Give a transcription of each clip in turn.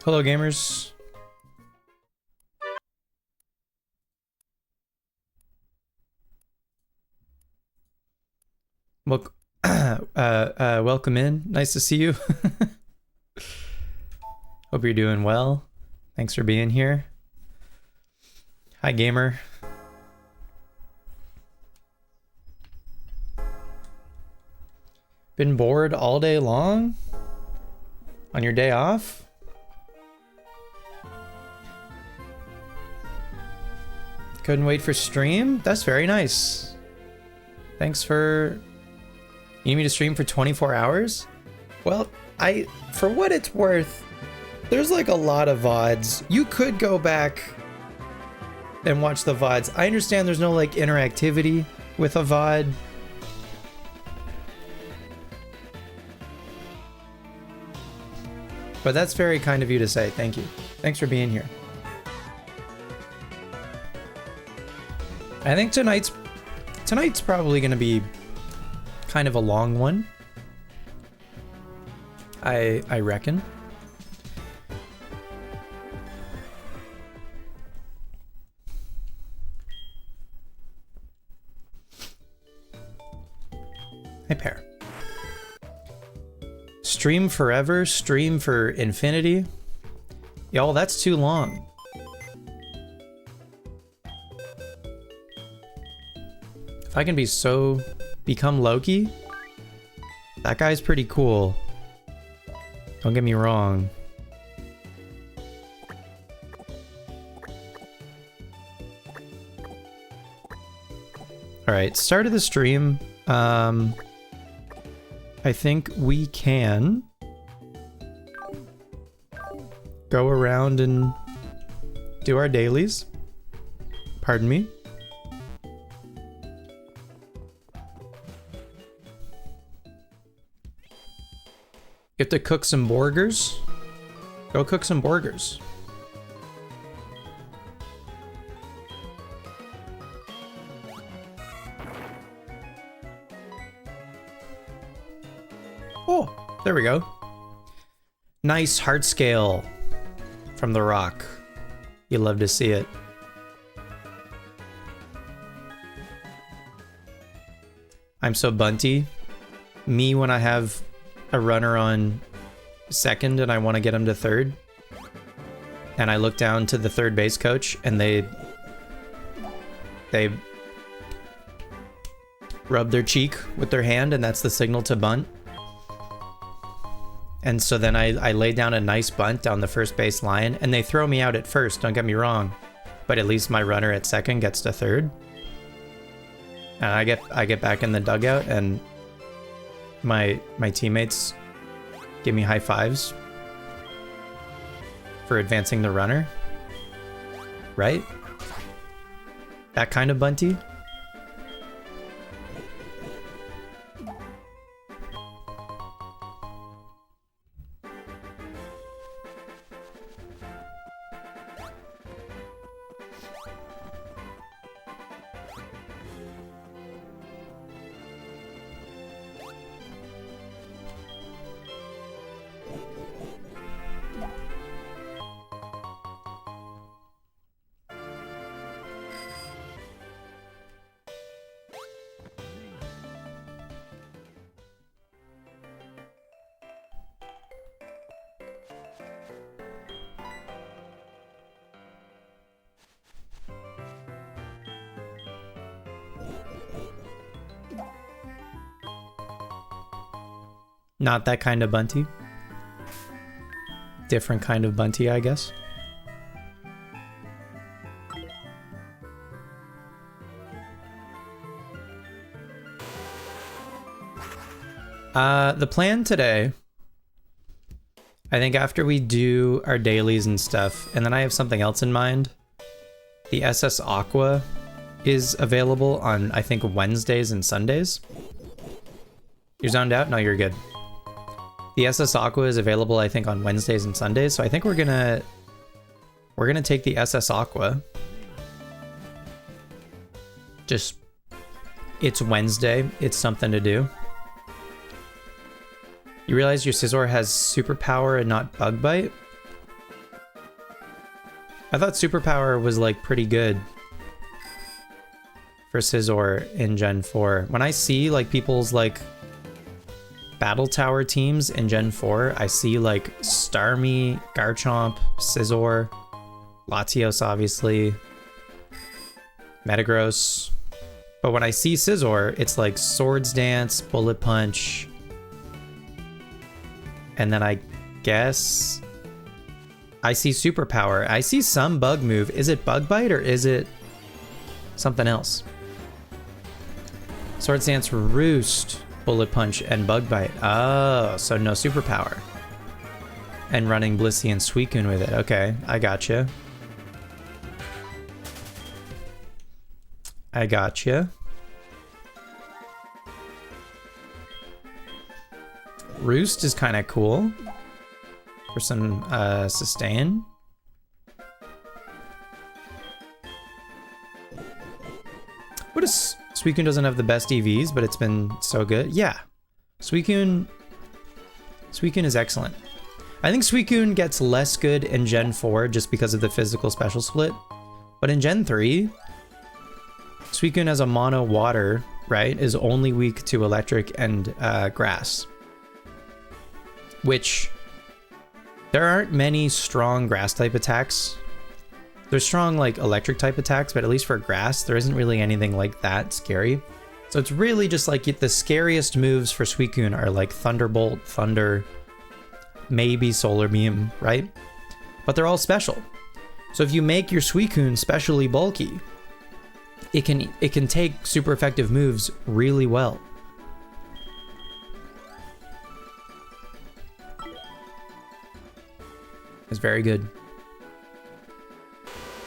Hello, gamers. Well, welcome in. Nice to see you. Hope you're doing well. Thanks for being here. Hi, gamer. Been bored all day long? On your day off? Couldn't wait for stream? That's very nice. Thanks for... You need me to stream for 24 hours? Well, for what it's worth, there's like a lot of VODs. You could go back and watch the VODs. I understand there's no like interactivity with a VOD. But that's very kind of you to say. Thank you. Thanks for being here. I think tonight's probably going to be kind of a long one. I reckon. Hey, Pear. Stream forever, stream for infinity. Y'all, that's too long. If I can become Loki, that guy's pretty cool. Don't get me wrong. All right, start of the stream. I think we can go around and do our dailies. Pardon me. You have to cook some burgers. Go cook some burgers. Oh, there we go. Nice heart scale from The Rock. You love to see it. I'm so bunty. Me when I have a runner on second and I want to get him to third. And I look down to the third base coach and they rub their cheek with their hand and that's the signal to bunt. And so then I lay down a nice bunt down the first base line and they throw me out at first, don't get me wrong. But at least my runner at second gets to third. And I get back in the dugout and my teammates give me high fives for advancing the runner. Right? That kind of bunty. Not that kind of bunty. Different kind of bunty, I guess. The plan today, I think after we do our dailies and stuff, and then I have something else in mind. The SS Aqua is available on, I think, Wednesdays and Sundays. You're zoned out? No, you're good. The SS Aqua is available, I think, on Wednesdays and Sundays, so I think we're gonna take the SS Aqua. Just, it's Wednesday, it's something to do. You realize your Scizor has superpower and not bug bite? I thought Superpower was like pretty good for Scizor in Gen 4. When I see like people's like Battle Tower teams in Gen 4, I see like Starmie, Garchomp, Scizor, Latios obviously, Metagross. But when I see Scizor, it's like Swords Dance, Bullet Punch, and then I guess I see Superpower. I see some bug move. Is it Bug Bite or is it something else? Swords Dance, Roost, Bullet Punch, and Bug Bite. Oh, so no Superpower. And running Blissey and Suicune with it. Okay, I gotcha. I gotcha. Roost is kind of cool for some sustain. What is Suicune doesn't have the best EVs, but it's been so good. Yeah, Suicune is excellent. I think Suicune gets less good in Gen 4 just because of the physical special split, but in Gen 3, Suicune as a mono water, right, is only weak to electric and grass. Which, there aren't many strong grass type attacks. There's strong like electric type attacks, but at least for grass, there isn't really anything like that scary. So it's really just like the scariest moves for Suicune are like Thunderbolt, Thunder, maybe Solar Beam, right? But they're all special. So if you make your Suicune specially bulky, it can take super effective moves really well. It's very good.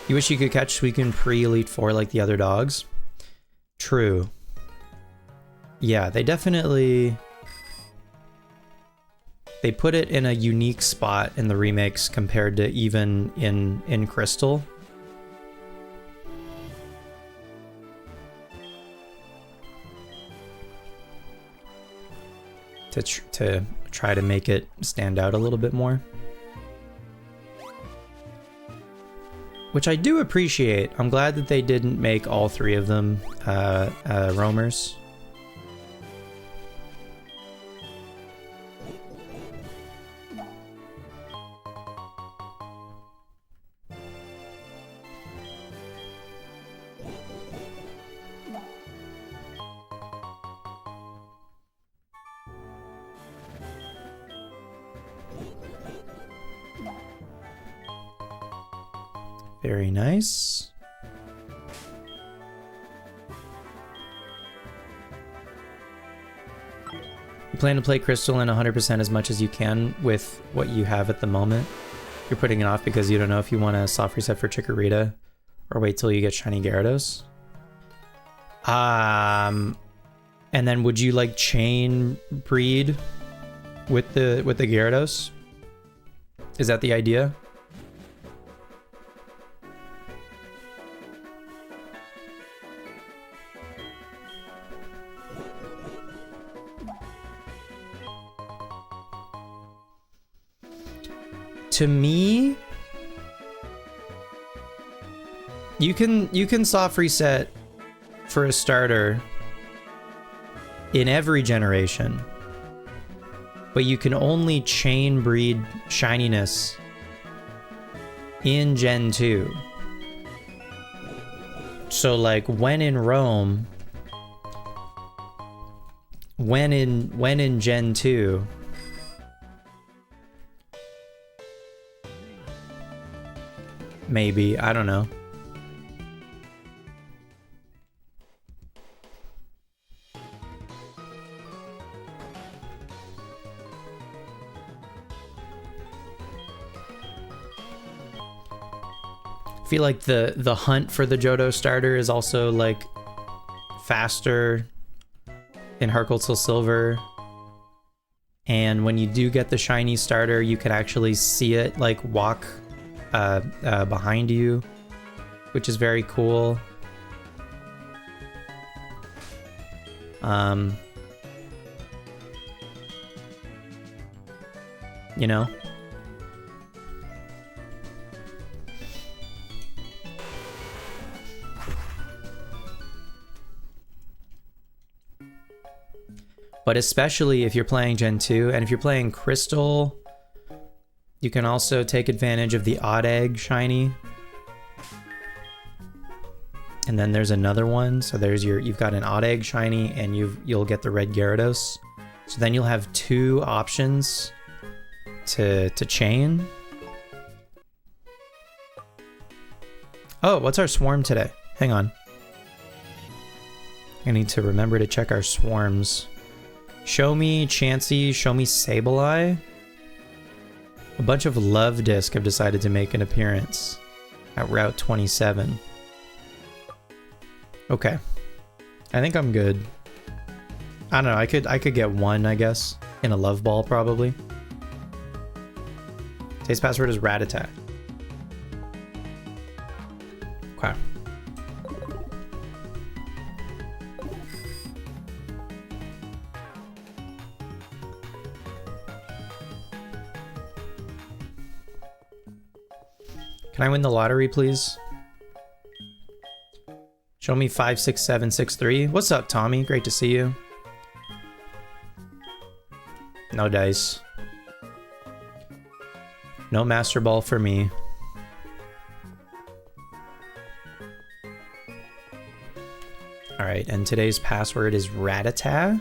You wish you could catch Suicune pre-Elite 4 like the other dogs? True. Yeah, they definitely... They put it in a unique spot in the remakes compared to even in Crystal. To try to make it stand out a little bit more. Which I do appreciate. I'm glad that they didn't make all three of them roamers. Very nice. You plan to play Crystal in 100% as much as you can with what you have at the moment. You're putting it off because you don't know if you want a soft reset for Chikorita or wait till you get Shiny Gyarados. And then would you like chain breed with the Gyarados? Is that the idea? To me, you can soft reset for a starter in every generation, but you can only chain breed shininess in Gen 2. So like when in Rome, when in Gen 2, maybe, I don't know. I feel like the hunt for the Johto starter is also like faster in HeartGold Soul Silver. And when you do get the shiny starter, you can actually see it like walk behind you, which is very cool. You know? But especially if you're playing Gen 2, and if you're playing Crystal, you can also take advantage of the Odd Egg Shiny. And then there's another one. So there's you've got an Odd Egg Shiny, and you'll get the red Gyarados. So then you'll have 2 options to chain. Oh, what's our swarm today? Hang on. I need to remember to check our swarms. Show me Chansey, show me Sableye. A bunch of Love Disc have decided to make an appearance at Route 27. Okay. I think I'm good. I don't know, I could get 1, I guess. In a Love Ball, probably. Today's password is Rat-a-tat. Okay. Can I win the lottery, please? Show me 56763. What's up, Tommy? Great to see you. No dice. No Master Ball for me. Alright, and today's password is Rat-a-tat.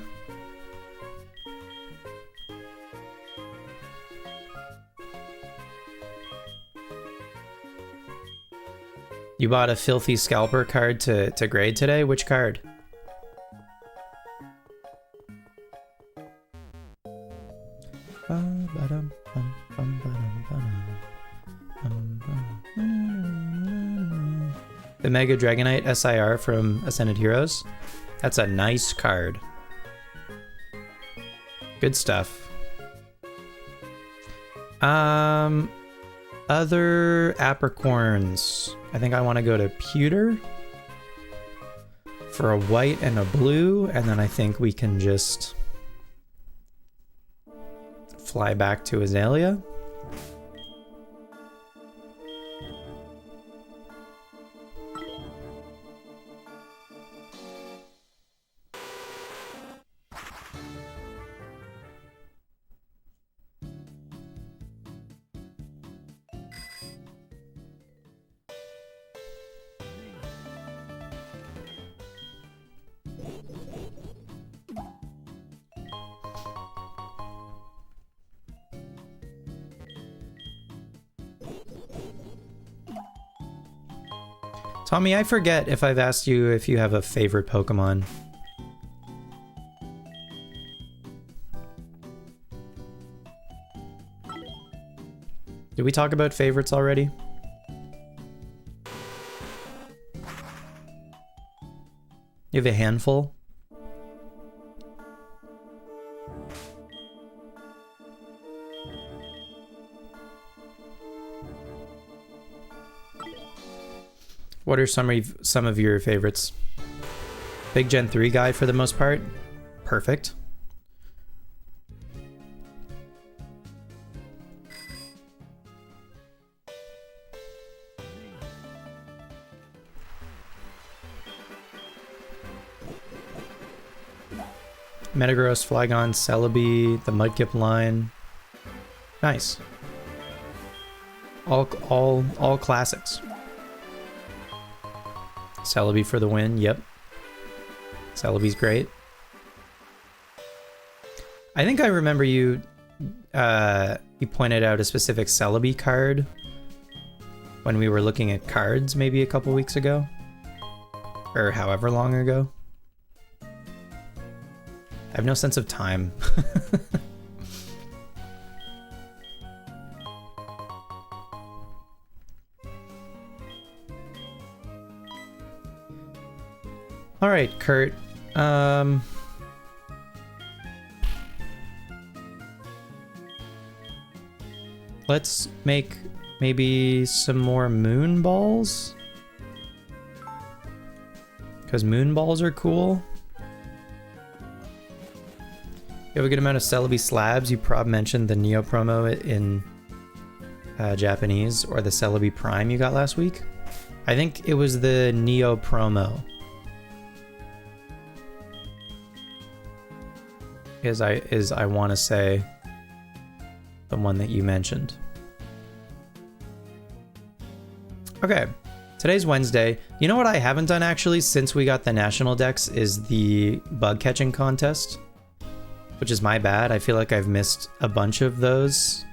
You bought a Filthy Scalper card to grade today? Which card? The Mega Dragonite SIR from Ascended Heroes. That's a nice card. Good stuff. Other apricorns. I think I want to go to Pewter for a white and a blue, and then I think we can just fly back to Azalea. Tommy, I forget if I've asked you if you have a favorite Pokemon. Did we talk about favorites already? You have a handful? What are some of your favorites? Big Gen 3 guy for the most part. Perfect. Metagross, Flygon, Celebi, the Mudkip line. Nice. All classics. Celebi for the win, yep. Celebi's great. I think I remember you pointed out a specific Celebi card when we were looking at cards maybe a couple weeks ago. Or however long ago. I have no sense of time. All right, Kurt. Let's make maybe some more moon balls. Because moon balls are cool. You have a good amount of Celebi slabs. You probably mentioned the Neo promo in Japanese, or the Celebi Prime you got last week. I think it was the Neo promo. is I want to say the one that you mentioned. Okay, today's Wednesday. You know what I haven't done actually since we got the national decks is the bug catching contest, which is my bad. I feel like I've missed a bunch of those,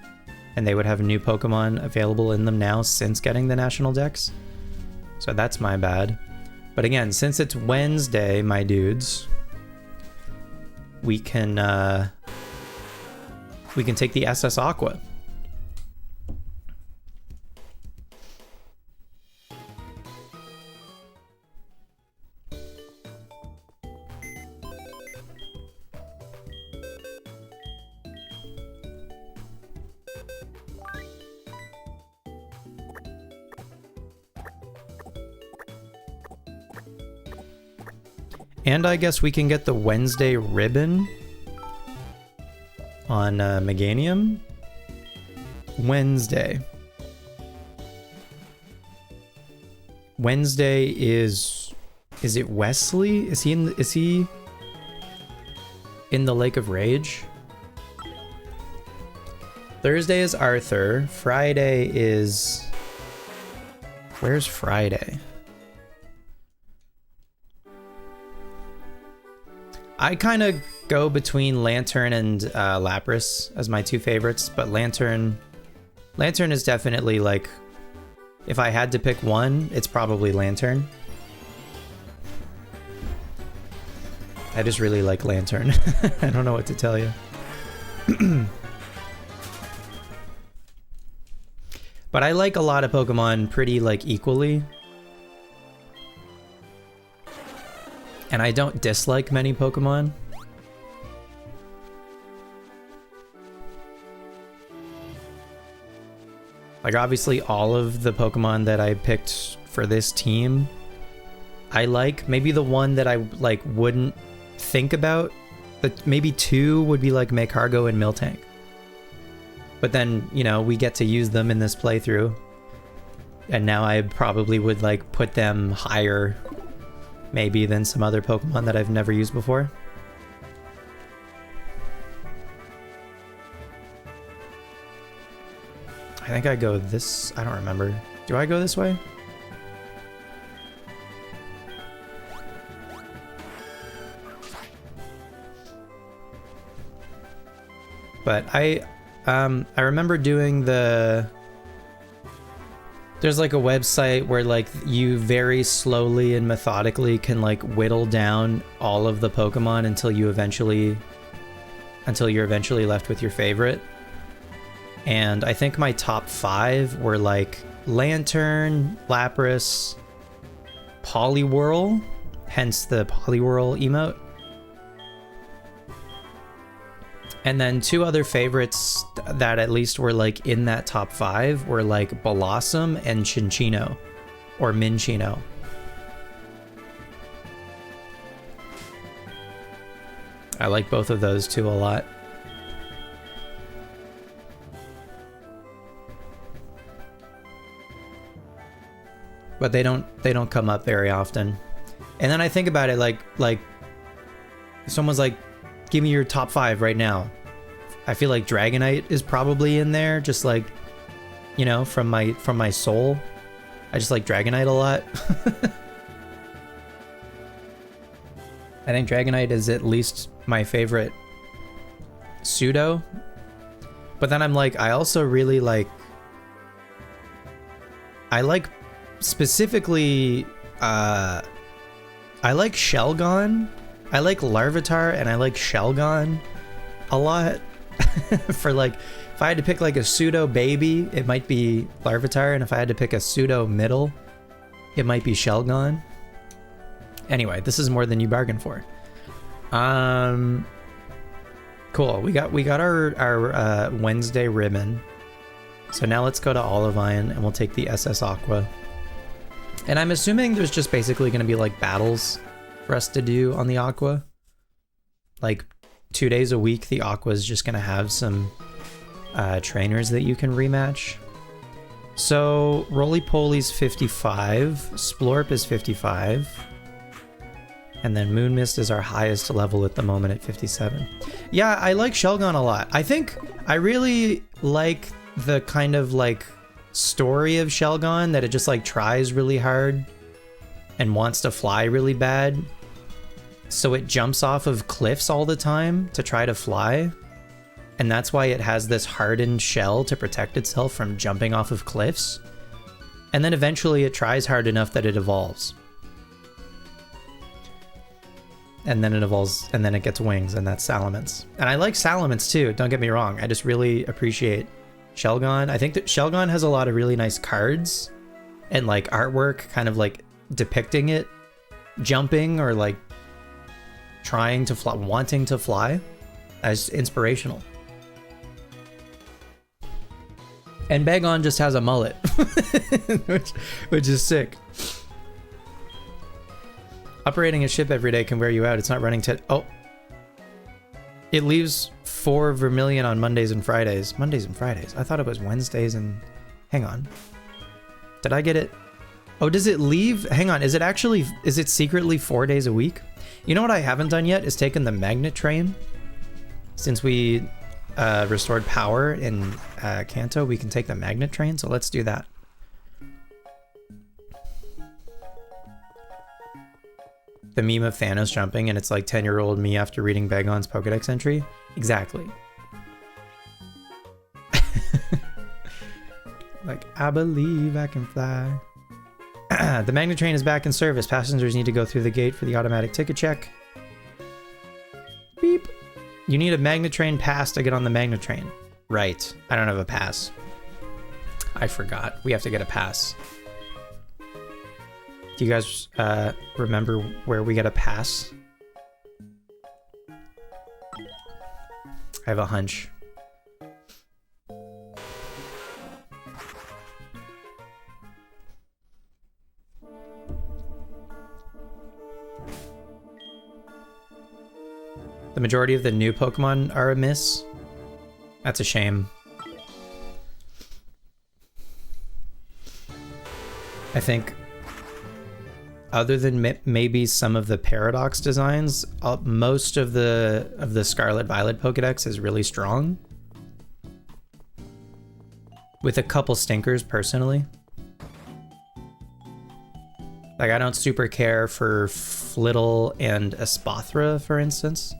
and they would have new Pokemon available in them now since getting the national decks. So that's my bad. But again, since it's Wednesday, my dudes, we can take the SS Aqua. And I guess we can get the Wednesday ribbon on Meganium. Wednesday is it Wesley? Is he in the Lake of Rage? Thursday is Arthur. Friday is... Where's Friday? I kind of go between Lantern and Lapras as my two favorites, but Lantern is definitely like, if I had to pick one, it's probably Lantern. I just really like Lantern. I don't know what to tell you. But I like a lot of Pokemon pretty like equally. And I don't dislike many Pokemon. Like obviously all of the Pokemon that I picked for this team, I like. Maybe the one that I like wouldn't think about, but maybe two would be like Magcargo and Miltank. But then, you know, we get to use them in this playthrough. And now I probably would like put them higher maybe than some other Pokemon that I've never used before. I think I go this... I don't remember. Do I go this way? But I remember doing the... There's like a website where like you very slowly and methodically can like whittle down all of the Pokemon until you're eventually left with your favorite. And I think my top 5 were like Lantern, Lapras, Poliwhirl, hence the Poliwhirl emote. And then 2 other favorites that at least were like in that top 5 were like Blossom and Cinccino, or Minccino. I like both of those two a lot. But they don't come up very often. And then I think about it like someone's like, give me your top 5 right now. I feel like Dragonite is probably in there, just like, you know, from my soul. I just like Dragonite a lot. I think Dragonite is at least my favorite pseudo. But then I'm like, I also really like... I like specifically... I like Shelgon. I like Larvitar and I like Shelgon a lot. For like, if I had to pick like a pseudo baby, it might be Larvitar, and if I had to pick a pseudo middle, it might be Shelgon. Anyway, this is more than you bargained for. Cool. We got our Wednesday ribbon. So now let's go to Olivine and we'll take the SS Aqua. And I'm assuming there's just basically going to be like battles for us to do on the Aqua. Like 2 days a week, the Aqua is just going to have some trainers that you can rematch. So Roly Poly's 55, Splorp is 55, And then Moon Mist is our highest level at the moment at 57. Yeah, I like Shelgon a lot. I think I really like the kind of like story of Shelgon, that it just like tries really hard and wants to fly really bad. So it jumps off of cliffs all the time to try to fly. And that's why it has this hardened shell to protect itself from jumping off of cliffs. And then eventually it tries hard enough that it evolves. And then it evolves, and then it gets wings, and that's Salamence. And I like Salamence too, don't get me wrong. I just really appreciate Shelgon. I think that Shelgon has a lot of really nice cards and like artwork kind of like depicting it jumping or like trying to fly, wanting to fly, as inspirational. And Bagon just has a mullet, which is sick. Operating a ship every day can wear you out. It's not running oh. It leaves 4 Vermilion on Mondays and Fridays. Mondays and Fridays? I thought it was Wednesdays and... Hang on. Did I get it? Oh, does it leave? Hang on. Is it secretly 4 days a week? You know what I haven't done yet is taken the magnet train. Since we restored power in Kanto, we can take the magnet train. So let's do that. The meme of Thanos jumping, and it's like 10-year-old me after reading Bagon's Pokedex entry. Exactly. Like, I believe I can fly. The magnet train is back in service. Passengers need to go through the gate for the automatic ticket check. Beep. You need a magnet train pass to get on the magnet train. Right. I don't have a pass. I forgot. We have to get a pass. Do you guys remember where we get a pass? I have a hunch. The majority of the new Pokemon are a miss. That's a shame. I think other than maybe some of the Paradox designs, most of the Scarlet Violet Pokedex is really strong. With a couple stinkers, personally. Like, I don't super care for Flittle and Espathra, for instance.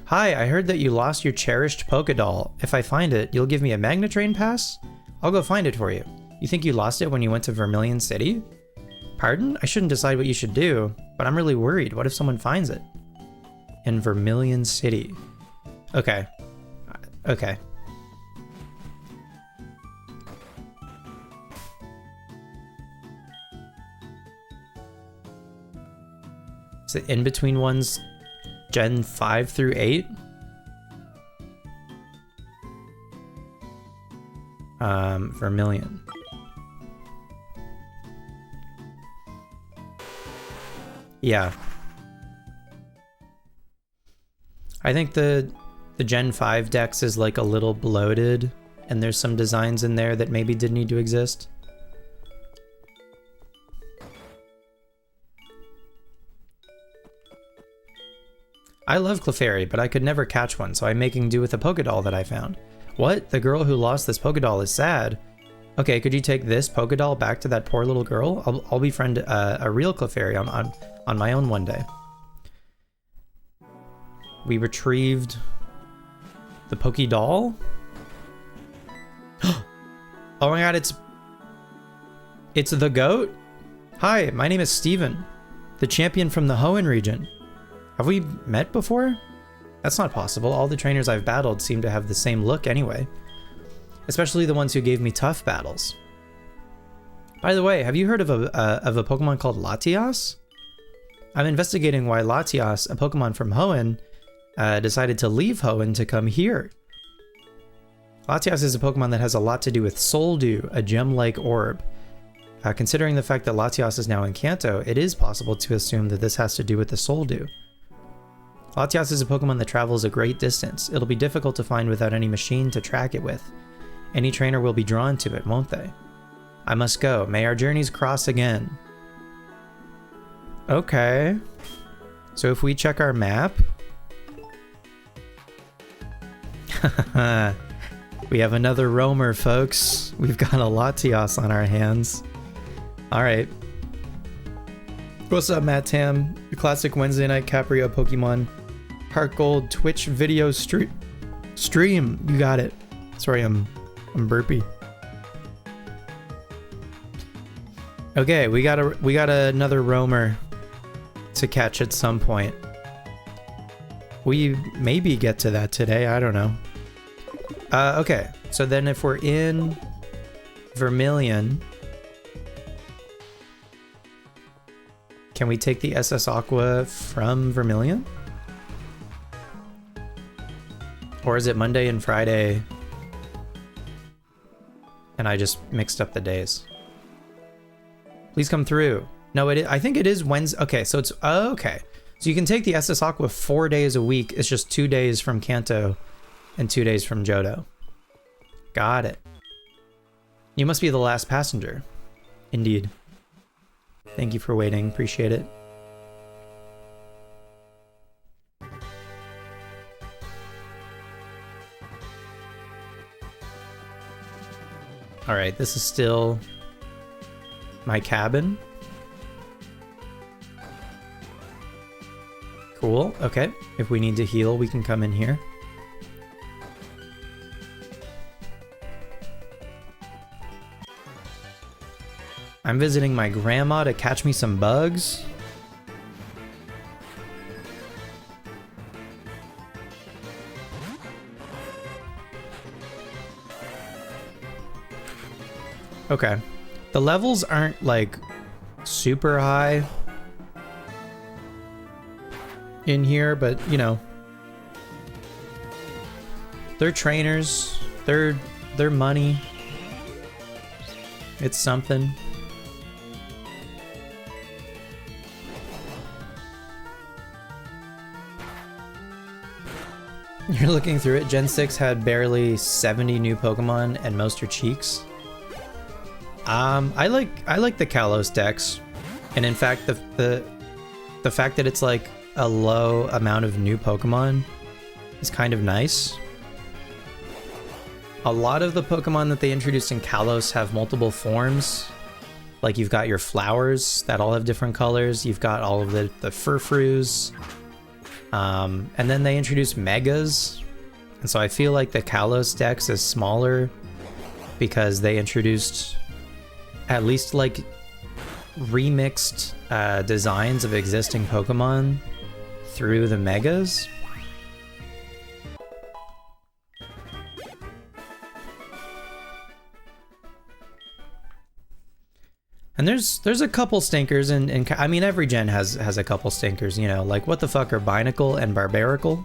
Hi, I heard that you lost your cherished Pokédoll. If I find it, you'll give me a Magnet Train pass? I'll go find it for you. You think you lost it when you went to Vermilion City? Pardon? I shouldn't decide what you should do, but I'm really worried. What if someone finds it? In Vermilion City. Okay. Okay. Is it in between ones Gen 5 through 8? Vermilion. Yeah. I think the Gen 5 Dex is like a little bloated, and there's some designs in there that maybe didn't need to exist. I love Clefairy, but I could never catch one, so I'm making do with a Pokédoll that I found. What? The girl who lost this Pokédoll is sad. Okay, could you take this Pokédoll back to that poor little girl? I'll befriend a real Clefairy on my own one day. We retrieved the Pokédoll? Oh my god, it's the goat? Hi, my name is Steven, the champion from the Hoenn region. Have we met before? That's not possible. All the trainers I've battled seem to have the same look anyway. Especially the ones who gave me tough battles. By the way, have you heard of a Pokemon called Latias? I'm investigating why Latias, a Pokemon from Hoenn, decided to leave Hoenn to come here. Latias is a Pokemon that has a lot to do with Soldew, a gem-like orb. Considering the fact that Latias is now in Kanto, it is possible to assume that this has to do with the Soldew. Latias is a Pokemon that travels a great distance. It'll be difficult to find without any machine to track it with. Any trainer will be drawn to it, won't they? I must go. May our journeys cross again. Okay. So if we check our map... we have another roamer, folks. We've got a Latios on our hands. Alright. What's up, Matt Tam? The classic Wednesday night Caprio Pokemon HeartGold Twitch video stream. You got it. Sorry, I'm burpy. Okay, we got another roamer to catch at some point. We maybe get to that today, I don't know. Okay, so then if we're in Vermilion, can we take the SS Aqua from Vermilion? Or is it Monday and Friday and I just mixed up the days? Please come through. No, I think it is Wednesday. Okay, so it's... okay. So you can take the SS Aqua 4 days a week. It's just 2 days from Kanto and 2 days from Johto. Got it. You must be the last passenger. Indeed. Thank you for waiting. Appreciate it. All right, this is still my cabin. Cool, okay. If we need to heal, we can come in here. I'm visiting my grandma to catch me some bugs. Okay. The levels aren't like super high in here, but you know, they're trainers, they're money. It's something. You're looking through it. Gen 6 had barely 70 new Pokemon and most are cheeks. I like the Kalos dex, and in fact the fact that it's like a low amount of new Pokemon is kind of nice. A lot of the Pokemon that they introduced in Kalos have multiple forms. Like you've got your flowers that all have different colors. You've got all of the Furfrus. And then they introduced Megas. And so I feel like the Kalos dex is smaller because they introduced at least like remixed designs of existing Pokemon through the Megas. And there's a couple stinkers, and I mean every gen has a couple stinkers, you know, like what the fuck are Binacle and Barbaracle?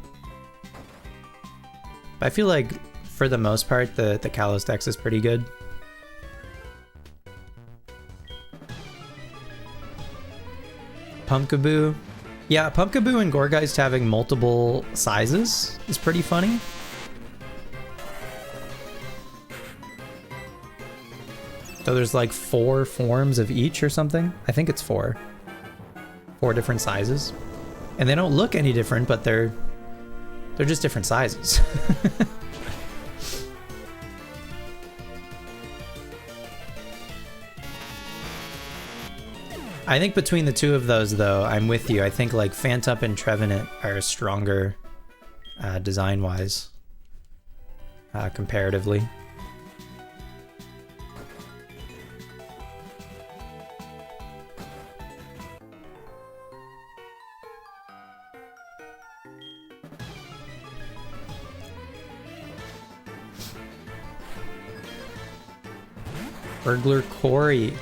But I feel like for the most part the Kalos dex is pretty good. Pumpkaboo. Yeah, Pumpkaboo and Gourgeist having multiple sizes is pretty funny. So there's like 4 forms of each or something. I think it's 4. 4 different sizes. And they don't look any different, but they're just different sizes. I think between the two of those, though, I'm with you. I think like Phantump and Trevenant are stronger design-wise, comparatively. Burglar Corey.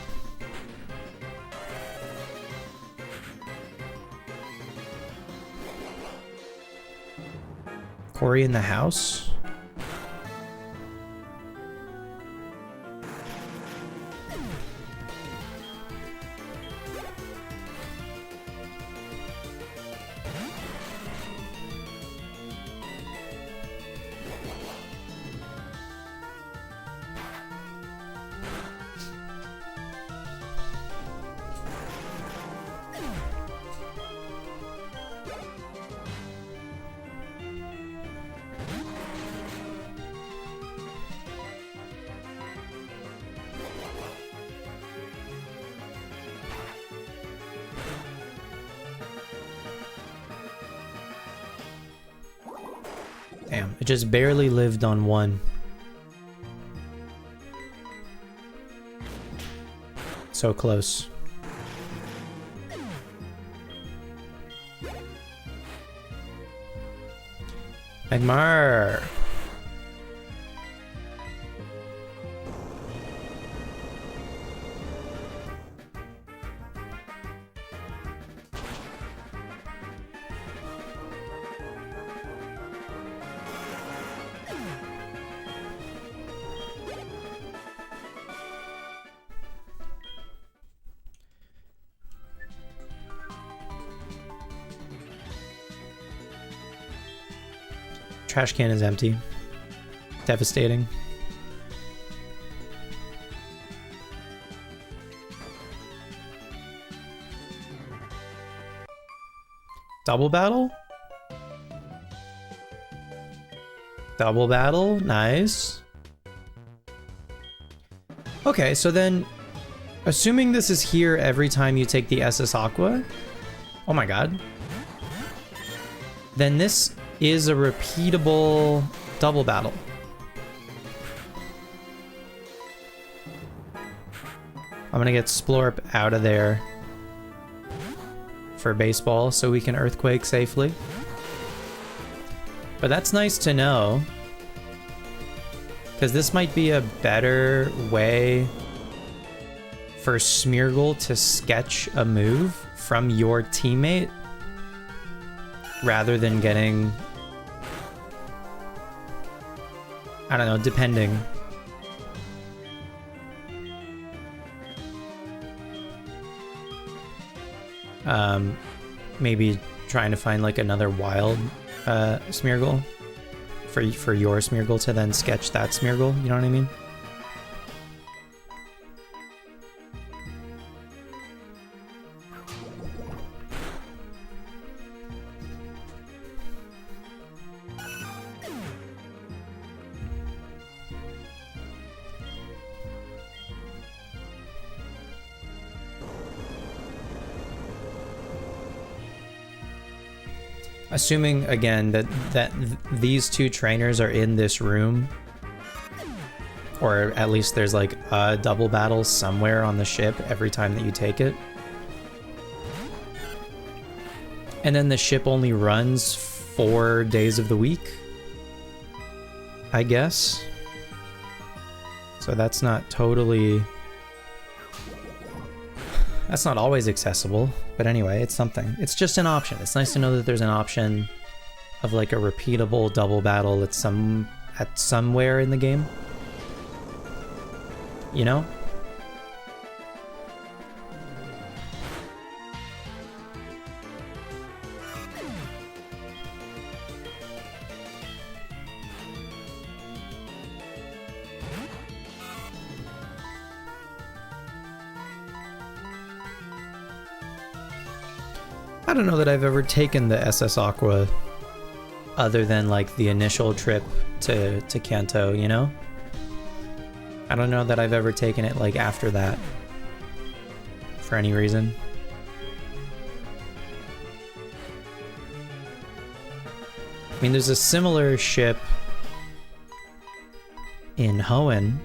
Corey in the house? Damn, it just barely lived on one. So close. Magmar. Trash can is empty. Devastating. Double battle? Double battle, nice. Okay, so then, assuming this is here every time you take the SS Aqua, oh my god, then this is a repeatable double battle. I'm gonna get Splorp out of there for baseball so we can Earthquake safely. But that's nice to know, because this might be a better way for Smeargle to sketch a move from your teammate rather than getting, I don't know, depending. Maybe trying to find like another wild Smeargle for your Smeargle to then sketch that Smeargle, you know what I mean? Assuming, again, that these two trainers are in this room, or at least there's like a double battle somewhere on the ship every time that you take it. And then the ship only runs 4 days of the week, I guess. So that's not totally... That's not always accessible, but anyway, it's something. It's just an option. It's nice to know that there's an option of like a repeatable double battle at somewhere in the game. You know? I don't know that I've ever taken the SS Aqua other than like the initial trip to Kanto, you know? I don't know that I've ever taken it like after that for any reason. I mean, there's a similar ship in Hoenn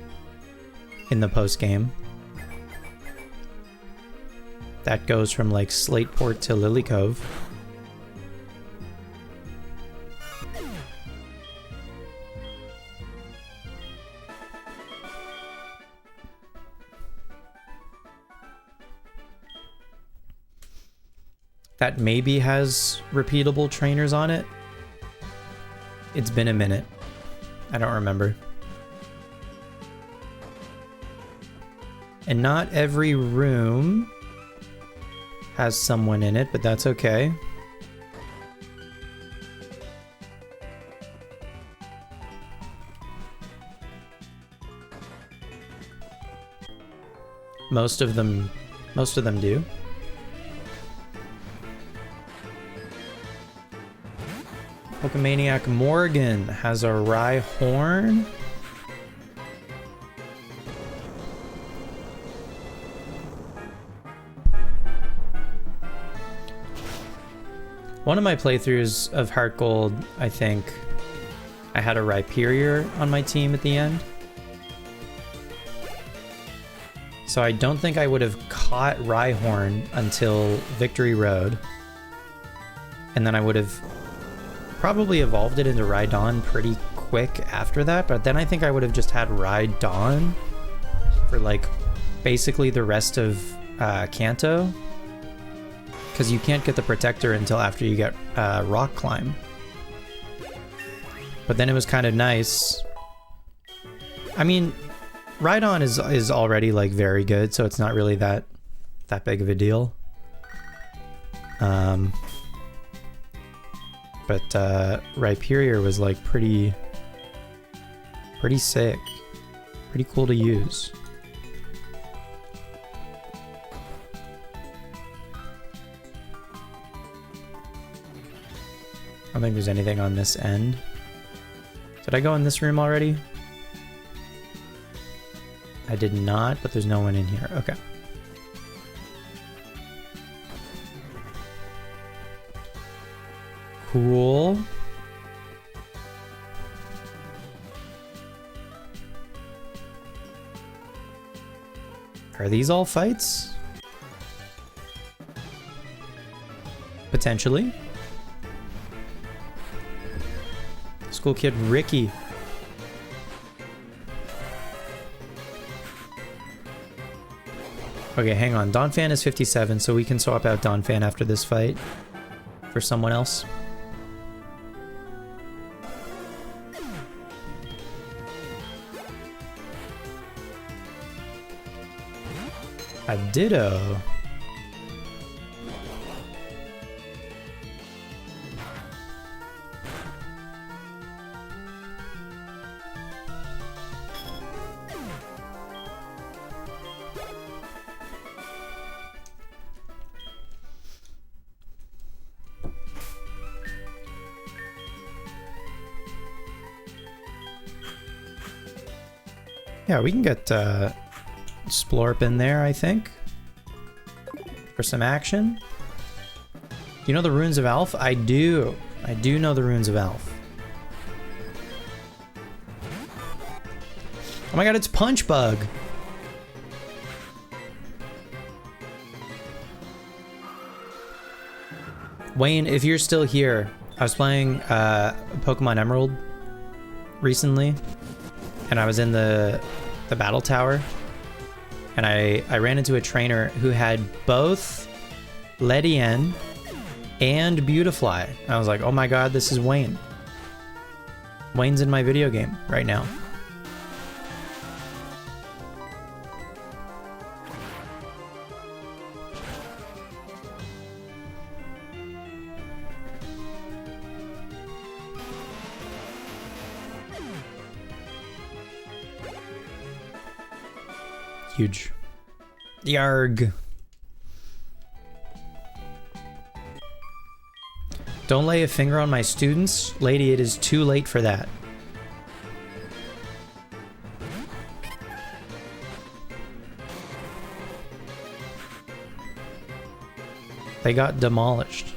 in the post game that goes from like Slateport to Lily Cove. That maybe has repeatable trainers on it. It's been a minute. I don't remember. And not every room has someone in it, but that's okay. Most of them do. Pokemaniac Morgan has a Rhyhorn. One of my playthroughs of HeartGold, I think, I had a Rhyperior on my team at the end. So I don't think I would have caught Rhyhorn until Victory Road. And then I would have probably evolved it into Rhydon pretty quick after that. But then I think I would have just had Rhydon for like basically the rest of Kanto. Because you can't get the Protector until after you get Rock Climb. But then it was kind of nice. I mean, Rhydon is already like very good, so it's not really that big of a deal. But Rhyperior was like pretty sick, pretty cool to use. I don't think there's anything on this end. Did I go in this room already? I did not, but there's no one in here. Okay. Cool. Are these all fights? Potentially. School kid Ricky. Okay, hang on. Donphan is 57, so we can swap out Donphan after this fight for someone else. A Ditto. Yeah, we can get Splorp in there, I think, for some action. You know the Runes of Alph? I do. I do know the Runes of Alph. Oh my god, it's Punch Bug! Wayne, if you're still here, I was playing Pokemon Emerald recently, and I was in the battle tower, and I ran into a trainer who had both Ledienne and Beautifly. I was like, oh my god, this is Wayne. Wayne's in my video game right now. Huge. Yarg. Don't lay a finger on my students. Lady, it is too late for that. They got demolished.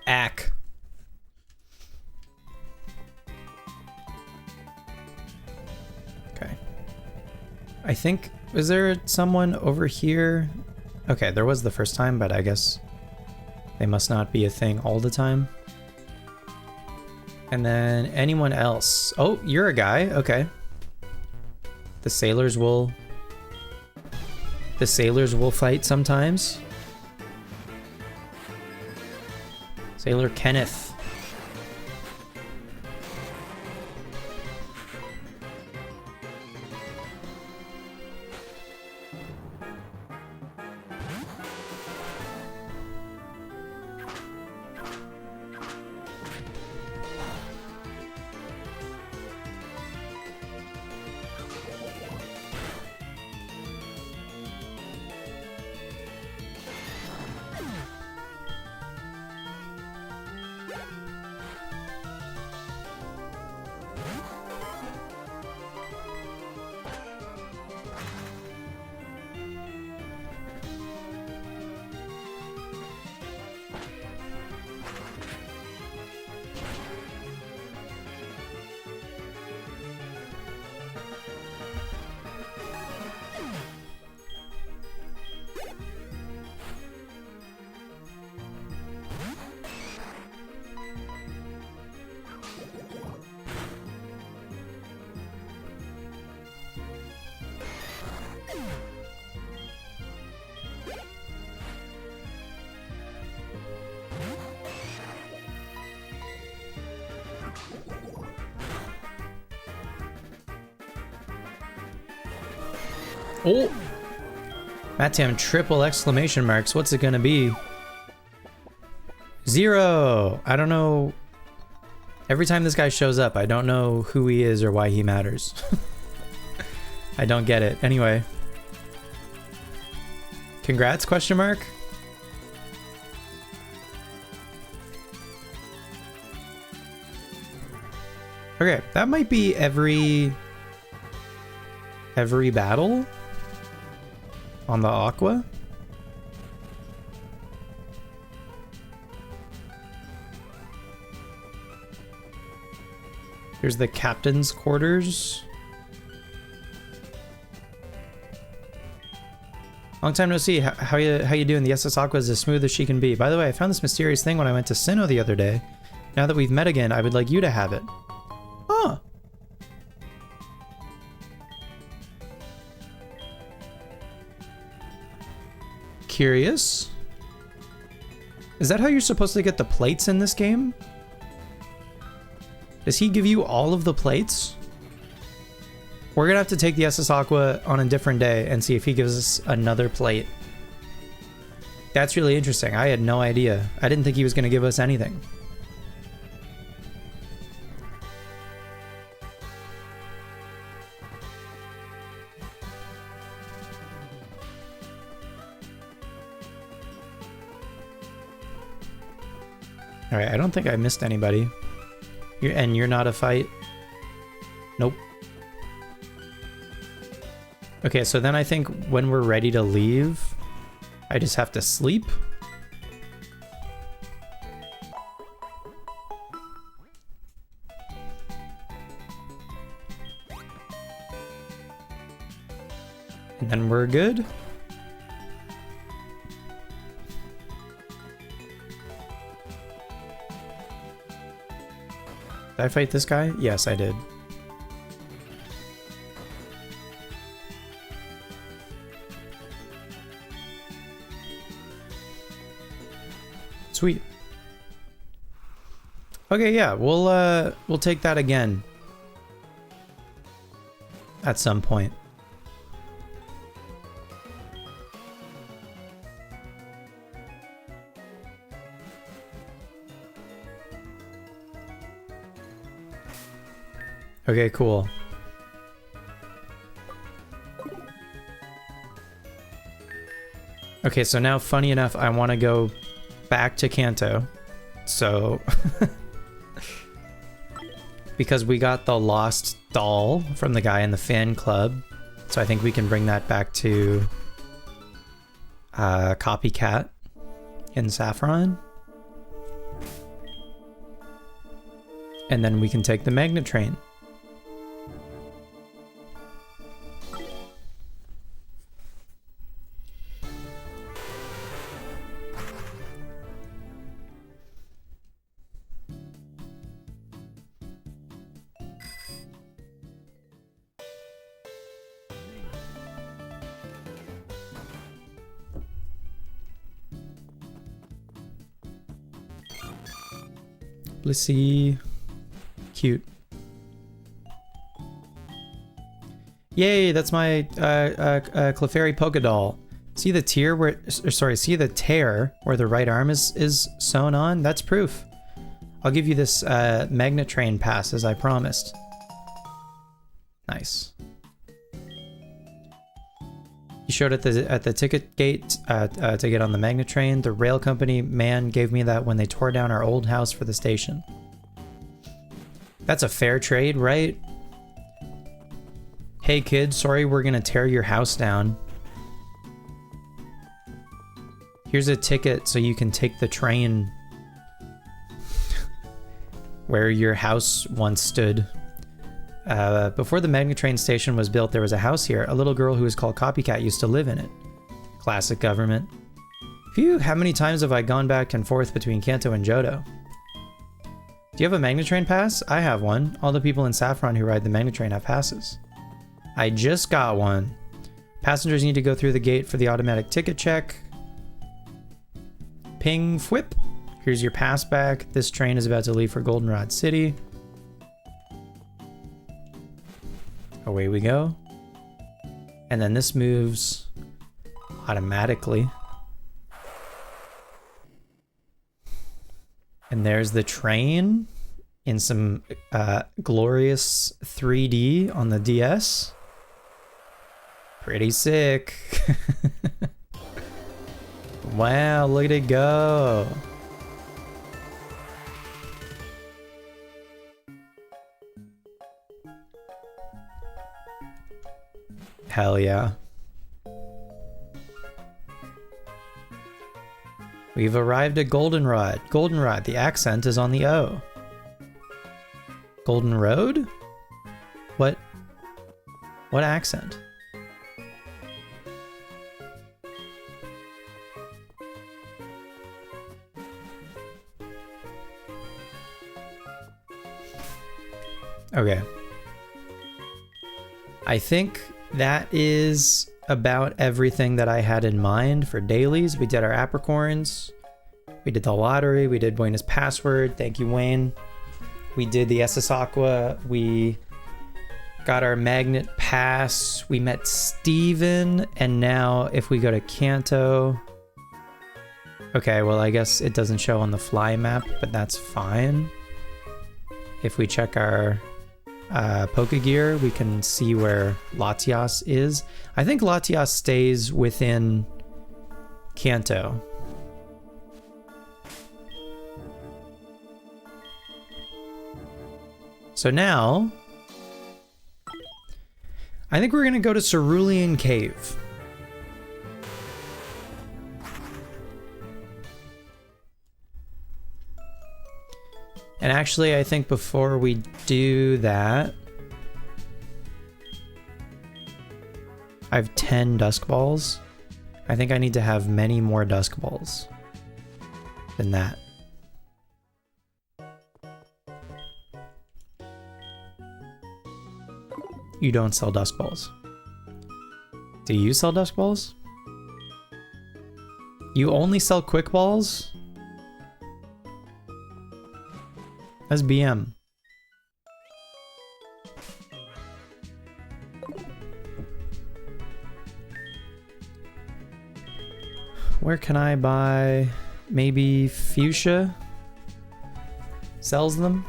Ack. Okay. I think, is there someone over here? Okay, there was the first time, but I guess they must not be a thing all the time. And then anyone else? Oh, you're a guy. Okay. The sailors will fight sometimes. Sailor Kenneth. Oh! Matam triple exclamation marks. What's it gonna be? 0! I don't know. Every time this guy shows up, I don't know who he is or why he matters. I don't get it. Anyway. Congrats, question mark? Okay, that might be every battle on the Aqua. Here's the captain's quarters. Long time no see. How you doing? The SS Aqua is as smooth as she can be. By the way, I found this mysterious thing when I went to Sinnoh the other day. Now that we've met again, I would like you to have it. Huh. Curious. Is that how you're supposed to get the plates in this game? Does he give you all of the plates? We're gonna have to take the SS Aqua on a different day and see if he gives us another plate. That's really interesting. I had no idea. I didn't think he was gonna give us anything. All right, I don't think I missed anybody. You're not a fight? Nope. Okay, so then I think when we're ready to leave, I just have to sleep. And then we're good. Did I fight this guy? Yes, I did. Sweet. Okay, yeah, we'll take that again at some point. Okay, cool. Okay, so now, funny enough, I want to go back to Kanto. So, because we got the lost doll from the guy in the fan club, so I think we can bring that back to Copycat in Saffron. And then we can take the magnet train. Blissey. Cute. Yay, that's my Clefairy Polka doll. See the tear where, sorry, see the tear where the right arm is sewn on? That's proof. I'll give you this magnet train pass as I promised. Nice. He showed at the ticket gate to get on the magnet train. The rail company man gave me that when they tore down our old house for the station. That's a fair trade, right? Hey kid, sorry we're gonna tear your house down. Here's a ticket so you can take the train where your house once stood. Before the magnet train station was built, there was a house here. A little girl who was called Copycat used to live in it. Classic government. Phew, how many times have I gone back and forth between Kanto and Johto? Do you have a magnet train pass? I have one. All the people in Saffron who ride the magnet train have passes. I just got one. Passengers need to go through the gate for the automatic ticket check. Ping fwip. Here's your pass back. This train is about to leave for Goldenrod City. Away we go. And then this moves automatically. And there's the train in some glorious 3D on the DS. Pretty sick. Wow, look at it go. Hell yeah. We've arrived at Goldenrod. Goldenrod, the accent is on the O. Golden Road? What accent? Okay. I think that is about everything that I had in mind for dailies. We did our apricorns. We did the lottery. We did Wayne's password. Thank you, Wayne. We did the SS Aqua. We got our magnet pass. We met Steven. And now if we go to Kanto... Okay, well, I guess it doesn't show on the fly map, but that's fine. If we check our Pokegear, we can see where Latias is. I think Latias stays within Kanto. So now, I think we're gonna go to Cerulean Cave. And actually, I think before we do that, I have 10 Dusk Balls. I think I need to have many more Dusk Balls than that. You don't sell Dusk Balls. Do you sell Dusk Balls? You only sell Quick Balls? That's BM. Where can I buy? Maybe Fuchsia sells them.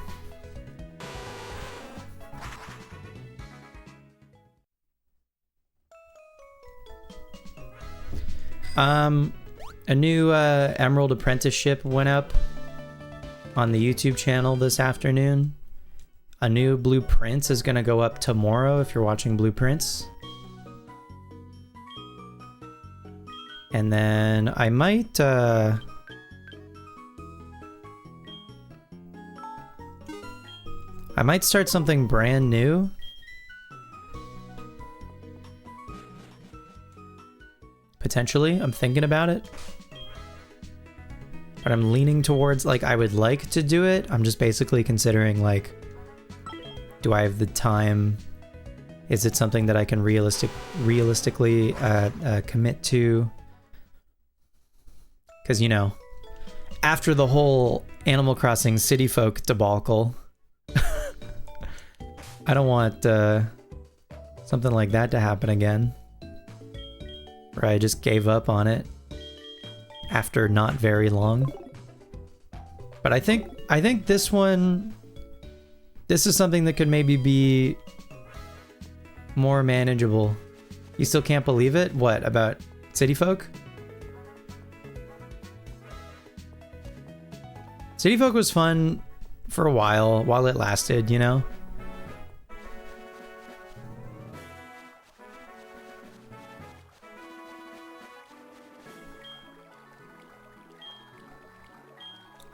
A new Emerald Apprenticeship went up on the YouTube channel this afternoon. A new Blueprints is gonna go up tomorrow if you're watching Blueprints. And then I might start something brand new. Potentially, I'm thinking about it. But I'm leaning towards, like, I would like to do it. I'm just basically considering, like, do I have the time? Is it something that I can realistically commit to? Because, you know, after the whole Animal Crossing City Folk debacle, I don't want something like that to happen again. Where I just gave up on it after not very long. But I think this one, this is something that could maybe be more manageable. You still can't believe it? What, about City Folk? City Folk was fun for a while it lasted, you know?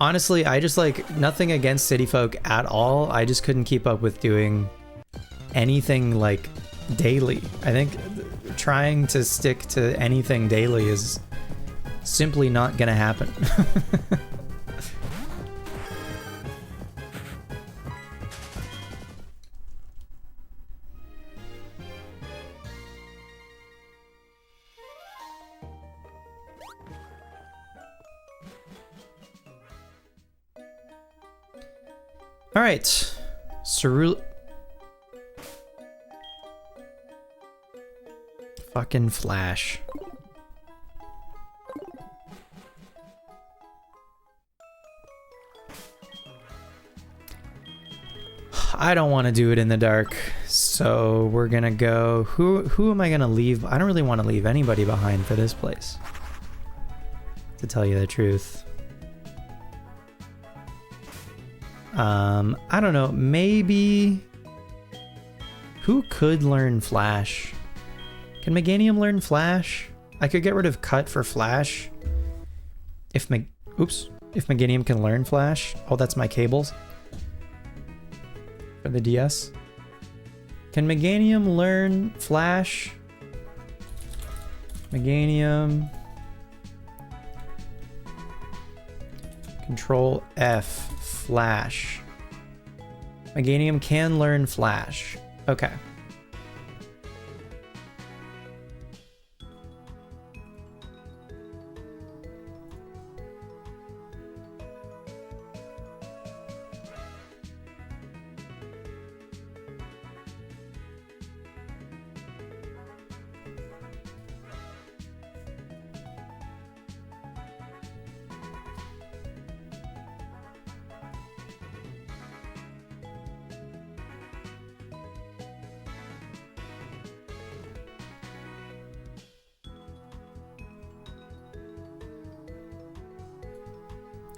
Honestly, I just, like, nothing against City Folk at all. I just couldn't keep up with doing anything, like, daily. I think trying to stick to anything daily is simply not gonna happen. All right, Fucking Flash. I don't want to do it in the dark, so we're gonna go... Who am I gonna leave? I don't really want to leave anybody behind for this place, to tell you the truth. I don't know, maybe... Who could learn Flash? Can Meganium learn Flash? I could get rid of Cut for Flash. If Meganium can learn Flash. Oh, that's my cables. For the DS. Can Meganium learn Flash? Meganium. Control F. Flash. Meganium can learn Flash. Okay.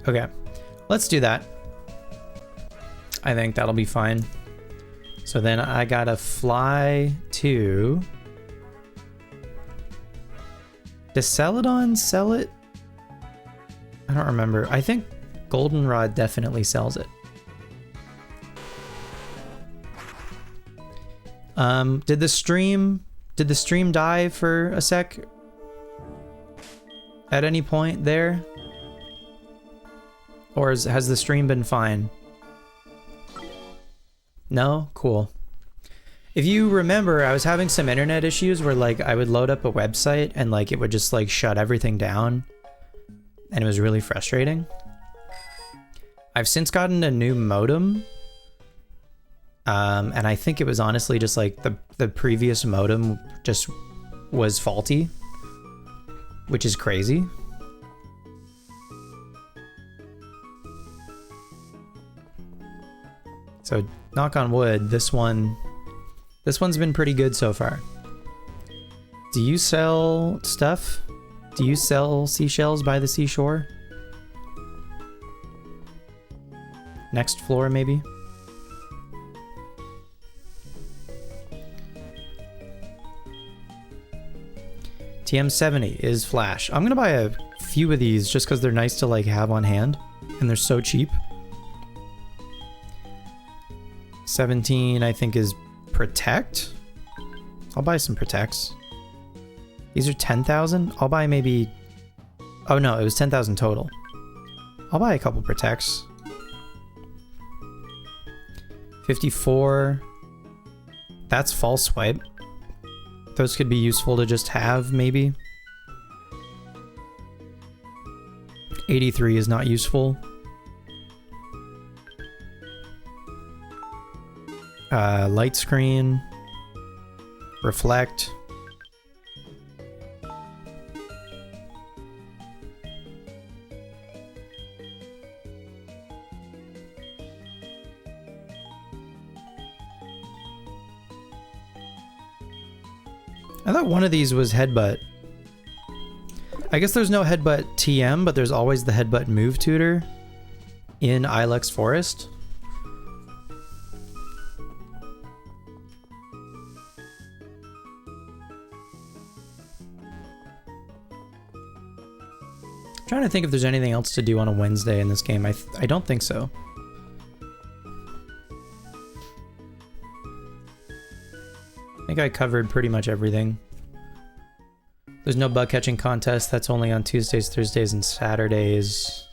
Okay, let's do that. I think that'll be fine. So then I gotta fly to... Does Celadon sell it? I don't remember. I think Goldenrod definitely sells it. Did the stream die for a sec? At any point there? Or has the stream been fine? No? Cool. If you remember, I was having some internet issues where like I would load up a website and like it would just like shut everything down. And it was really frustrating. I've since gotten a new modem. And I think it was honestly just like the previous modem just was faulty, which is crazy. So knock on wood, this one's been pretty good so far. Do you sell stuff? Do you sell seashells by the seashore? Next floor, maybe? TM70 is Flash. I'm gonna buy a few of these just because they're nice to like have on hand, and they're so cheap. 17, I think, is Protect. I'll buy some Protects. These are 10,000. I'll buy maybe... Oh no, it was 10,000 total. I'll buy a couple Protects. 54. That's False Swipe. Those could be useful to just have, maybe. 83 is not useful. Light screen. Reflect. I thought one of these was Headbutt. I guess there's no Headbutt TM, but there's always the Headbutt Move Tutor in Ilex Forest. I'm trying to think if there's anything else to do on a Wednesday in this game. I don't think so. I think I covered pretty much everything. There's no bug catching contest. That's only on Tuesdays, Thursdays, and Saturdays.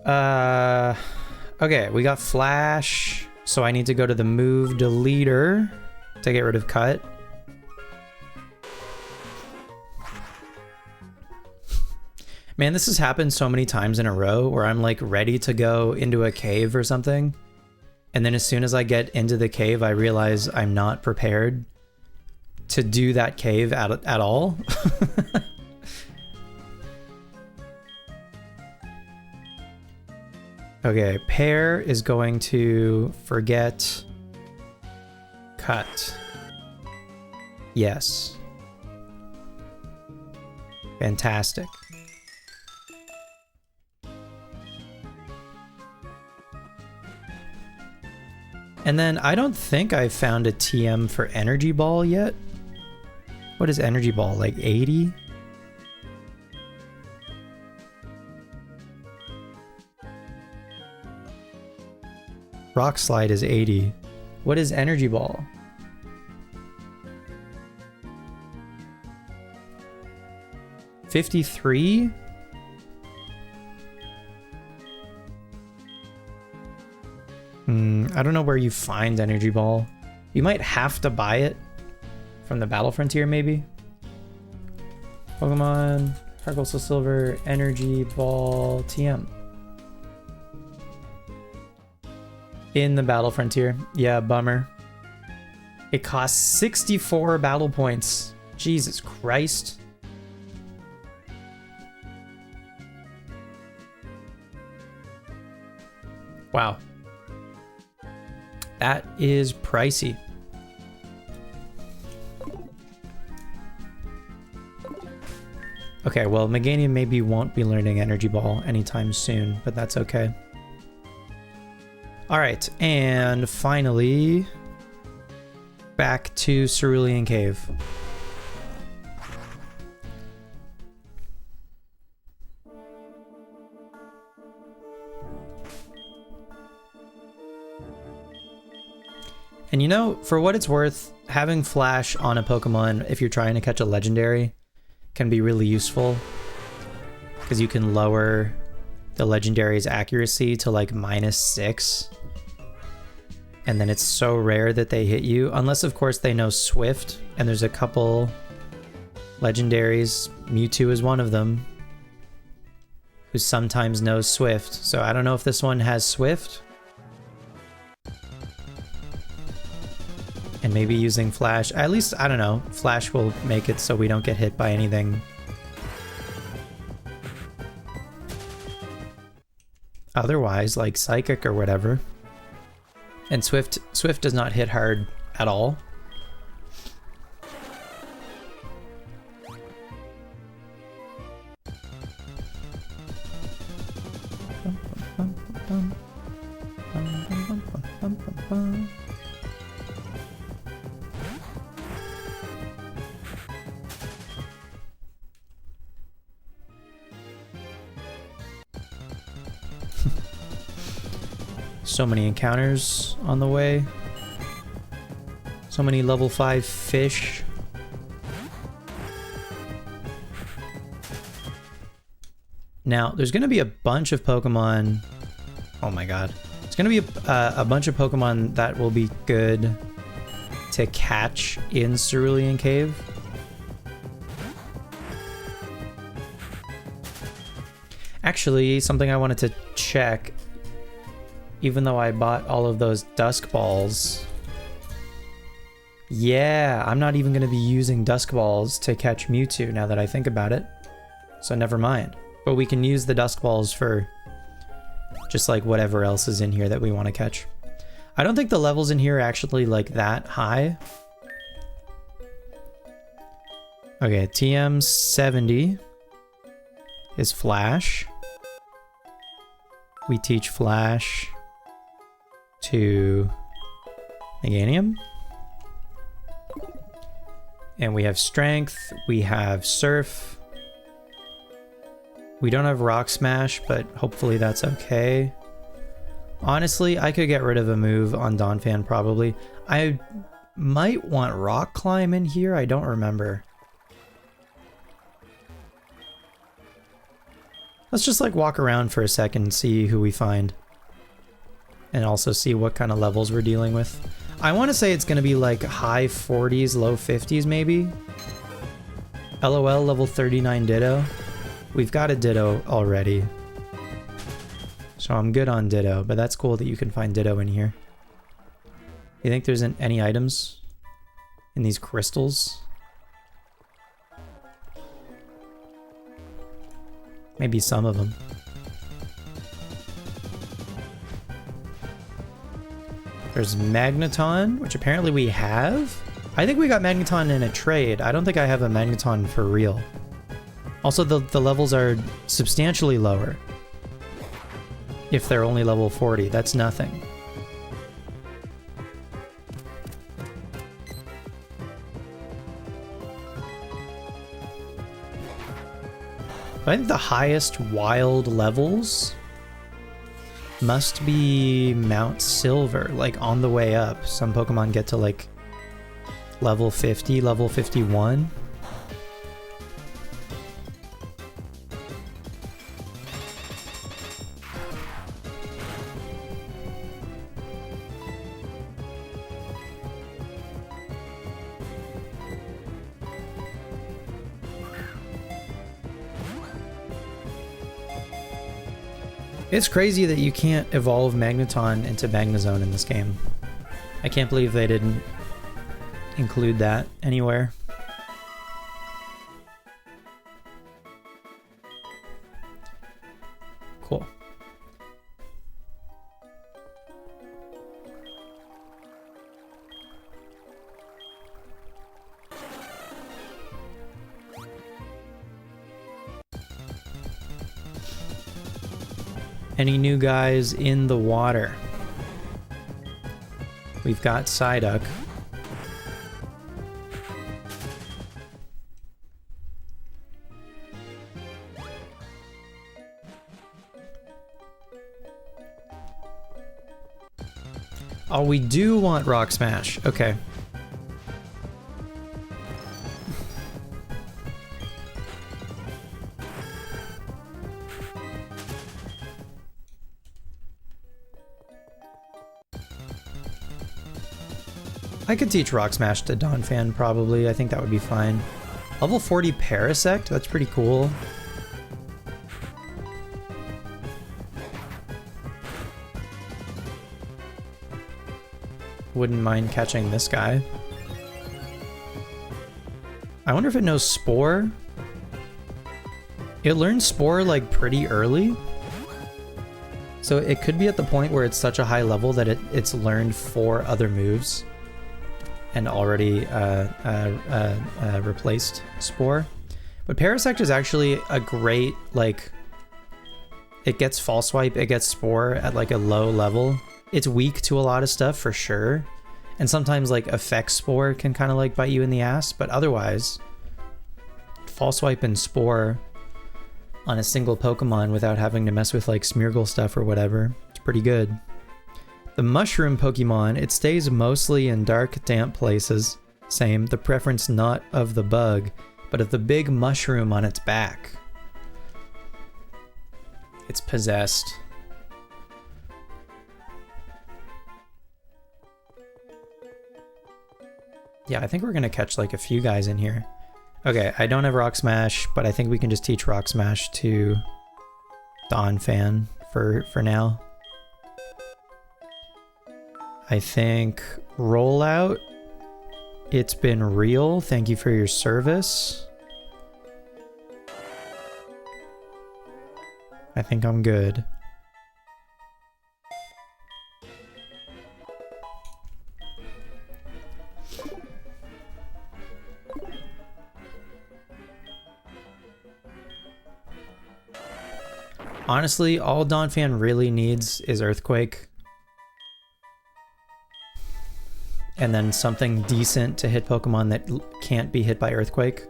Okay, we got Flash. So I need to go to the Move Deleter to get rid of Cut. Man, this has happened so many times in a row where I'm like ready to go into a cave or something. And then as soon as I get into the cave, I realize I'm not prepared. to do that cave at all. Okay, Pear is going to forget cut. Yes. Fantastic. And then I don't think I've found a TM for Energy Ball yet. What is Energy Ball, like 80? Rock Slide is 80. What is Energy Ball? $53? I don't know where you find Energy Ball. You might have to buy it from the Battle Frontier, maybe? Pokemon, HeartGold, Soul Silver, Energy Ball, TM. In the Battle Frontier. Yeah, bummer. It costs 64 battle points. Jesus Christ. Wow. That is pricey. Okay, well, Meganium maybe won't be learning Energy Ball anytime soon, but that's okay. Alright, and finally, back to Cerulean Cave. And you know, for what it's worth, having Flash on a Pokemon, if you're trying to catch a Legendary, can be really useful. Because you can lower the Legendary's accuracy to like -6. And then it's so rare that they hit you. Unless, of course, they know Swift. And there's a couple Legendaries. Mewtwo is one of them. Who sometimes knows Swift. So I don't know if this one has Swift. And maybe using Flash, at least, I don't know, Flash will make it so we don't get hit by anything otherwise, like Psychic or whatever. And Swift does not hit hard at all. So many encounters on the way. So many level 5 fish. Now, there's going to be a bunch of Pokemon. Oh my god. There's going to be a bunch of Pokemon that will be good to catch in Cerulean Cave. Actually, something I wanted to check. Even though I bought all of those Dusk Balls. Yeah, I'm not even going to be using Dusk Balls to catch Mewtwo now that I think about it. So never mind. But we can use the Dusk Balls for just like whatever else is in here that we want to catch. I don't think the levels in here are actually like that high. Okay, TM 70 is Flash. We teach Flash to Meganium. And we have Strength, we have Surf. We don't have Rock Smash, but hopefully that's okay. Honestly, I could get rid of a move on Donphan probably. I might want Rock Climb in here, I don't remember. Let's just like walk around for a second and see who we find. And also see what kind of levels we're dealing with. I want to say it's going to be like high 40s, low 50s maybe. LOL level 39 Ditto. We've got a Ditto already. So I'm good on Ditto, but that's cool that you can find Ditto in here. You think there's any items? in these crystals. Maybe some of them. There's Magneton, which apparently we have. I think we got Magneton in a trade. I don't think I have a Magneton for real. Also, the levels are substantially lower. If they're only level 40, that's nothing. I think the highest wild levels must be Mount Silver, like on the way up. Some Pokemon get to like level 50, level 51. It's crazy that you can't evolve Magneton into Magnezone in this game. I can't believe they didn't include that anywhere. Cool. Any new guys in the water? We've got Psyduck. Oh, we do want Rock Smash. Okay. I could teach Rock Smash to Donphan probably. I think that would be fine. Level 40 Parasect? That's pretty cool. Wouldn't mind catching this guy. I wonder if it knows Spore. It learns Spore like pretty early. So it could be at the point where it's such a high level that it's learned 4 other moves and already replaced Spore. But Parasect is actually a great, like, it gets False Swipe, it gets Spore at like a low level. It's weak to a lot of stuff for sure. And sometimes like Effect Spore can kind of like bite you in the ass, but otherwise, False Swipe and Spore on a single Pokemon without having to mess with like Smeargle stuff or whatever, it's pretty good. The Mushroom Pokemon, it stays mostly in dark, damp places. Same, the preference not of the bug, but of the big mushroom on its back. It's possessed. Yeah, I think we're gonna catch like a few guys in here. Okay, I don't have Rock Smash, but I think we can just teach Rock Smash to Donphan for now. I think Rollout, it's been real. Thank you for your service. I think I'm good. Honestly, all Donphan really needs is Earthquake. And then something decent to hit Pokemon that can't be hit by Earthquake.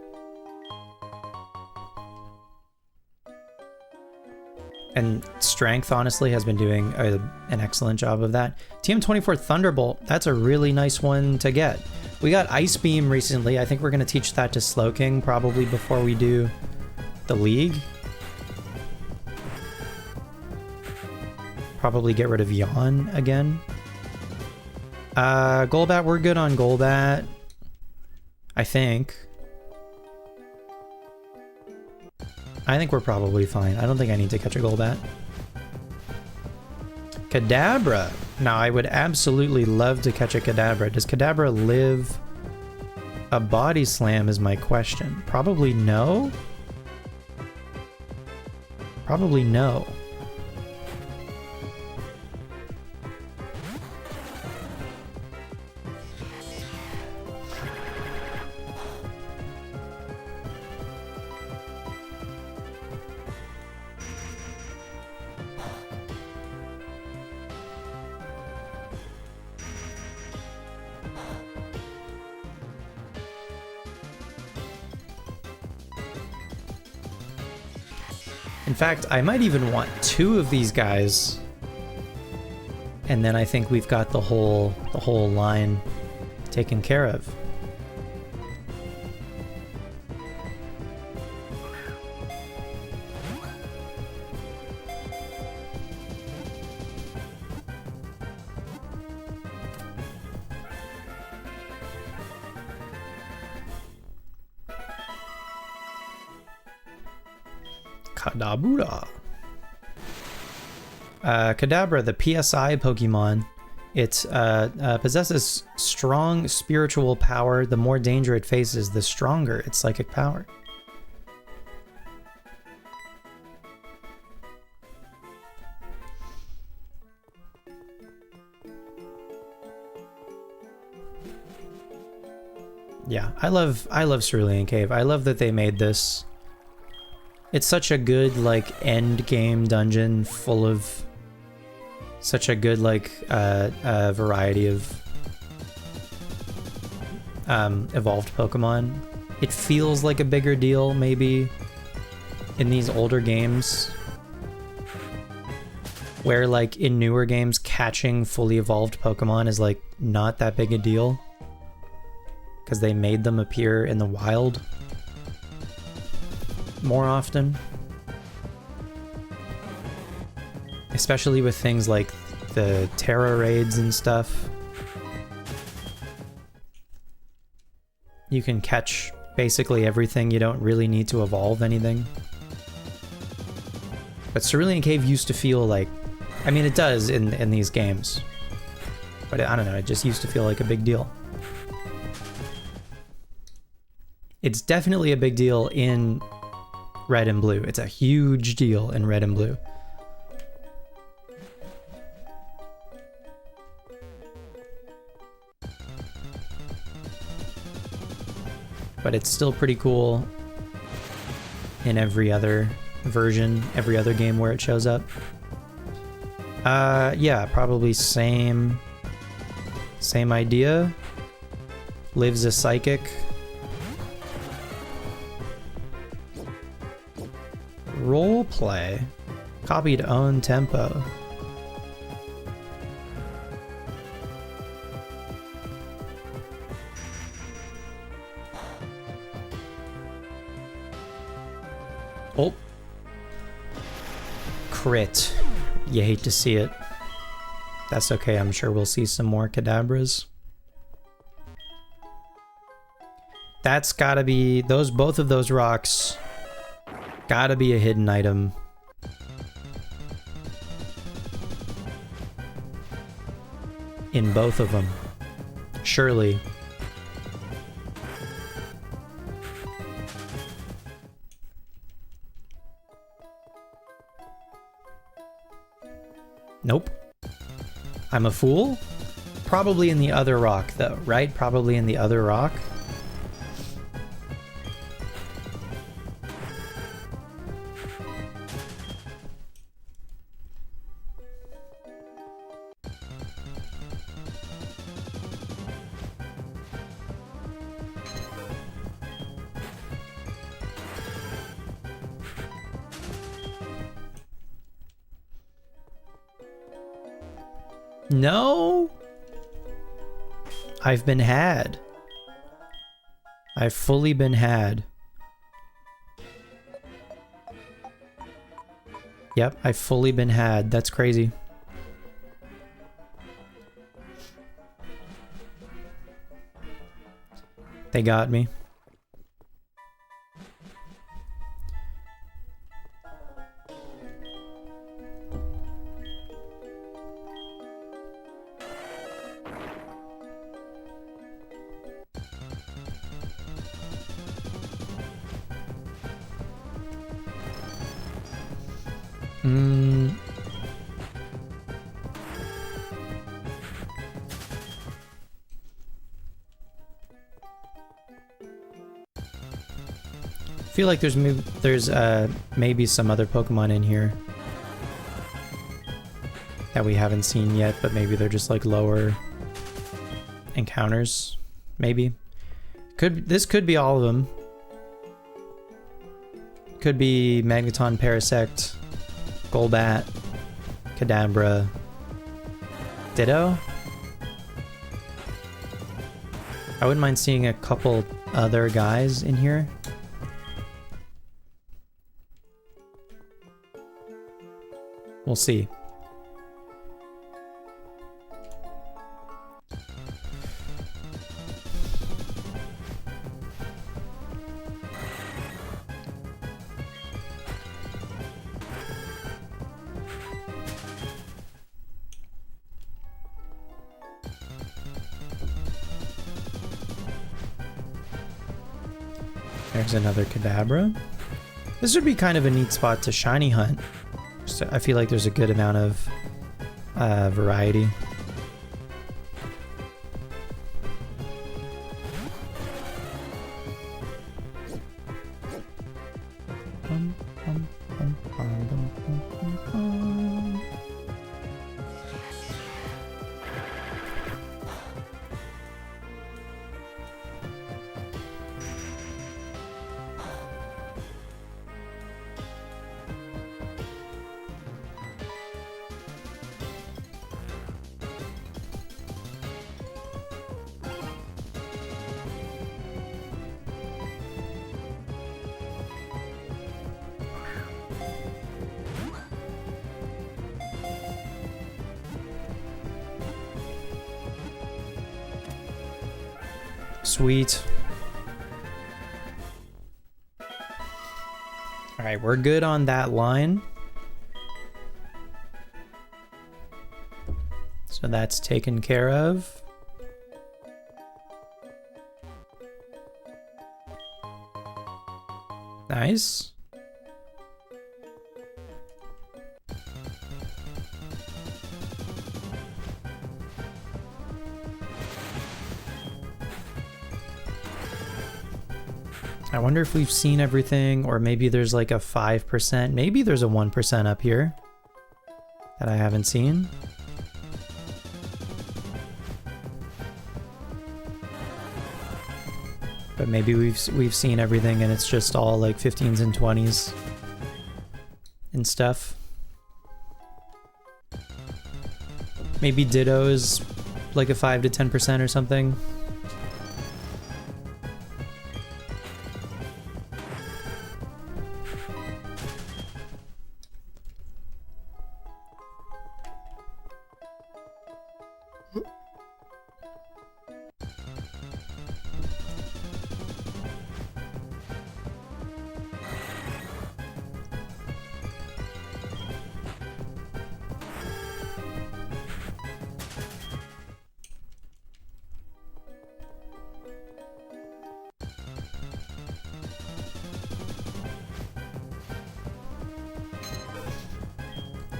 And Strength, honestly, has been doing an excellent job of that. TM24 Thunderbolt, that's a really nice one to get. We got Ice Beam recently. I think we're going to teach that to Slowking probably before we do the League. Probably get rid of Yawn again. Golbat, we're good on Golbat. I think. I think we're probably fine. I don't think I need to catch a Golbat. Kadabra. Now, I would absolutely love to catch a Kadabra. Does Kadabra live a body slam is my question. Probably no. Probably no. In fact, I might even want 2 of these guys. And then I think we've got the whole line taken care of. Kadabra. Kadabra, the PSI Pokemon. It possesses strong spiritual power. The more danger it faces, the stronger its psychic power. Yeah, I love Cerulean Cave. I love that they made this. It's such a good, like, end game dungeon full of such a good, like, variety of evolved Pokemon. It feels like a bigger deal, maybe, in these older games, where, like, in newer games, catching fully evolved Pokemon is, like, not that big a deal, because they made them appear in the wild more often. Especially with things like the Terra raids and stuff. You can catch basically everything, you don't really need to evolve anything. But Cerulean Cave used to feel like, I mean it does in these games, but I don't know, it just used to feel like a big deal. It's definitely a big deal in Red and Blue. It's a huge deal in Red and Blue. But it's still pretty cool in every other version, every other game where it shows up. Yeah, probably same idea. Lives a psychic. Roleplay. Copied own tempo. Oh. Crit. You hate to see it. That's okay, I'm sure we'll see some more Kadabras. That's gotta be, both of those rocks gotta be a hidden item. In both of them. Surely. Nope. I'm a fool? Probably in the other rock, though, right? Probably in the other rock. No! I've been had. I've fully been had. Yep, I've fully been had. That's crazy. They got me. Mm. I feel like there's maybe some other Pokemon in here that we haven't seen yet, but maybe they're just like lower encounters. Maybe this could be all of them. Could be Magneton, Parasect, Golbat, Kadabra, Ditto. I wouldn't mind seeing a couple other guys in here. We'll see. There's another Kadabra. This would be kind of a neat spot to shiny hunt. So I feel like there's a good amount of variety. Sweet. All right, we're good on that line. So that's taken care of. Nice. I wonder if we've seen everything, or maybe there's like a 5%. Maybe there's a 1% up here that I haven't seen. But maybe we've seen everything and it's just all like 15s and 20s and stuff. Maybe Ditto is like a 5 to 10% or something.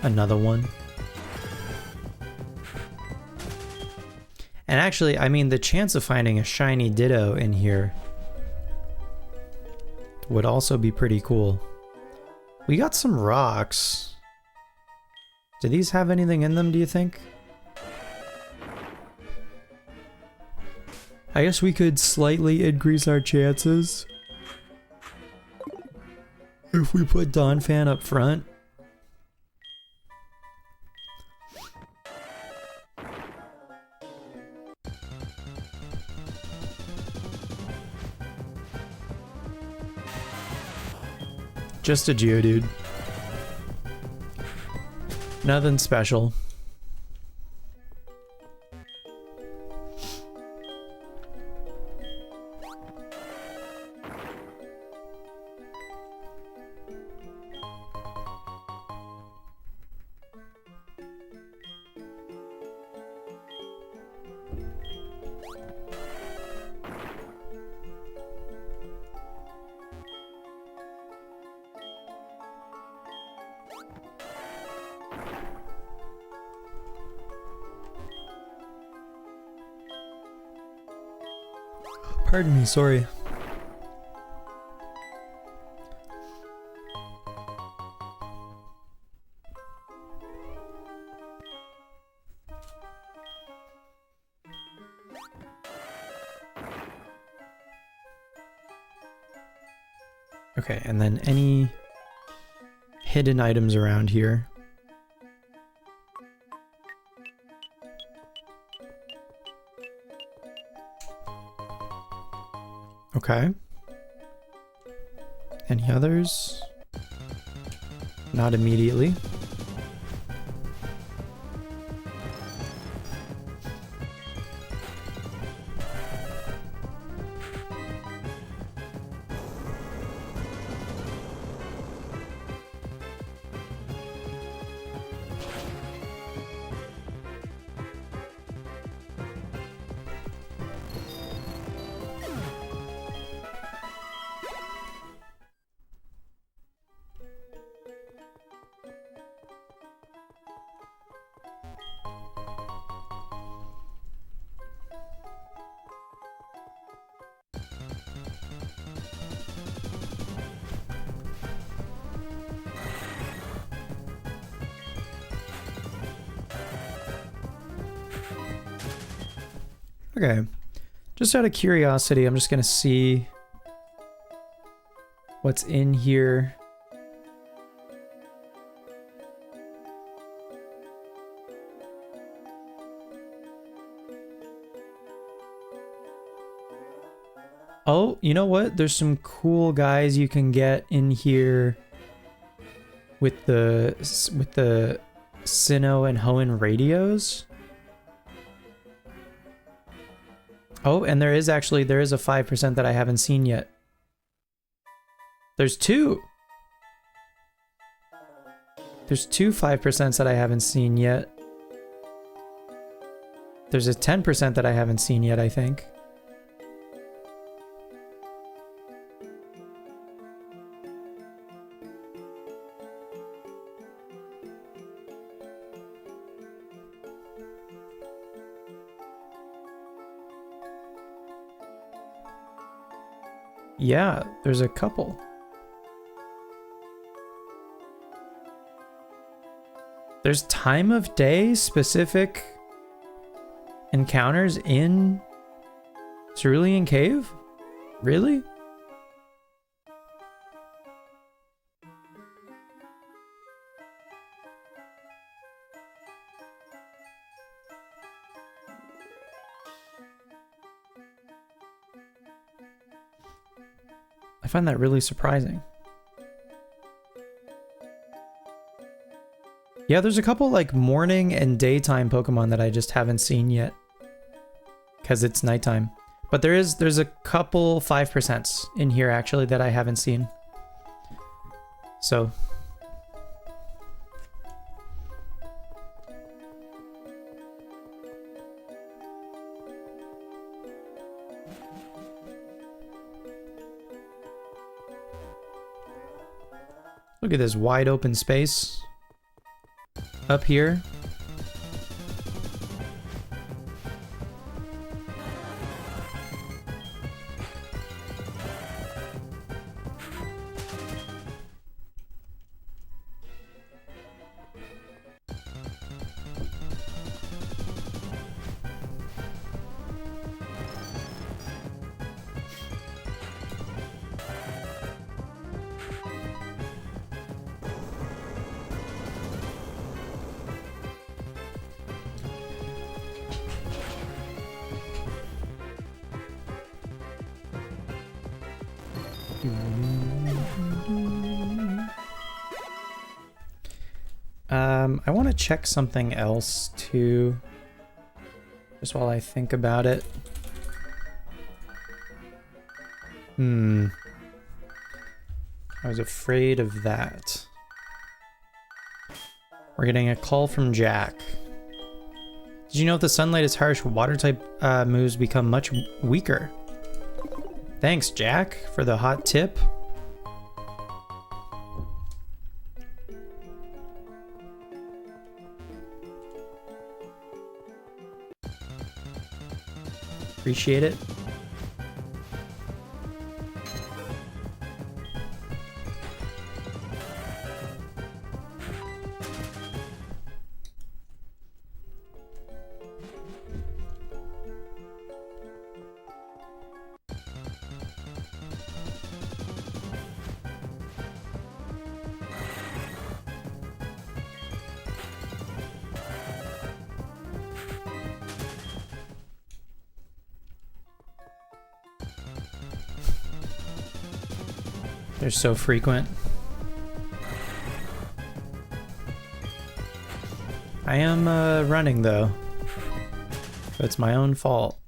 Another one. And actually, I mean, the chance of finding a shiny Ditto in here would also be pretty cool. We got some rocks. Do these have anything in them, do you think? I guess we could slightly increase our chances if we put Donphan up front. Just a Geodude. Nothing special. Pardon me, sorry. Okay, and then any hidden items around here. Okay. Any others? Not immediately. Okay, just out of curiosity, I'm just gonna see what's in here. Oh, you know what? There's some cool guys you can get in here with the Sinnoh and Hoenn radios. Oh, and there is a 5% that I haven't seen yet. There's two. There's two 5% that I haven't seen yet. There's a 10% that I haven't seen yet, I think. Yeah, there's a couple. There's time of day specific encounters in Cerulean Cave? Really? I find that really surprising. Yeah, there's a couple like morning and daytime Pokemon that I just haven't seen yet. Because it's nighttime. But there's a couple 5% in here actually that I haven't seen. So. Look at this wide open space up here. I want to check something else too, just while I think about it. I was afraid of that. We're getting a call from Jack. Did you know if the sunlight is harsh, water type moves become much weaker? Thanks, Jack, for the hot tip. Appreciate it. They're so frequent. I am running though. So it's my own fault.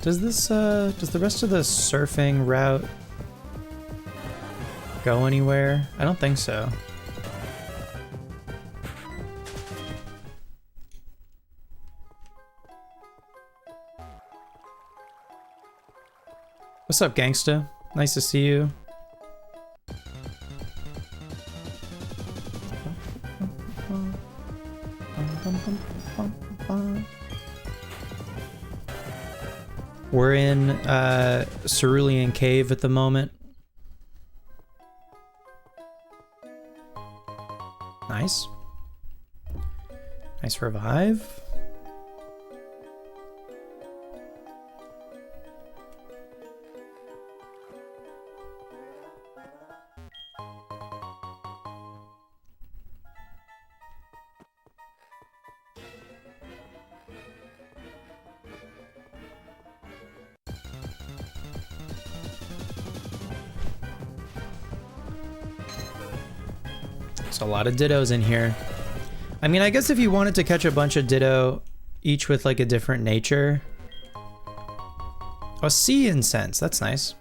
Does this does the rest of the surfing route go anywhere? I don't think so. What's up, gangsta? Nice to see you. We're in Cerulean Cave at the moment. Nice. Nice revive. A lot of dittos in here. I mean, I guess if you wanted to catch a bunch of ditto, each with like a different nature. Oh, sea incense. That's nice.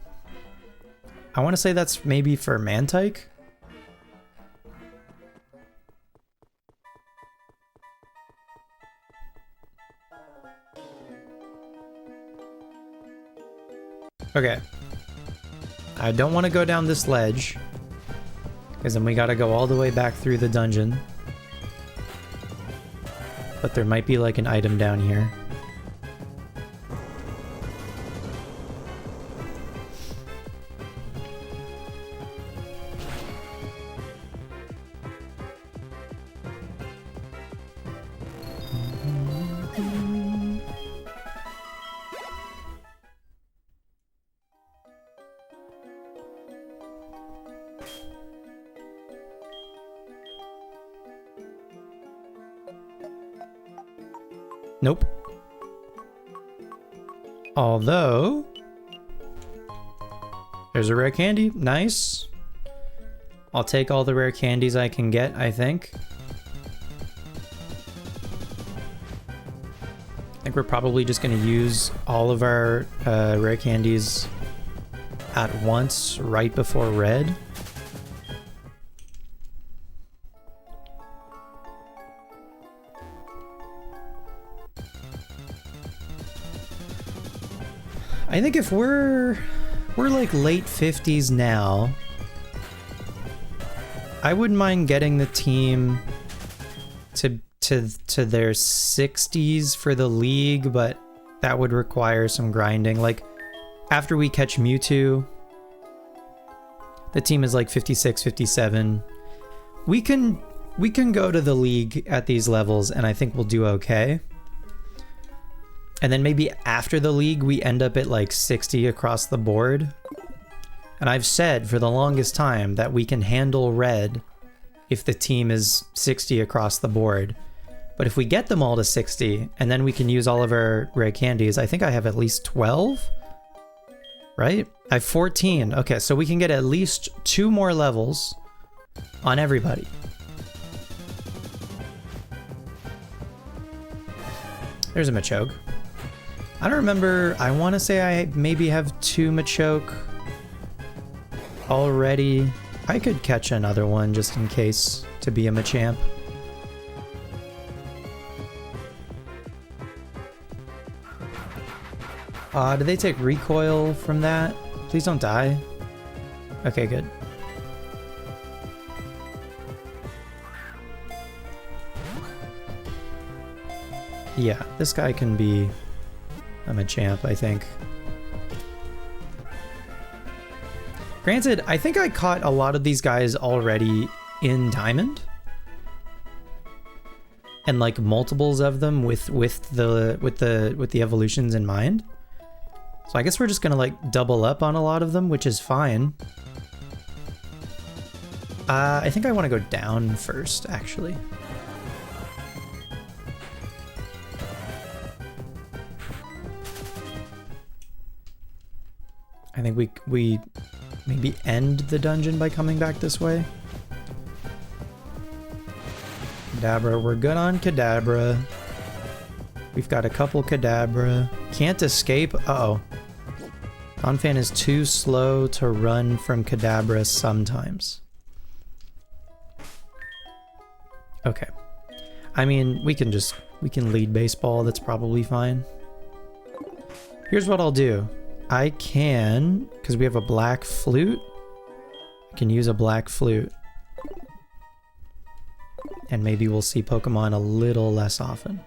I want to say that's maybe for Mantike. Okay. I don't want to go down this ledge, because then we gotta go all the way back through the dungeon. But there might be like an item down here. Nope. Although, there's a rare candy. Nice. I'll take all the rare candies I can get, I think. I think we're probably just going to use all of our rare candies at once right before red. I think if we're like late 50s now, I wouldn't mind getting the team to their 60s for the league, but that would require some grinding. Like after we catch Mewtwo, the team is like 56, 57. We can go to the league at these levels and I think we'll do okay. And then maybe after the league, we end up at like 60 across the board. And I've said for the longest time that we can handle red if the team is 60 across the board. But if we get them all to 60, and then we can use all of our rare candies, I think I have at least 12, right? I have 14. Okay, so we can get at least 2 more levels on everybody. There's a Machoke. I don't remember, I want to say I maybe have 2 Machoke already. I could catch another one just in case to be a Machamp. Do they take recoil from that? Please don't die. Okay, good. Yeah, this guy can be a Machamp, I think. Granted, I think I caught a lot of these guys already in Diamond. And like multiples of them with the evolutions in mind. So I guess we're just gonna like double up on a lot of them, which is fine. I think I want to go down first, actually. I think we maybe end the dungeon by coming back this way. Kadabra, we're good on Kadabra. We've got a couple Kadabra. Can't escape. Uh-oh. Donphan is too slow to run from Kadabra sometimes. Okay. I mean, we can lead baseball. That's probably fine. Here's what I'll do. I can, because we have a black flute, I can use a black flute. And maybe we'll see Pokemon a little less often.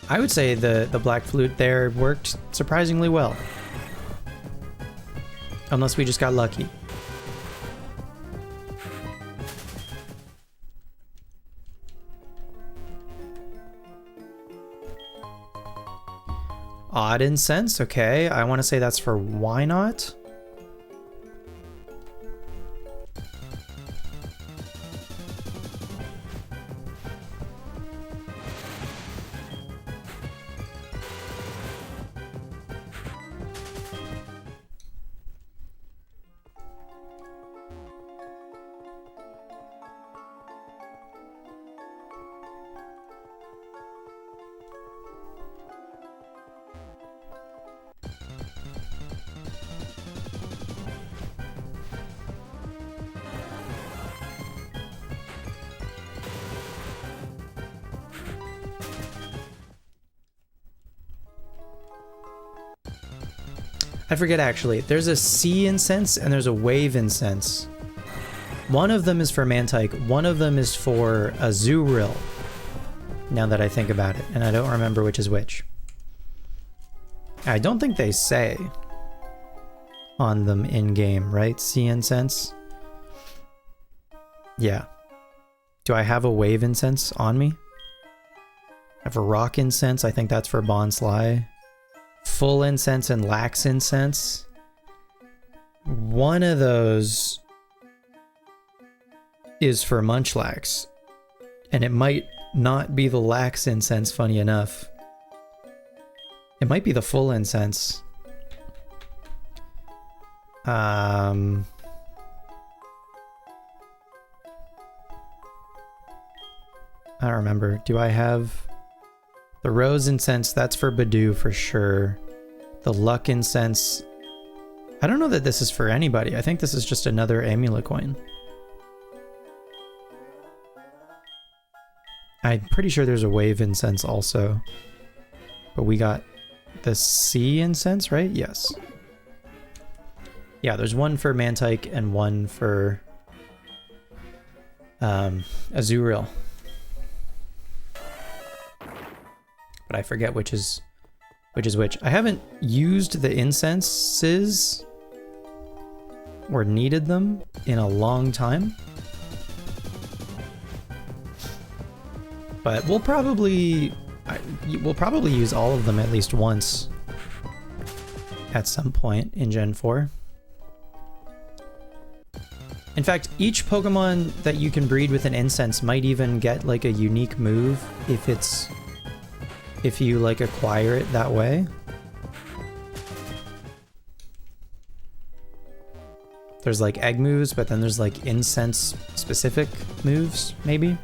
I would say the black flute there worked surprisingly well. Unless we just got lucky. Odd incense, okay. I want to say that's for why not? I forget actually. There's a sea incense and there's a wave incense. One of them is for Mantike, one of them is for Azurill. Now that I think about it, and I don't remember which is which. I don't think they say on them in-game, right? Sea incense? Yeah. Do I have a wave incense on me? I have a rock incense, I think that's for Bonsly. Full incense and lax incense. One of those is for Munchlax. And it might not be the lax incense, funny enough. It might be the full incense. I don't remember. Do I have... The rose incense, that's for Badoo for sure. The luck incense... I don't know that this is for anybody. I think this is just another amulet coin. I'm pretty sure there's a wave incense also. But we got the sea incense, right? Yes. Yeah, there's one for Mantike and one for Azurill. But I forget which is which. I haven't used the incenses or needed them in a long time. But we'll probably use all of them at least once at some point in Gen 4. In fact, each Pokemon that you can breed with an incense might even get like a unique move if you like acquire it that way. There's like egg moves, but then there's like incense specific moves, maybe.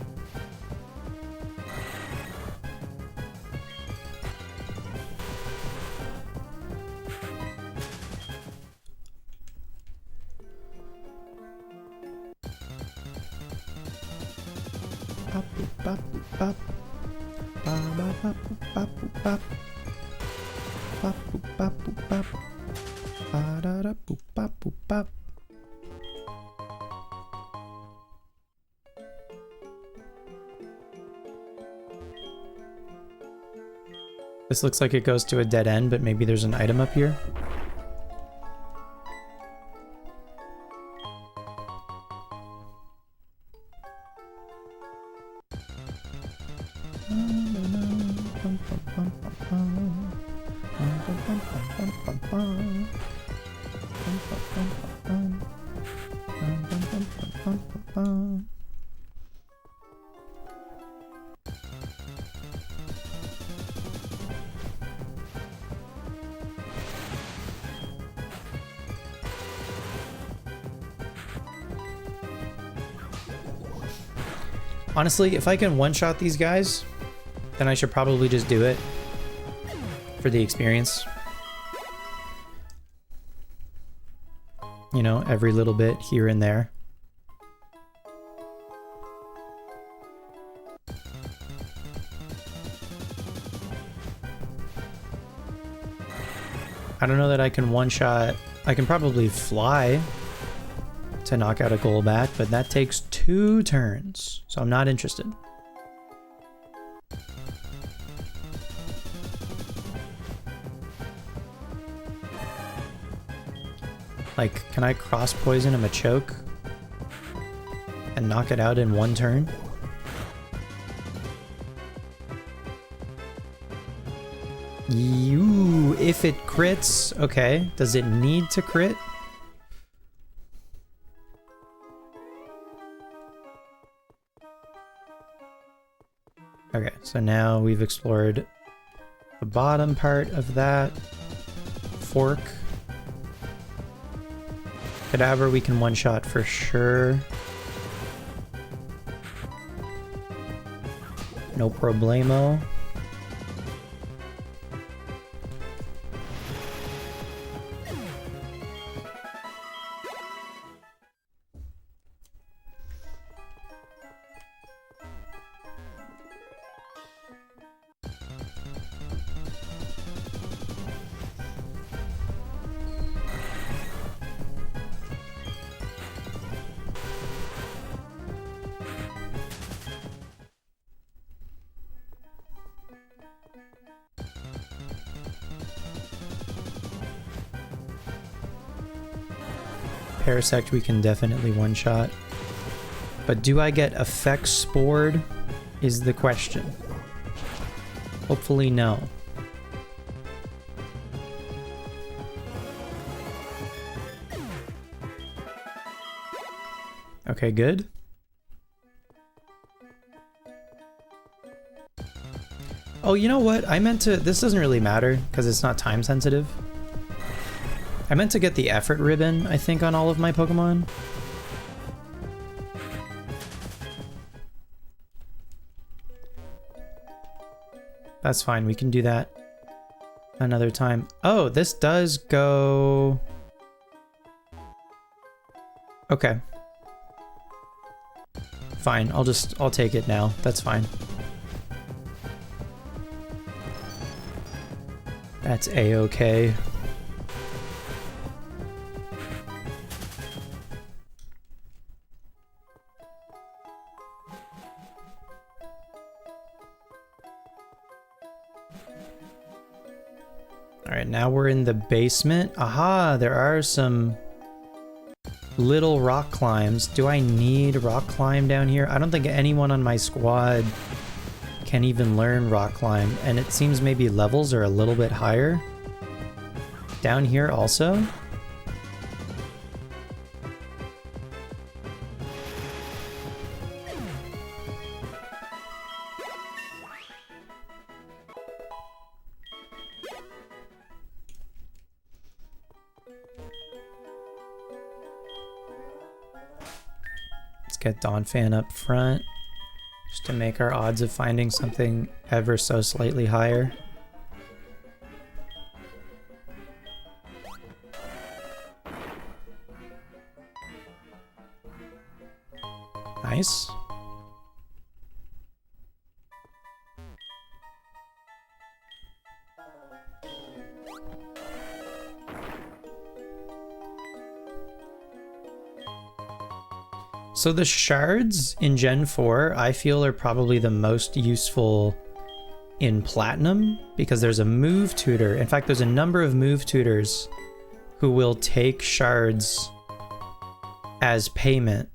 This looks like it goes to a dead end, but maybe there's an item up here. Honestly, if I can one-shot these guys, then I should probably just do it for the experience. You know, every little bit here and there. I don't know that I can one-shot. I can probably fly to knock out a goal back, but that takes 2 turns, so I'm not interested. Like, can I cross poison him a choke and knock it out in 1 turn? If it crits, okay. Does it need to crit? Okay, so now we've explored the bottom part of that fork. Cadaver we can one-shot for sure. No problemo. Parasect we can definitely one-shot. But do I get effects spored is the question. Hopefully no. Okay, good. Oh, you know what? I meant to... This doesn't really matter because it's not time sensitive. I meant to get the effort ribbon, I think, on all of my Pokemon. That's fine, we can do that another time. Oh, this does go... Okay. Fine, I'll take it now. That's fine. That's a-okay. Alright, now we're in the basement. Aha, there are some little rock climbs. Do I need rock climb down here? I don't think anyone on my squad can even learn rock climb, and it seems maybe levels are a little bit higher. Down here also? Get Donphan up front just to make our odds of finding something ever so slightly higher. Nice. So the shards in Gen 4, I feel, are probably the most useful in Platinum because there's a move tutor. In fact, there's a number of move tutors who will take shards as payment.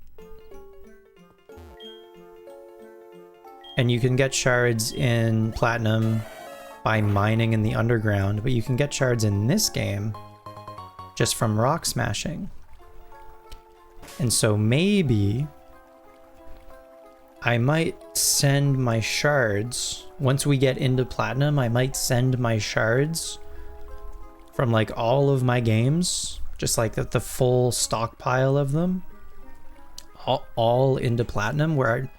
And you can get shards in Platinum by mining in the underground, but you can get shards in this game just from rock smashing. And so maybe I might send my shards, once we get into Platinum, I might send my shards from like all of my games, just like the full stockpile of them, all into Platinum, where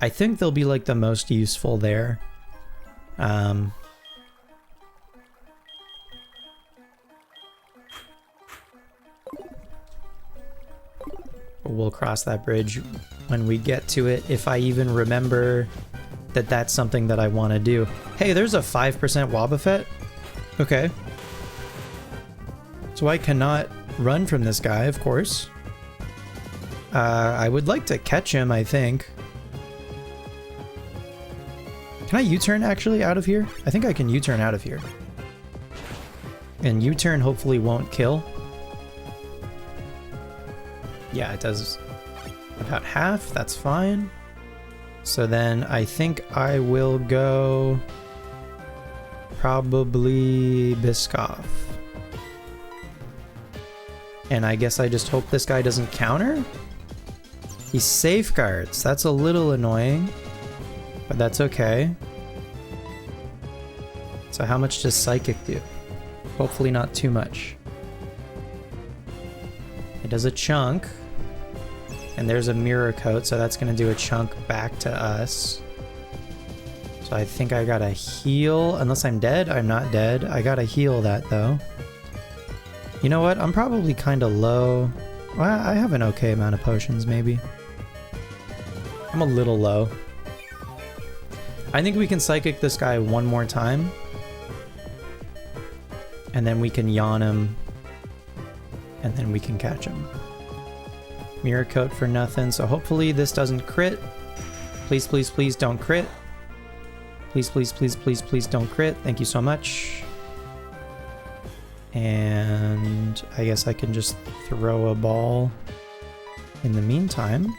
I think they'll be like the most useful there. We'll cross that bridge when we get to it, if I even remember that that's something that I want to do. Hey, there's a 5% Wobbuffet. Okay. So I cannot run from this guy, of course. I would like to catch him, I think. Can I U-turn actually out of here? I think I can U-turn out of here. And U-turn hopefully won't kill. Yeah, it does about half. That's fine. So then I think I will go probably Biscoff. And I guess I just hope this guy doesn't counter? He safeguards. That's a little annoying, but that's okay. So how much does Psychic do? Hopefully not too much. It does a chunk. And there's a mirror coat, so that's going to do a chunk back to us. So I think I gotta heal. Unless I'm dead. I'm not dead. I gotta heal that, though. You know what? I'm probably kind of low. Well, I have an okay amount of potions, maybe. I'm a little low. I think we can Psychic this guy one more time. And then we can yawn him. And then we can catch him. Mirror coat for nothing, so hopefully this doesn't crit. Please, please, please don't crit. Please, please, please, please, please don't crit. Thank you so much. And I guess I can just throw a ball in the meantime.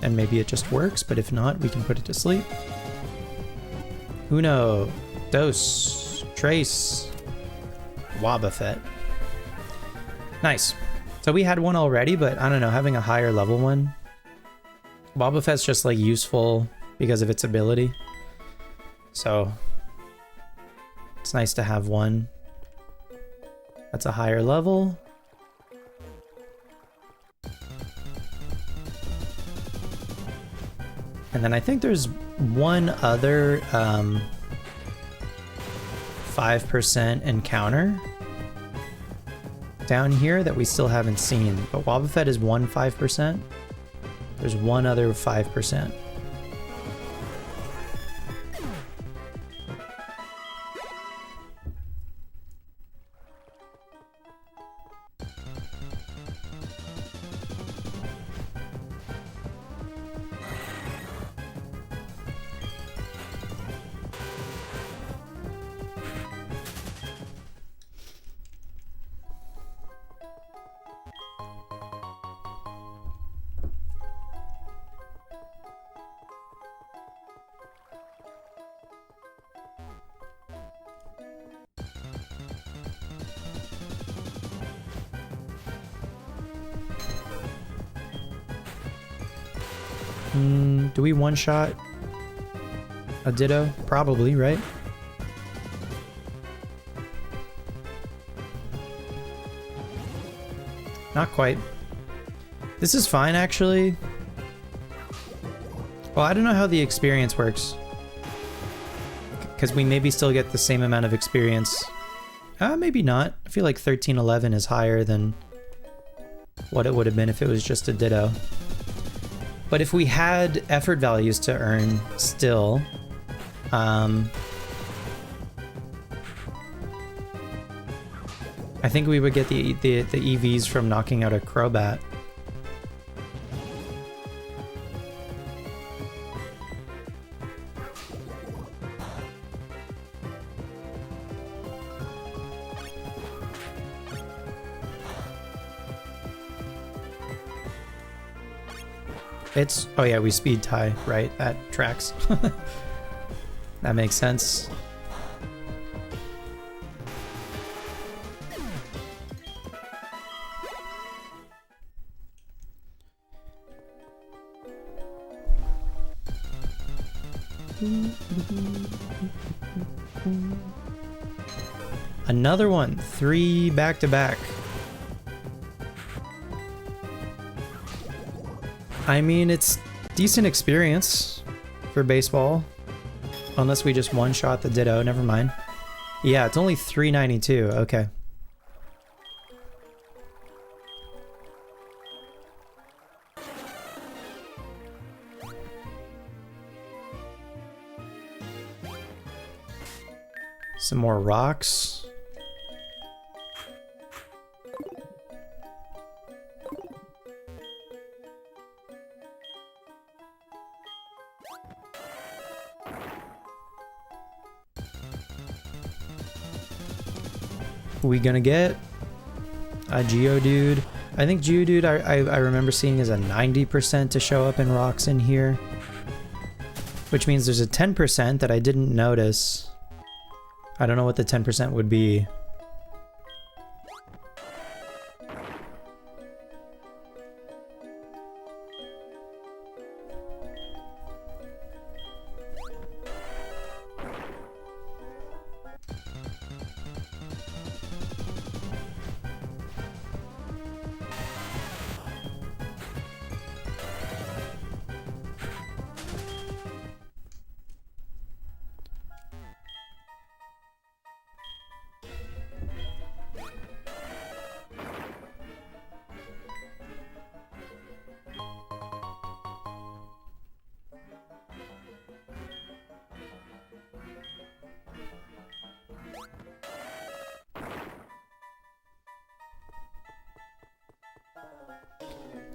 And maybe it just works, but if not, we can put it to sleep. Uno, dos, tres, Wobbuffet. Nice. So we had one already, but I don't know, having a higher level one. Wobbuffet's just like useful because of its ability. So it's nice to have one that's a higher level. And then I think there's one other 5% encounter down here that we still haven't seen. But Wobbuffet is 5%. There's one other 5%. Do we one-shot a Ditto? Probably, right? Not quite. This is fine, actually. Well, I don't know how the experience works. Because we maybe still get the same amount of experience. Maybe not. I feel like 1311 is higher than what it would have been if it was just a Ditto. But if we had effort values to earn still, I think we would get the EVs from knocking out a Crobat. It's... Oh yeah, we speed tie, right? That tracks. That makes sense. Another one. 3 back to back. I mean, it's decent experience for baseball. Unless we just one-shot the Ditto. Never mind. Yeah, it's only $3.92. Okay. Some more rocks. We gonna get a Geodude. I think Geodude I remember seeing is a 90% to show up in rocks in here. Which means there's a 10% that I didn't notice. I don't know what the 10% would be.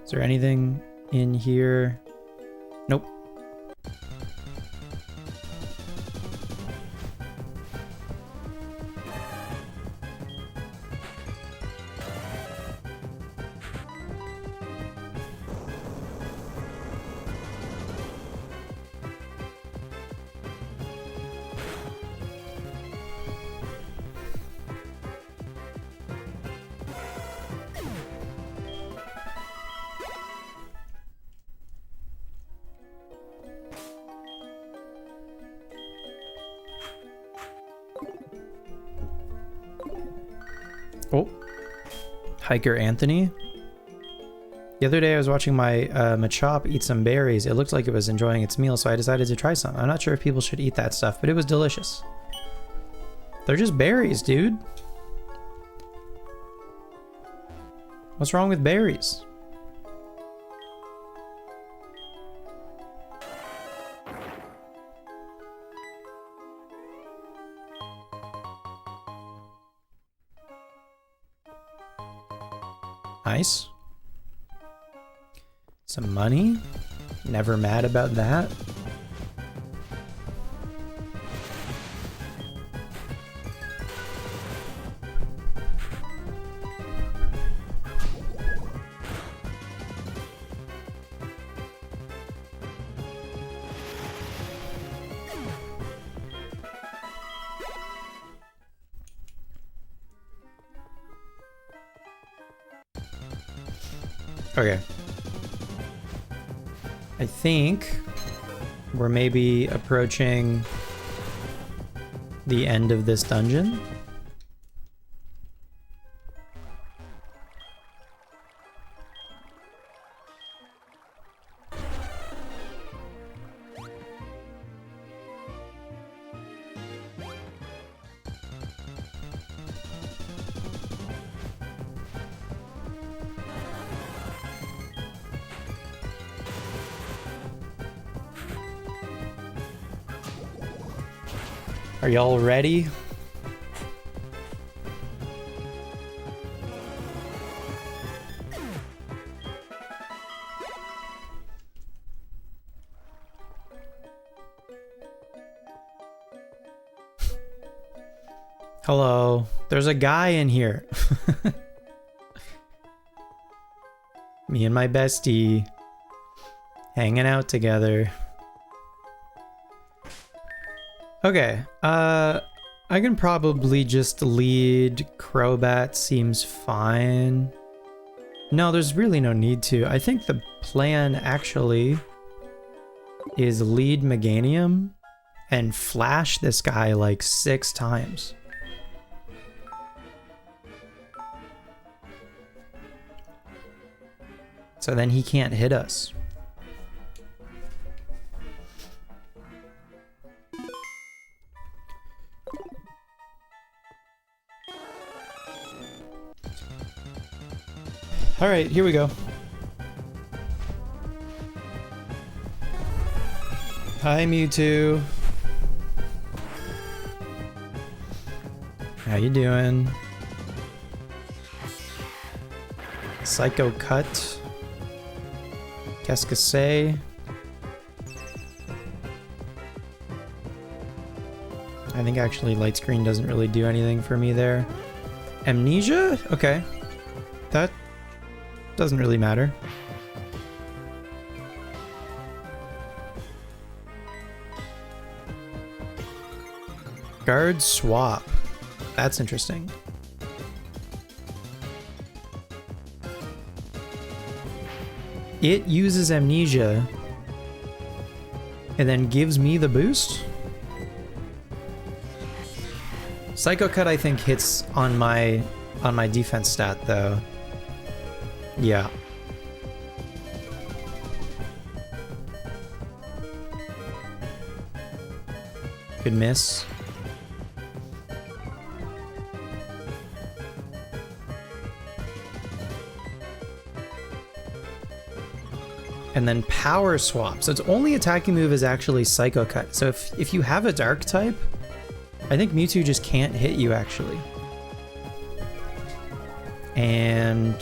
Is there anything in here? Nope. Oh, Hiker Anthony. The other day I was watching my Machop eat some berries. It looked like it was enjoying its meal, so I decided to try some. I'm not sure if people should eat that stuff, but it was delicious. They're just berries, dude. What's wrong with berries? Nice. Some money. Never mad about that. Okay. I think we're maybe approaching the end of this dungeon. Are y'all ready? Hello, there's a guy in here. Me and my bestie Hanging out together. Okay, I can probably just lead Crobat, seems fine. No, there's really no need to. I think the plan actually is lead Meganium and flash this guy like 6 times. So then he can't hit us. All right, here we go. Hi, Mewtwo. How you doing? Psycho Cut. Qu'est-ce que c'est? I think actually light screen doesn't really do anything for me there. Amnesia? Okay. That doesn't really matter. Guard swap. That's interesting. It uses Amnesia and then gives me the boost. Psycho Cut I think hits on my defense stat though. Yeah. Good miss. And then power swap. So its only attacking move is actually Psycho Cut. So if you have a dark type, I think Mewtwo just can't hit you actually. And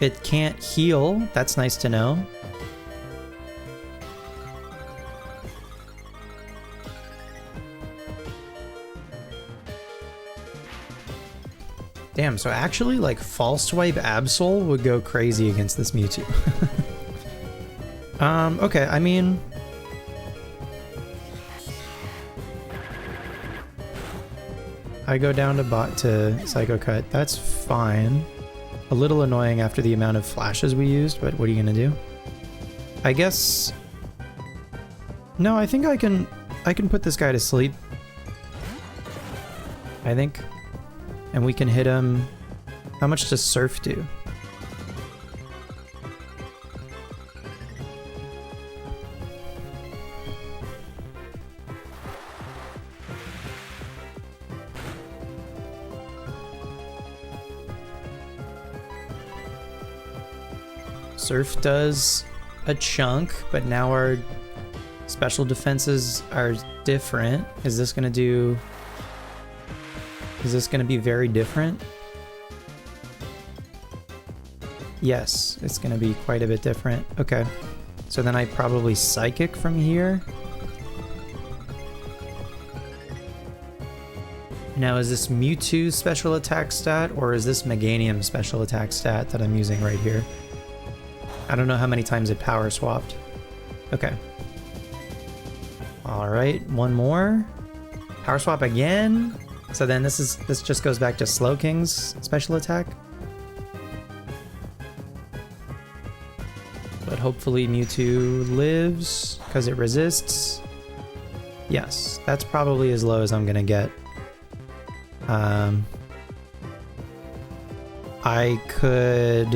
it can't heal. That's nice to know. Damn, so actually, like, False Swipe Absol would go crazy against this Mewtwo. Okay, I mean... I go down to Psycho Cut. That's fine. A little annoying after the amount of flashes we used, but what are you gonna do? I guess... No, I think I can put this guy to sleep. I think. And we can hit him... How much does Surf do? Surf does a chunk, but now our special defenses are different. Is this gonna do... Is this going to be very different? Yes, it's going to be quite a bit different. Okay. So then I probably Psychic from here. Now, is this Mewtwo's special attack stat, or is this Meganium's special attack stat that I'm using right here? I don't know how many times it power swapped. Okay. Alright, one more. Power swap again. So then this just goes back to Slowking's special attack. But hopefully Mewtwo lives, because it resists. Yes, that's probably as low as I'm gonna get. I could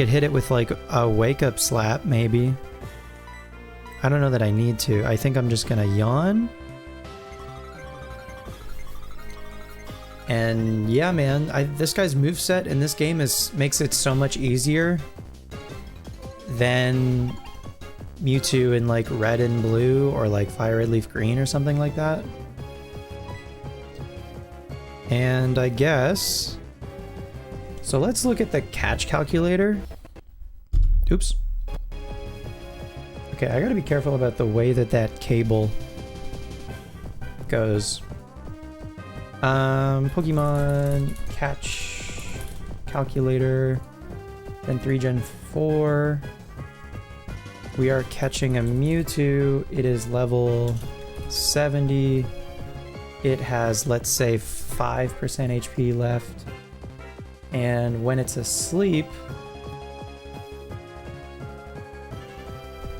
hit it with like a wake up slap, maybe. I don't know that I need to. I think I'm just gonna yawn. And yeah, man, this guy's moveset in this game makes it so much easier than Mewtwo in like red and blue or like fire red leaf green or something like that. And I guess... So let's look at the catch calculator. Oops. Okay, I gotta be careful about the way that cable goes. Pokemon catch calculator. Then 3 Gen 4. We are catching a Mewtwo. It is level 70. It has, let's say, 5% HP left. And when it's asleep,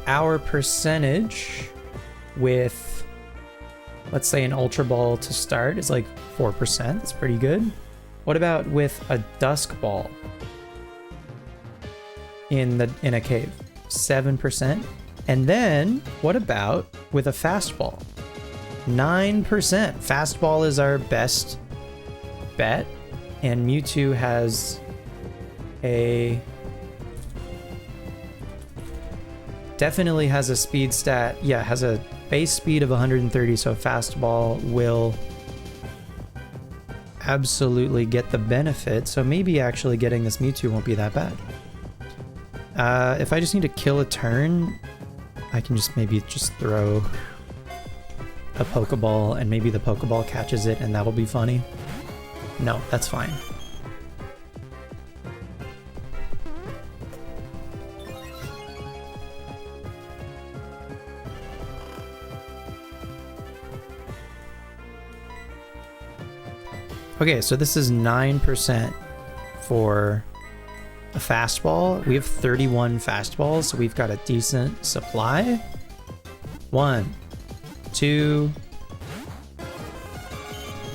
our percentage with, let's say, an Ultra Ball to start is like 4%. It's pretty good. What about with a Dusk Ball in a cave? 7%. And then what about with a Fastball? 9%. Fastball is our best bet, and Mewtwo has definitely has a speed stat. Yeah, has a base speed of 130, so a Fastball will absolutely get the benefit. So maybe actually getting this Mewtwo won't be that bad. If I just need to kill a turn, I can just maybe just throw a Pokeball and maybe the Pokeball catches it and that'll be funny. No, that's fine. Okay, so this is 9% for a Fastball. We have 31 Fastballs, so we've got a decent supply. 1, 2.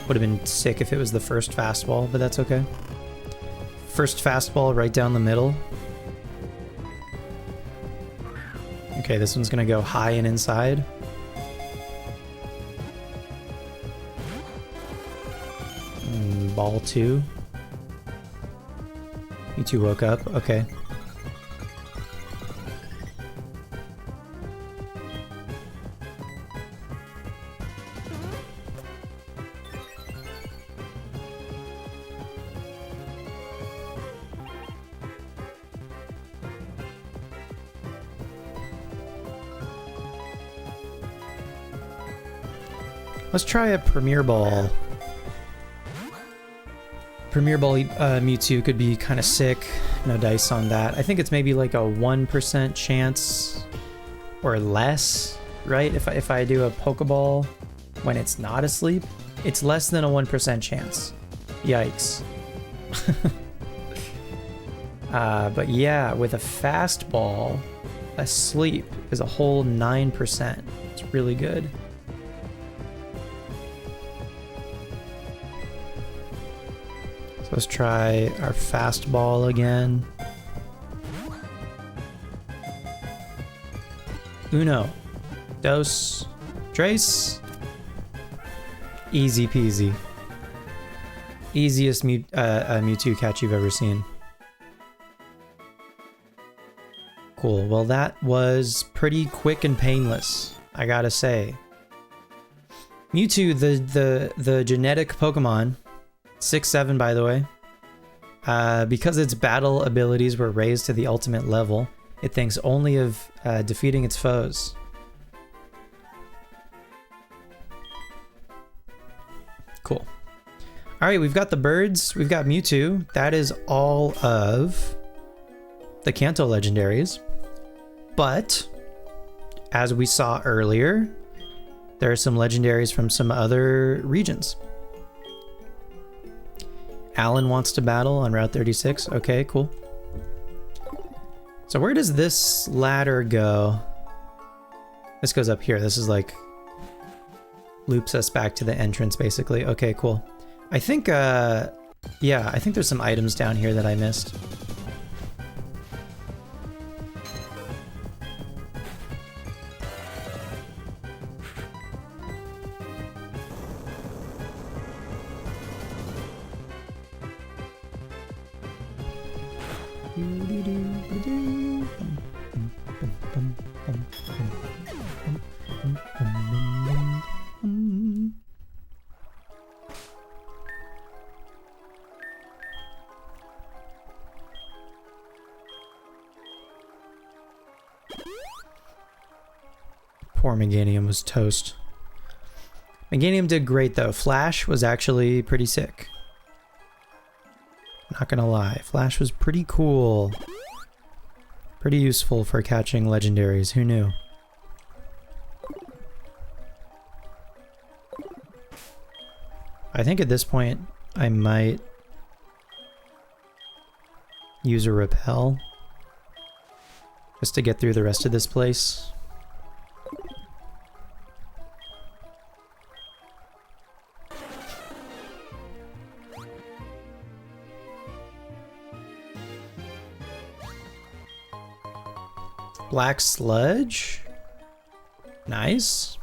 Would have been sick if it was the first Fastball, but that's okay. First Fastball right down the middle. Okay, this one's gonna go high and inside. Ball 2. Mewtwo woke up. Okay. Let's try a Premier Ball. Premier Ball Mewtwo could be kind of sick. No dice on that. I think it's maybe like a 1% chance or less, right? If I do a Pokeball when it's not asleep, it's less than a 1% chance. Yikes. But yeah, with a Fastball, asleep is a whole 9%. It's really good. So let's try our Fastball again. Uno, dos, tres. Easy peasy. Easiest Mewtwo catch you've ever seen. Cool. Well, that was pretty quick and painless, I gotta say. Mewtwo, the genetic Pokemon. 6-7, by the way. Because its battle abilities were raised to the ultimate level, it thinks only of defeating its foes. Cool. Alright, we've got the birds, we've got Mewtwo. That is all of the Kanto legendaries. But, as we saw earlier, there are some legendaries from some other regions. Alan wants to battle on Route 36. Okay, cool. So where does this ladder go? This goes up here. This is like loops us back to the entrance, basically. Okay, cool. I think, yeah, I think there's some items down here that I missed. Poor Meganium was toast. Meganium did great though. Flash was actually pretty sick. not gonna lie. Flash was pretty cool. Pretty useful for catching legendaries, who knew? I think at this point I might use a repel just to get through the rest of this place. Black sludge? Nice.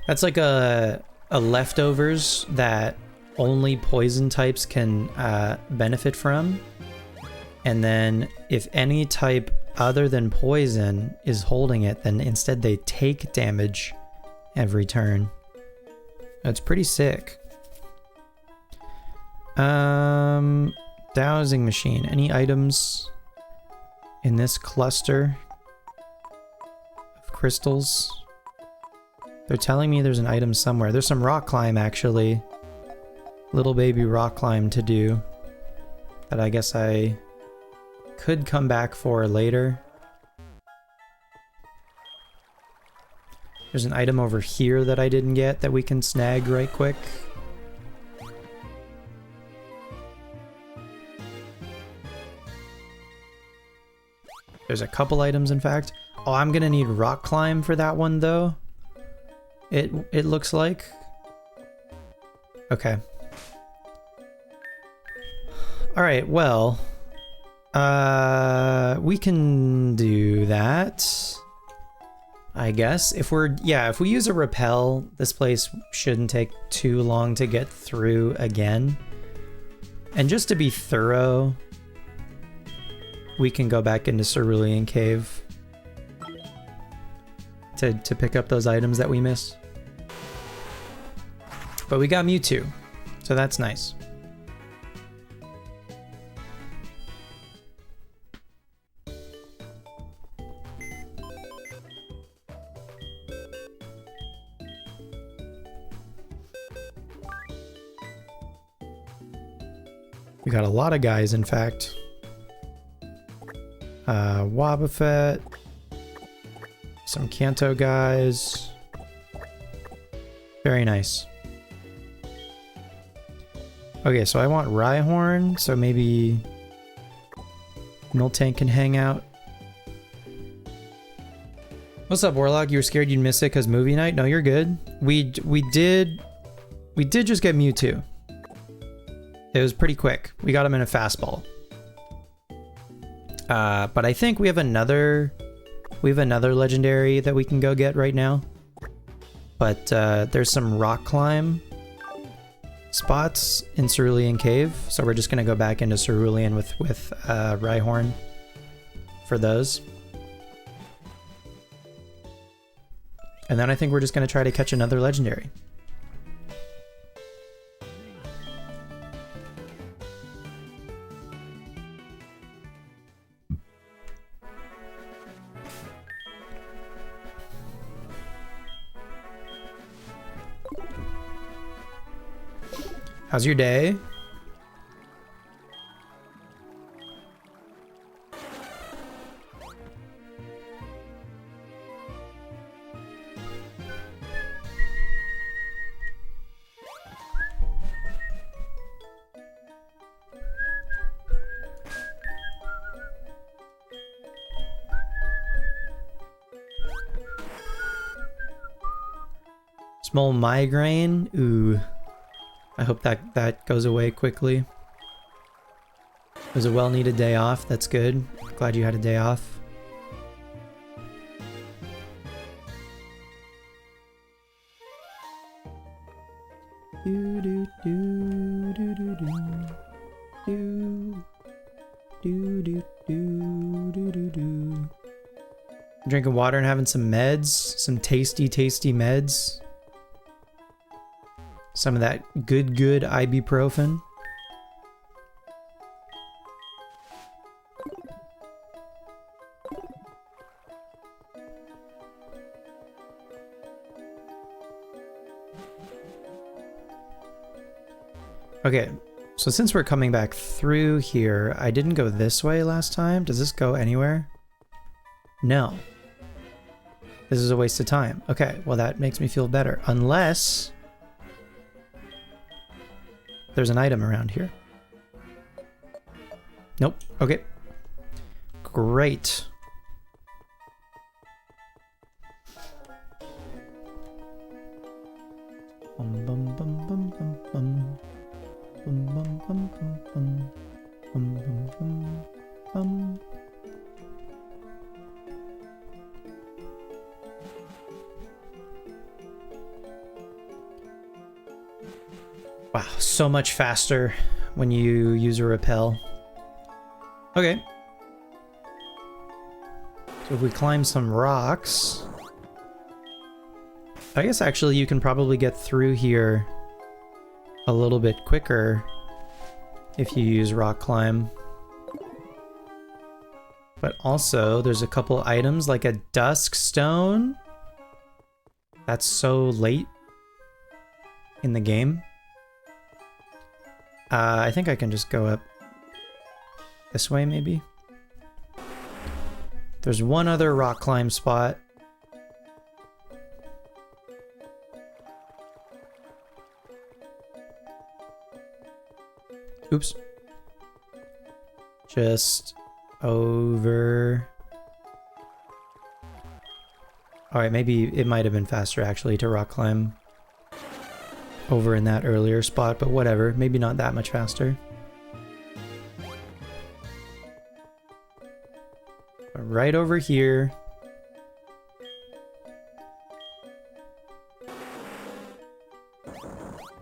That's like a leftovers that only poison types can benefit from. And then if any type other than poison is holding it, then instead they take damage every turn. That's pretty sick. Dowsing machine. Any items in this cluster of crystals? They're telling me there's an item somewhere. There's some rock climb, actually. Little baby rock climb to do that I guess I could come back for later. There's an item over here that I didn't get that we can snag right quick. There's a couple items, in fact. Oh, I'm gonna need rock climb for that one, though. It looks like. Okay. All right, well, we can do that, I guess. If we use a repel, this place shouldn't take too long to get through again. And just to be thorough, we can go back into Cerulean Cave to pick up those items that we missed. But we got Mewtwo, so that's nice. We got a lot of guys, in fact. Wobbuffet. Some Kanto guys. Very nice. Okay, so I want Rhyhorn, so maybe Miltank can hang out. What's up, Warlock? You were scared you'd miss it because movie night? No, you're good. We did just get Mewtwo. It was pretty quick. We got him in a fastball. But I think we have another legendary that we can go get right now. But there's some rock climb spots in Cerulean Cave, so we're just gonna go back into Cerulean with Rhyhorn for those. And then I think we're just gonna try to catch another legendary. How's your day? Small migraine? Ooh. I hope that goes away quickly. It was a well-needed day off. That's good. Glad you had a day off. Do do do do do do do do do do do do. Drinking water and having some meds, some tasty meds. Some of that good ibuprofen. Okay, So since we're coming back through here, I didn't go this way last time. Does this go anywhere? No. This is a waste of time. Okay, well that makes me feel better. Unless there's an item around here. Nope. Okay. Great. Bum, bum, bum, bum, bum, bum. Bum, bum, bum, bum, bum. Bum, bum, bum, bum. Wow, so much faster when you use a rappel. Okay. So if we climb some rocks, I guess actually you can probably get through here a little bit quicker if you use rock climb. But also there's a couple items like a dusk stone. That's so late in the game. I think I can just go up this way maybe. There's one other rock climb spot. Oops. Just over. Alright, maybe it might have been faster actually to rock climb over in that earlier spot, but whatever. Maybe not that much faster. But right over here.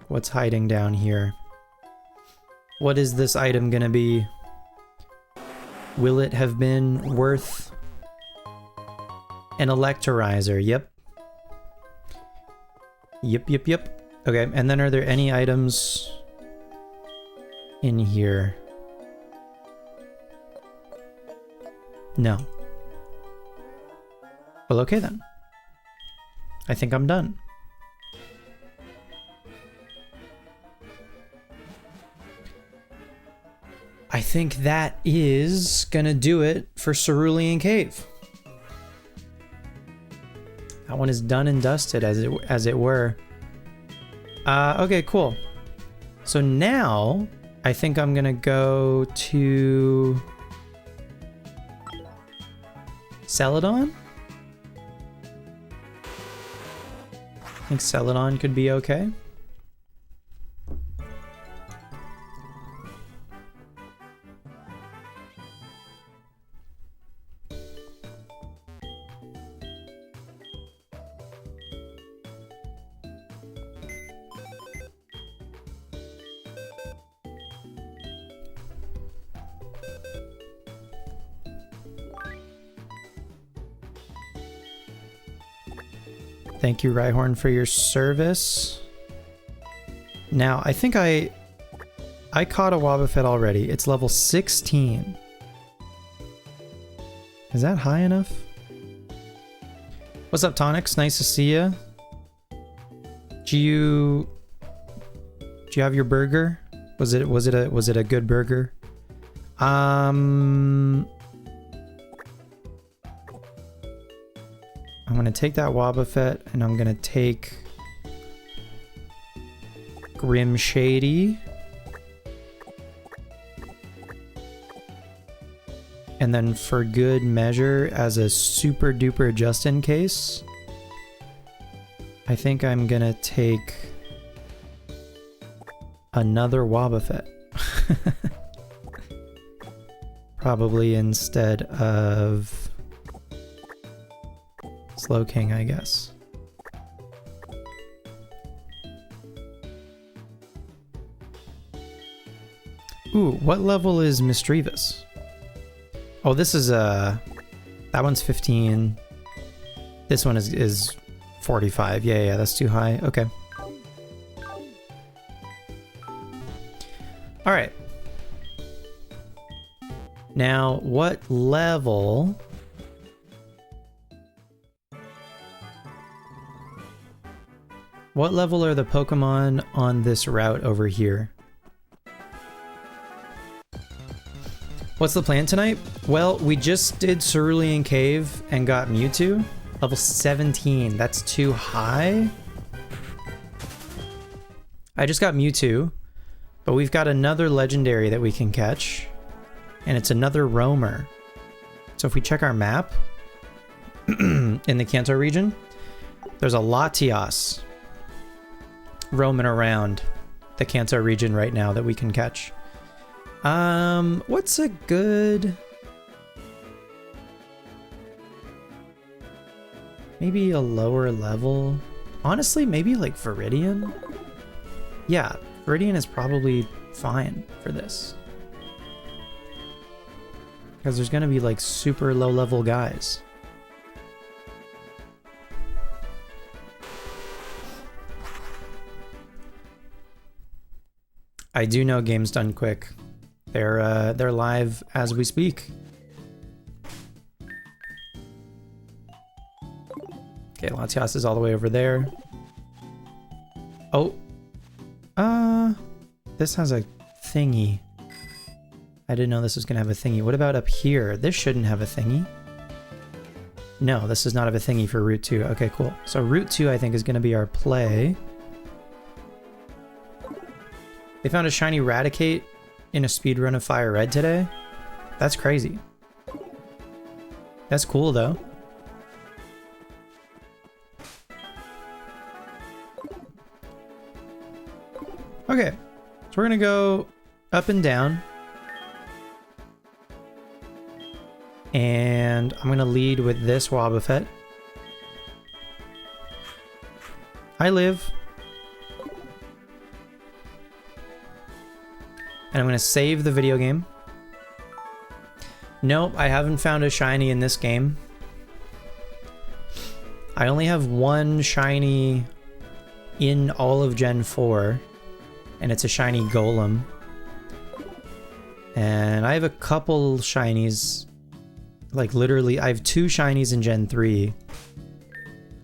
What's hiding down here? What is this item gonna be? Will it have been worth an electrolyzer? Yep. Yep. Okay, and then are there any items in here? No. Well, okay then. I think I'm done. I think that is gonna do it for Cerulean Cave. That one is done and dusted, as it were. Okay, cool. So now I think I'm gonna go to Celadon. I think Celadon could be okay. Thank you, Rhyhorn, for your service. Now, I think I caught a Wobbuffet already. It's level 16. Is that high enough? What's up, Tonix? Nice to see you. Do you have your burger? Was it a good burger? I'm gonna take that Wobbuffet and I'm gonna take Grim Shady. And then for good measure, as a super duper just in case, I think I'm gonna take another Wobbuffet. Probably instead of Slowking, I guess. Ooh, what level is Misdreavus? Oh, this is that one's 15. This one is 45. Yeah, that's too high. Okay. All right. Now, what level? What level are the Pokemon on this route over here? What's the plan tonight? Well, we just did Cerulean Cave and got Mewtwo. Level 17. That's too high. I just got Mewtwo, but we've got another legendary that we can catch, and it's another roamer. So if we check our map in the Kanto region, there's a Latias roaming around the Kanto region right now that we can catch. What's a good... Maybe a lower level? Honestly, maybe like Viridian? Yeah, Viridian is probably fine for this. Because there's gonna be like super low level guys. I do know Games Done Quick. They're live as we speak. Okay, Latias is all the way over there. Oh. This has a thingy. I didn't know this was gonna have a thingy. What about up here? This shouldn't have a thingy. No, this does not have a thingy for Route 2. Okay, cool. So Route 2, I think, is gonna be our play. They found a shiny Raticate in a speedrun of Fire Red today. That's crazy. That's cool, though. Okay, so we're gonna go up and down. And I'm gonna lead with this Wobbuffet. I live. And I'm gonna save the video game. Nope, I haven't found a shiny in this game. I only have one shiny in all of Gen 4. And it's a shiny Golem. And I have a couple shinies. Like literally, I have 2 shinies in Gen 3.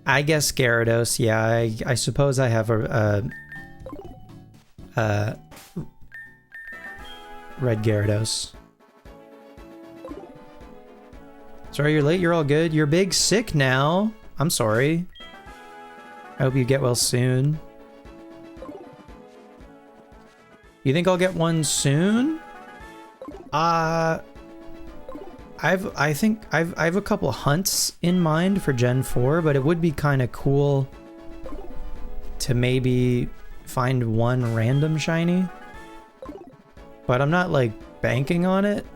I guess Gyarados. Yeah, I suppose I have a red Gyarados. Sorry you're late, you're all good. You're big sick now. I'm sorry. I hope you get well soon. You think I'll get one soon? I think I have a couple hunts in mind for Gen 4, but it would be kind of cool to maybe find one random shiny. But I'm not like banking on it.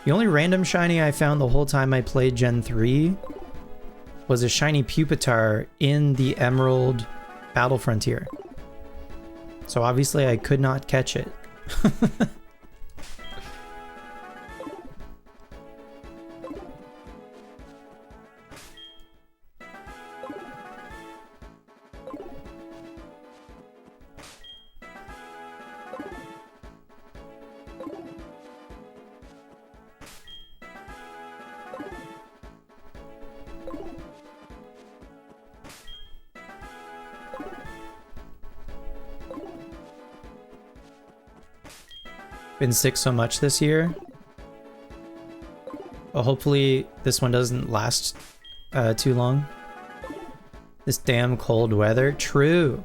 The only random shiny I found the whole time I played Gen 3 was a shiny Pupitar in the Emerald Battle Frontier. So obviously I could not catch it. Been sick so much this year. Well, hopefully this one doesn't last too long. This damn cold weather. True.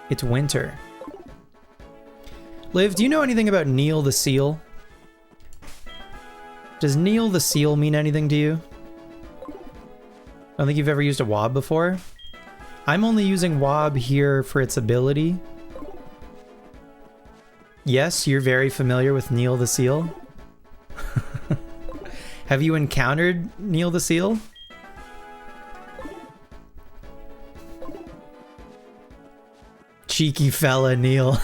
It's winter. Liv, do you know anything about Neil the Seal? Does Neil the Seal mean anything to you? I don't think you've ever used a Wob before. I'm only using Wob here for its ability. Yes, you're very familiar with Neil the Seal. Have you encountered Neil the Seal? Cheeky fella, Neil.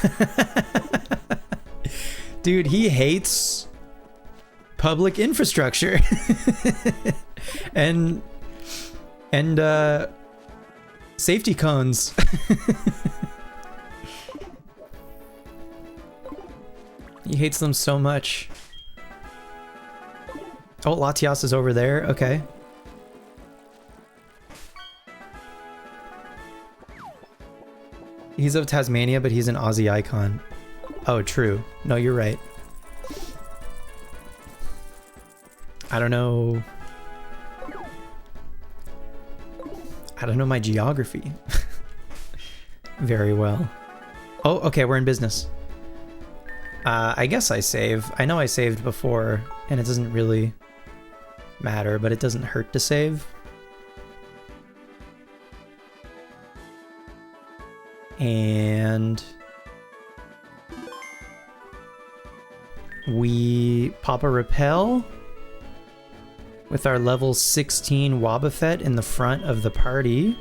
Dude, he hates public infrastructure. and safety cones. He hates them so much. Oh, Latias is over there. Okay. He's of Tasmania, but he's an Aussie icon. Oh, true. No, you're right. I don't know. I don't know my geography very well. Oh, okay, we're in business. I guess I save. I know I saved before, and it doesn't really matter, but it doesn't hurt to save. And we pop a repel with our level 16 Wobbuffet in the front of the party.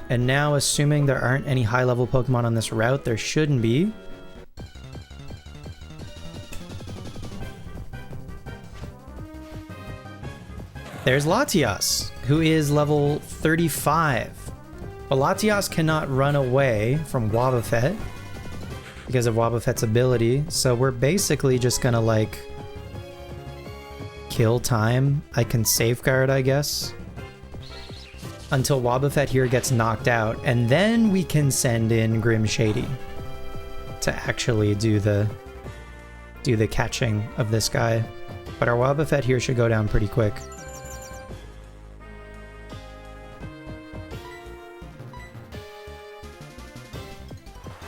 And now, assuming there aren't any high-level Pokemon on this route, there shouldn't be. There's Latias, who is level 35. But Latias cannot run away from Wobbuffet because of Wobbuffet's ability, so we're basically just gonna, like, kill time. I can safeguard, I guess, until Wobbuffet here gets knocked out, and then we can send in Grim Shady to actually do the catching of this guy. But our Wobbuffet here should go down pretty quick.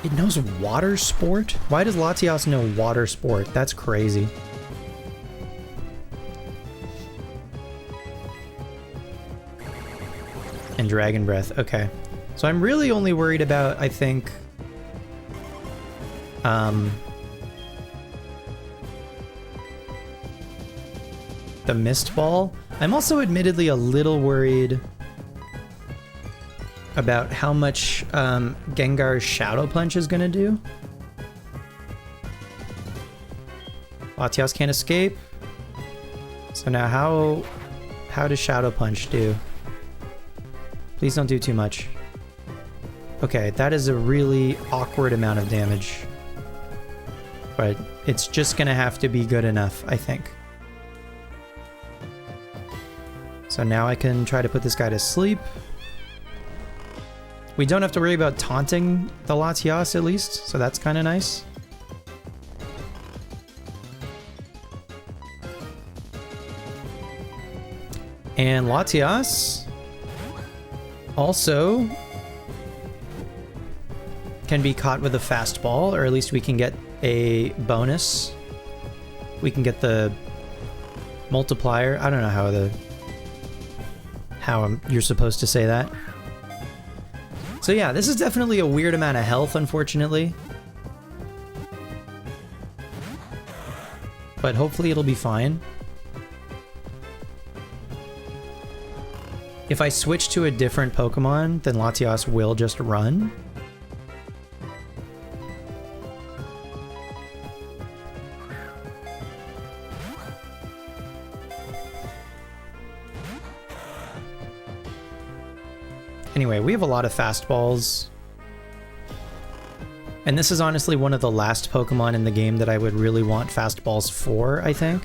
It knows water sport? Why does Latias know water sport? That's crazy. And Dragon Breath, okay. So I'm really only worried about, I think, the Mist Ball. I'm also admittedly a little worried about how much Gengar's Shadow Punch is gonna do. Latias can't escape. So now how does Shadow Punch do? Please don't do too much. Okay, that is a really awkward amount of damage. But it's just gonna have to be good enough, I think. So now I can try to put this guy to sleep. We don't have to worry about taunting the Latias, at least, so that's kind of nice. And Latias also can be caught with a fastball, or at least we can get a bonus. We can get the multiplier. I don't know how you're supposed to say that. So yeah, this is definitely a weird amount of health, unfortunately. But hopefully it'll be fine. If I switch to a different Pokemon, then Latias will just run. Anyway, we have a lot of fastballs. And this is honestly one of the last Pokemon in the game that I would really want fastballs for, I think.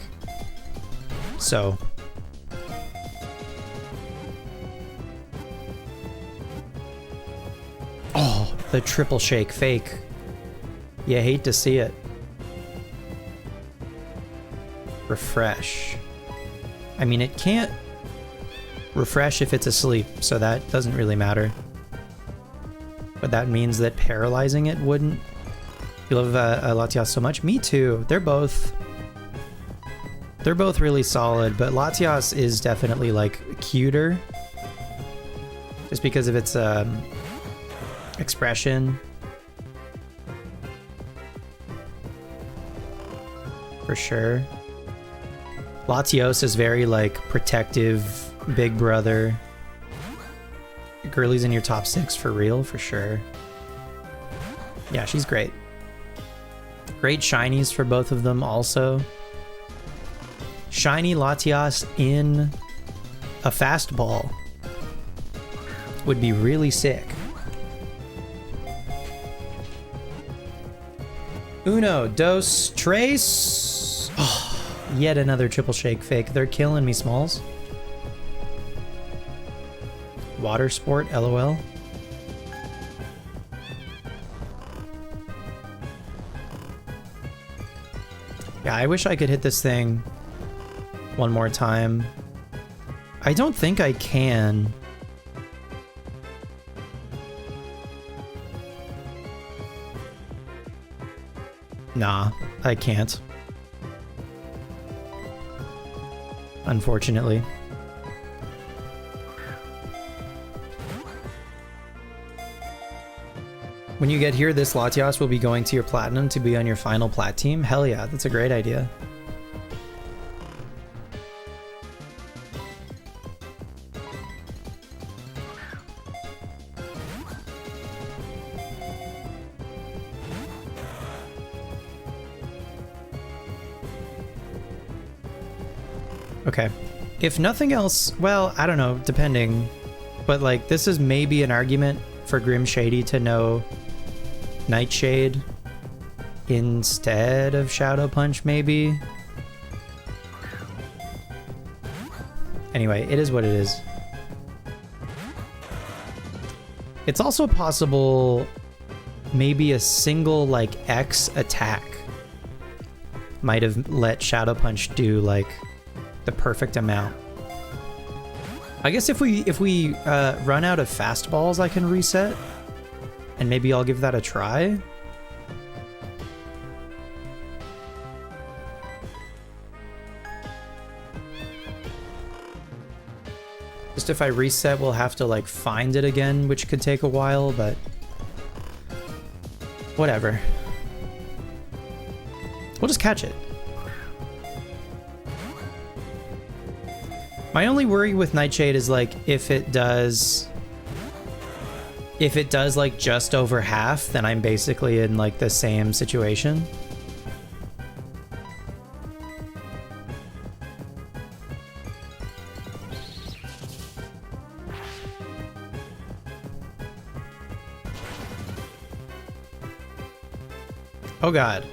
So. Oh, the triple shake fake. You hate to see it. Refresh. I mean, it can't refresh if it's asleep, so that doesn't really matter. But that means that paralyzing it wouldn't. You love Latias so much? Me too. They're both really solid, but Latias is definitely like cuter. Just because of its expression. For sure. Latios is very like protective, big brother. Girlie's in your top 6 for real, for sure. Yeah, she's great. Great shinies for both of them also. Shiny Latias in a fastball would be really sick. Uno, dos, tres. Oh, yet another triple shake fake. They're killing me, Smalls. Water sport, LOL. Yeah, I wish I could hit this thing one more time. I don't think I can. Nah, I can't. Unfortunately. When you get here, this Latios will be going to your platinum to be on your final plat team. Hell yeah, that's a great idea. Okay. If nothing else, well, I don't know, depending. But like, this is maybe an argument for Grim Shady to know Nightshade instead of Shadow Punch, maybe. Anyway, it is what it is. It's also possible maybe a single like X attack might have let Shadow Punch do like the perfect amount. I guess if we run out of fastballs, I can reset, and maybe I'll give that a try. Just if I reset, we'll have to like find it again, which could take a while, but whatever. We'll just catch it. My only worry with Nightshade is like if it does like just over half, then I'm basically in like the same situation. Oh god.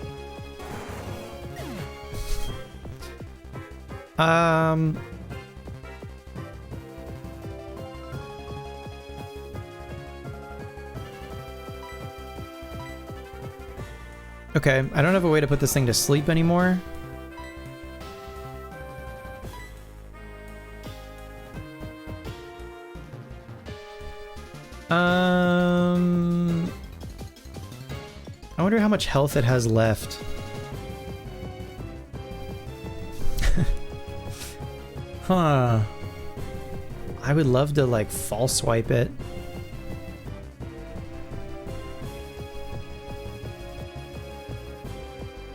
Okay, I don't have a way to put this thing to sleep anymore. I wonder how much health it has left. Huh. I would love to like false swipe it.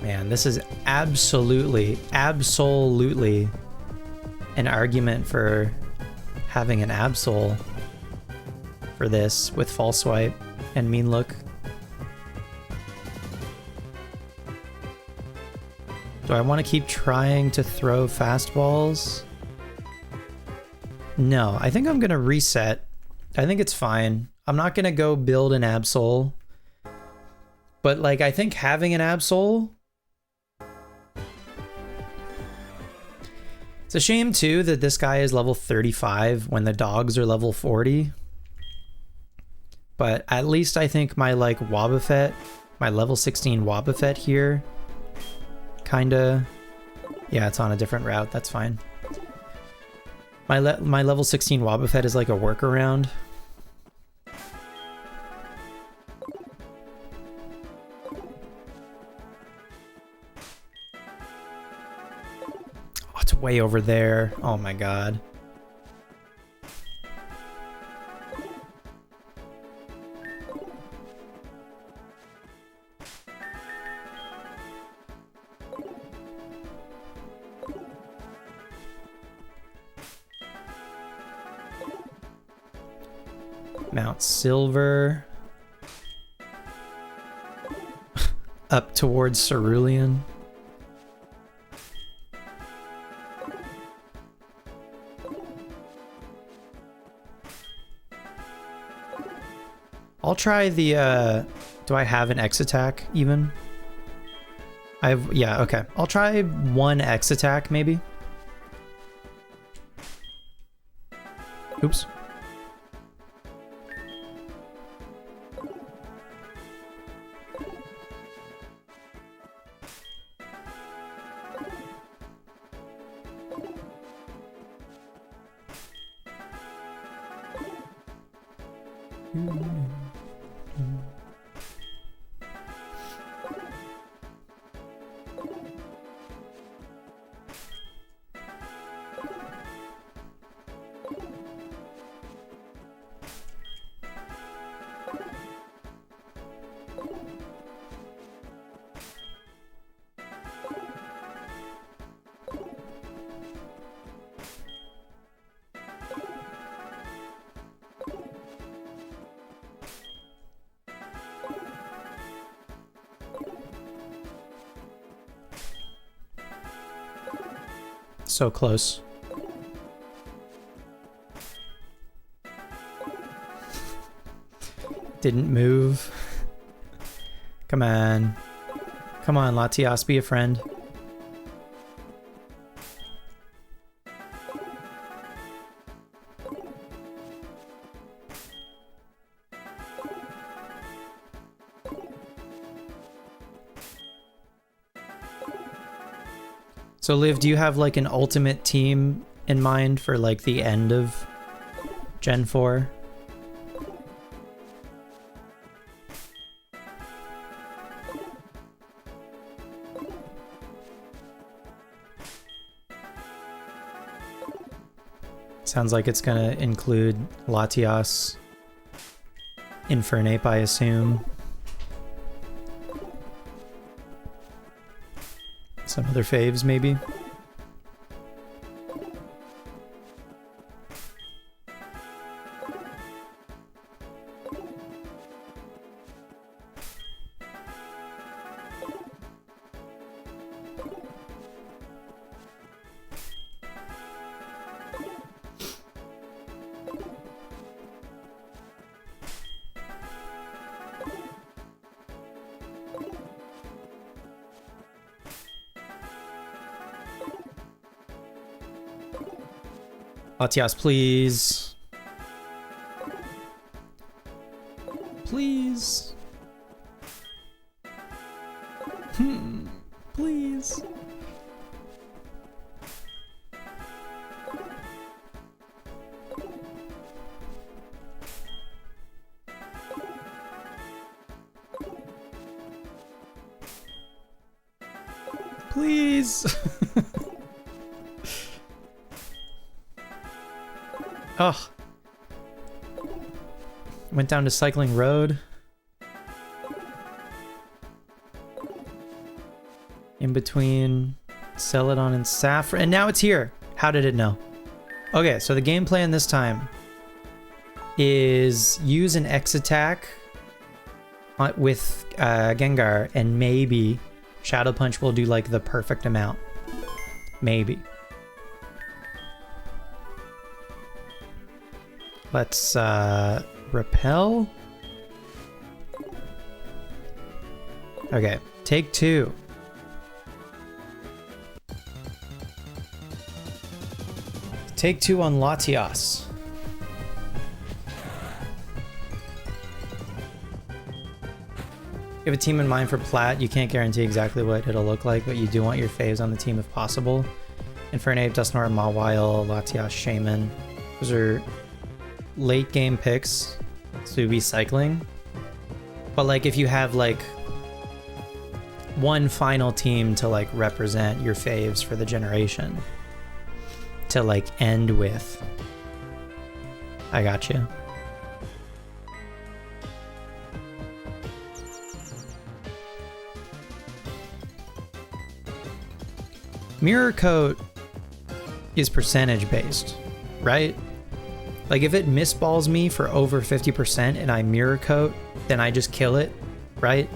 Man, this is absolutely an argument for having an Absol for this with false swipe and mean look. Do I want to keep trying to throw fastballs? No, I think I'm going to reset. I think it's fine. I'm not going to go build an Absol. But like, I think having an Absol... It's a shame too that this guy is level 35 when the dogs are level 40. But at least I think my like Wobbuffet, my level 16 Wobbuffet here, kinda, yeah, it's on a different route. That's fine. My level 16 Wobbuffet is like a workaround. Oh, it's way over there. Oh my god. Mount Silver. Up towards Cerulean. I'll try the, do I have an X attack even? Yeah, okay. I'll try one X attack maybe. Oops. So close. Didn't move. Come on. Come on, Latias, be a friend. So Liv, do you have like an ultimate team in mind for like the end of Gen 4? Sounds like it's gonna include Latias, Infernape, I assume. Some other faves, maybe? Latias, please. Please. Please. Please. Ugh. Went down to Cycling Road. In between Celadon and Saffron. And now it's here. How did it know? Okay, so the game plan this time is use an X attack with Gengar, and maybe Shadow Punch will do like the perfect amount. Maybe. Let's repel. Okay, take two. Take two on Latias. You have a team in mind for Plat. You can't guarantee exactly what it'll look like, but you do want your faves on the team if possible. Infernape, Dusknoir, Mawile, Latias, Shaman. Those are late game picks, so be cycling. But like if you have like one final team to like represent your faves for the generation to like end with, I got you. Mirror Coat is percentage based, right? Like if it missballs me for over 50% and I Mirror Coat, then I just kill it, right?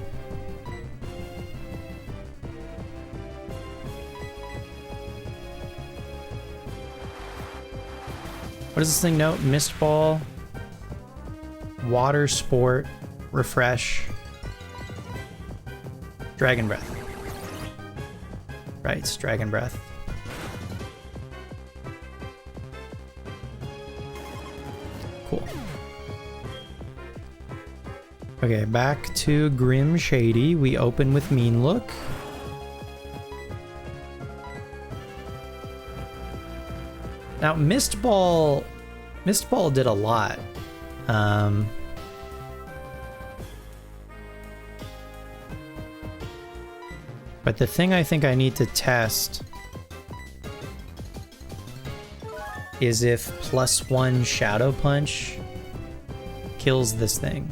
What does this thing note? Mist Ball, Water Sport, Refresh, Dragon Breath. Right, it's Dragon Breath. Cool. Okay, back to Grim Shady. We open with Mean Look. Now, Mist Ball did a lot. But the thing I think I need to test is if +1 Shadow Punch kills this thing.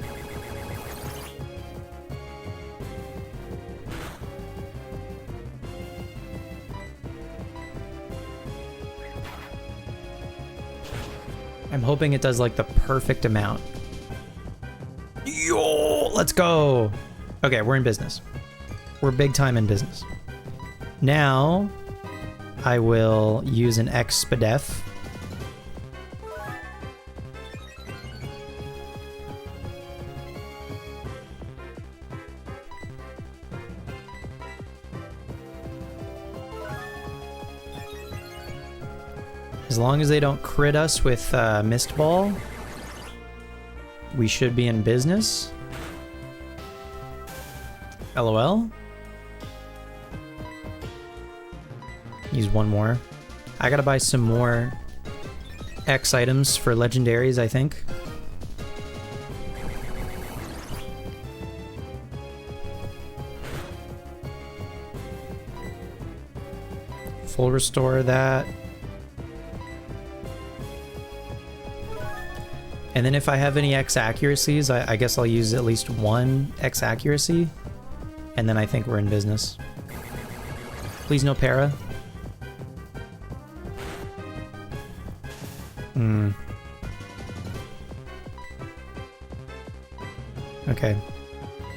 I'm hoping it does like the perfect amount. Yo, let's go. Okay, we're in business. We're big time in business. Now, I will use an Expedef. As long as they don't crit us with Mist Ball, we should be in business. LOL. Use one more. I gotta buy some more X items for legendaries, I think. Full restore that. And then if I have any X accuracies, I guess I'll use at least one X accuracy. And then I think we're in business. Please no para. Okay.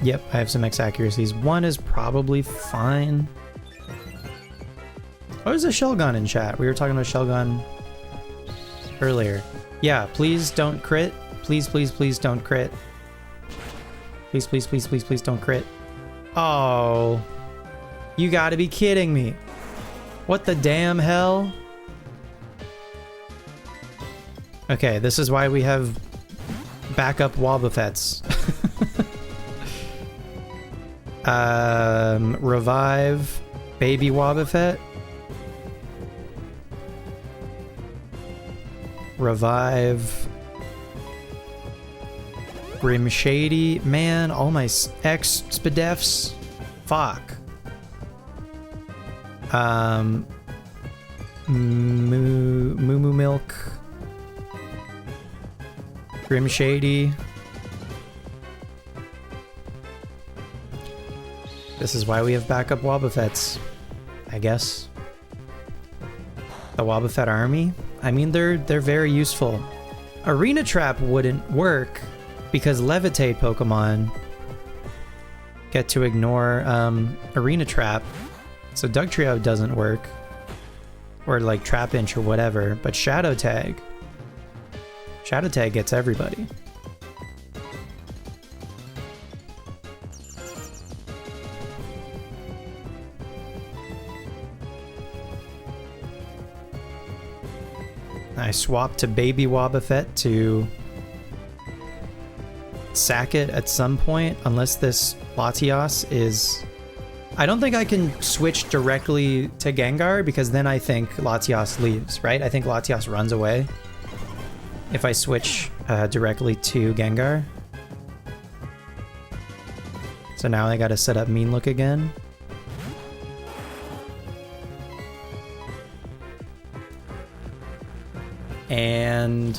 Yep, I have some X accuracies. One is probably fine. Oh, there's a shell gun in chat. We were talking about shell gun earlier. Yeah, please don't crit. Please, please, please don't crit. Please, please, please, please, please don't crit. Oh, you gotta be kidding me. What the damn hell? Okay, this is why we have backup Wobbuffets. Revive baby Wobbuffet. Revive Grim Shady. Man, all my Expedefs. Fuck. Moo Moo Milk. Grim Shady. This is why we have backup Wobbuffets, I guess. The Wobbuffet army. I mean, they're very useful. Arena Trap wouldn't work because Levitate Pokemon get to ignore Arena Trap, so Dugtrio doesn't work, or like Trapinch or whatever. But Shadow Tag gets everybody. I swapped to Baby Wobbuffet to sack it at some point, unless this Latias is... I don't think I can switch directly to Gengar, because then I think Latias leaves, right? I think Latias runs away if I switch directly to Gengar. So now I gotta set up Mean Look again. And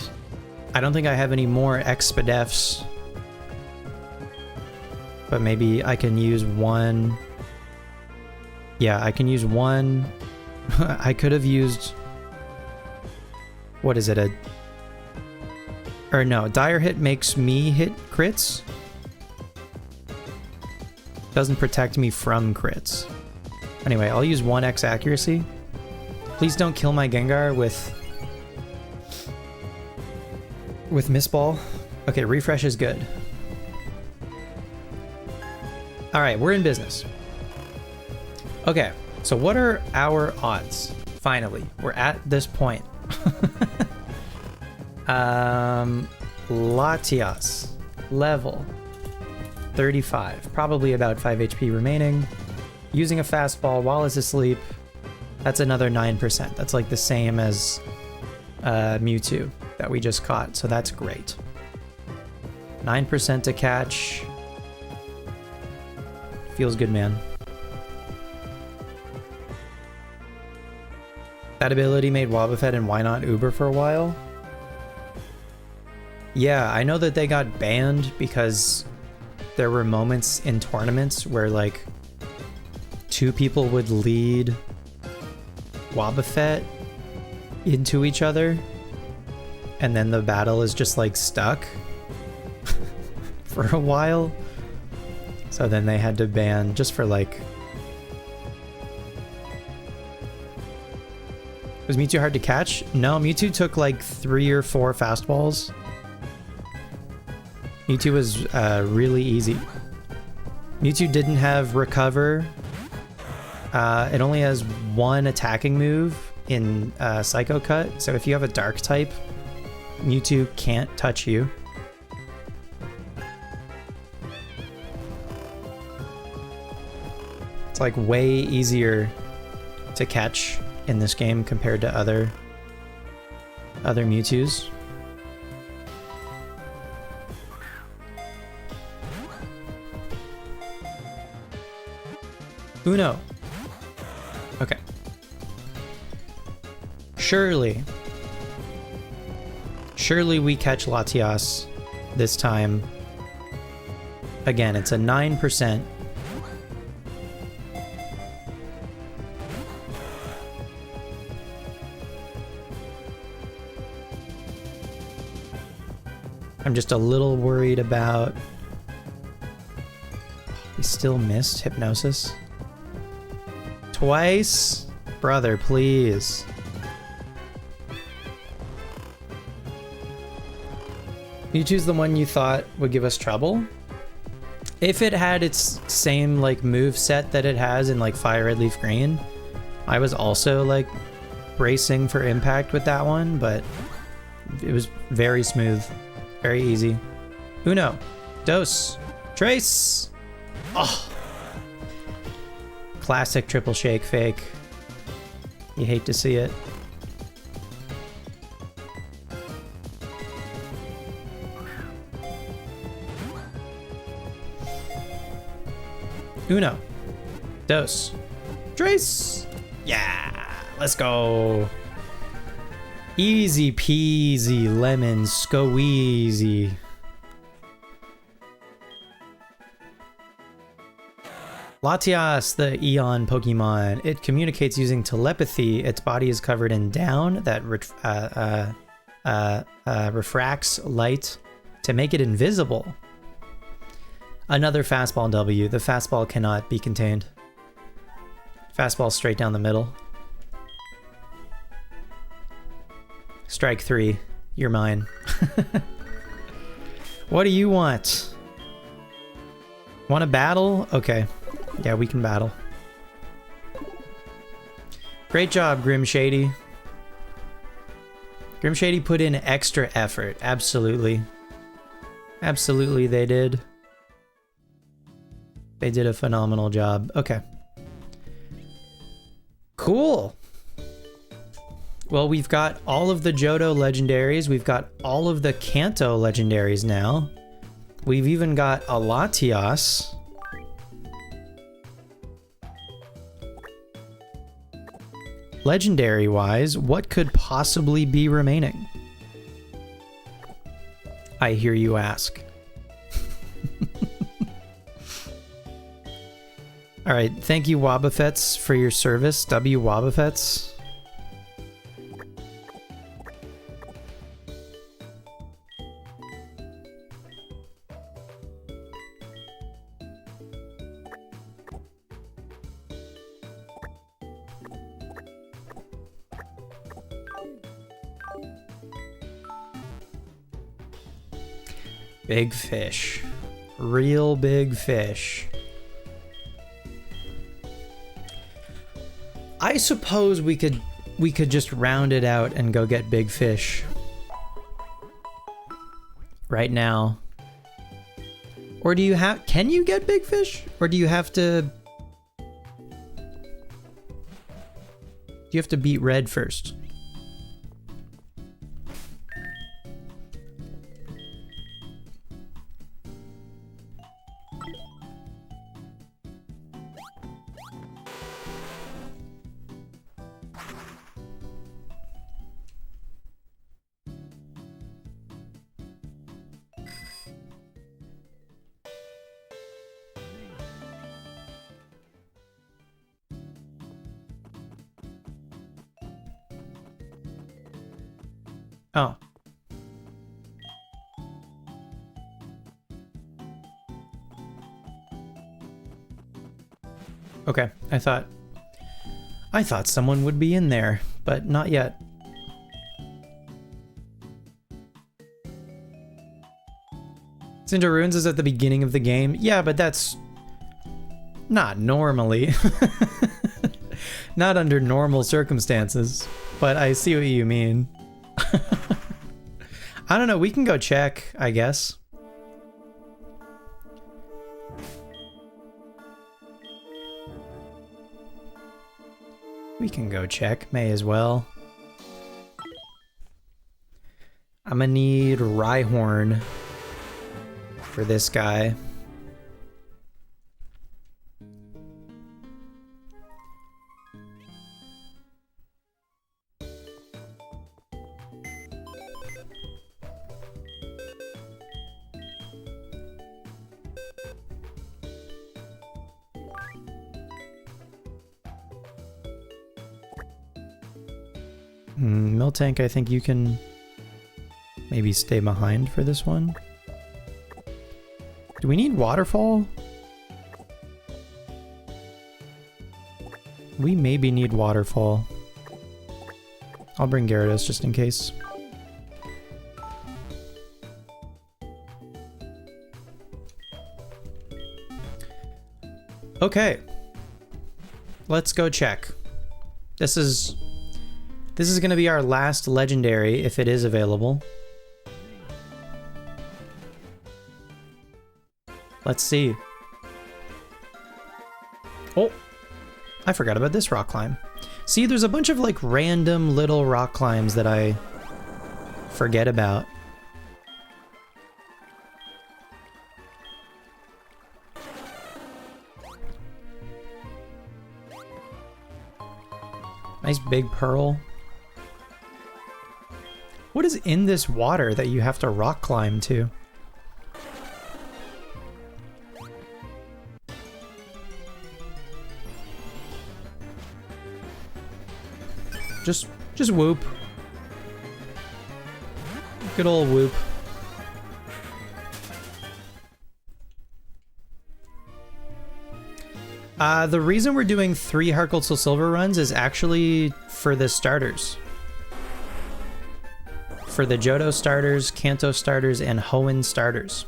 I don't think I have any more Expedefs, but maybe I can use one. Yeah, I can use one. I could have used, what is it, or no, Dire Hit makes me hit crits. Doesn't protect me from crits. Anyway, I'll use one X accuracy. Please don't kill my Gengar with Mist Ball. Okay, refresh is good. All right, we're in business. Okay, so what are our odds? Finally, we're at this point. Latias, level 35, probably about 5 HP remaining. Using a fastball while it's asleep, that's another 9%. That's like the same as Mewtwo that we just caught, so that's great. 9% to catch. Feels good, man. That ability made Wobbuffet and Why Not Uber for a while. Yeah, I know that they got banned because there were moments in tournaments where like 2 people would lead Wobbuffet into each other and then the battle is just like stuck for a while. So then they had to ban just for like... Was Mewtwo hard to catch? No, Mewtwo took like 3 or 4 fastballs. Mewtwo was really easy. Mewtwo didn't have Recover. It only has 1 attacking move in Psycho Cut, so if you have a Dark type, Mewtwo can't touch you. It's like way easier to catch in this game compared to other Mewtwo's. Uno. Okay. Surely we catch Latias this time. Again, it's a 9%. I'm just a little worried about... We still missed Hypnosis. Twice? Brother, please. Mewtwo's the one you thought would give us trouble? If it had its same like move set that it has in like Fire Red Leaf Green, I was also like bracing for impact with that one, but it was very smooth, very easy. Uno, dos, tres. Oh, classic triple shake fake. You hate to see it. Uno, dos, tres. Yeah, let's go. Easy peasy lemon squeezy. Latias, the Eon Pokemon, it communicates using telepathy. Its body is covered in down that refracts light to make it invisible. Another fastball W. The fastball cannot be contained. Fastball straight down the middle. Strike 3. You're mine. What do you want? Want to battle? Okay. Yeah, we can battle. Great job, Grim Shady. Grim Shady put in extra effort. Absolutely. Absolutely they did. They did a phenomenal job. Okay. Cool. Well, we've got all of the Johto legendaries. We've got all of the Kanto legendaries now. We've even got a Latias. Legendary-wise, what could possibly be remaining? I hear you ask. All right, thank you, Wobbuffets, for your service. W Wobbuffets. Big fish. Real big fish. I suppose we could just round it out and go get big fish. Right now. Or do you have... Can you get big fish? Or do you have to... Do you have to beat red first? Oh. Okay, I thought someone would be in there, but not yet. Cinder Ruins is at the beginning of the game. Yeah, but that's not normally. Not under normal circumstances, but I see what you mean. I don't know, we can go check, I guess. We can go check, may as well. I'm gonna need Rhyhorn for this guy. Miltank, I think you can maybe stay behind for this one. Do we need Waterfall? We maybe need Waterfall. I'll bring Gyarados just in case. Okay. Let's go check. This is going to be our last legendary if it is available. Let's see. Oh, I forgot about this rock climb. See, there's a bunch of like random little rock climbs that I forget about. Nice big pearl. What is in this water that you have to rock climb to? Just whoop. Good old whoop. The reason we're doing 3 HeartGold Soul Silver runs is actually for the starters. For the Johto starters, Kanto starters, and Hoenn starters.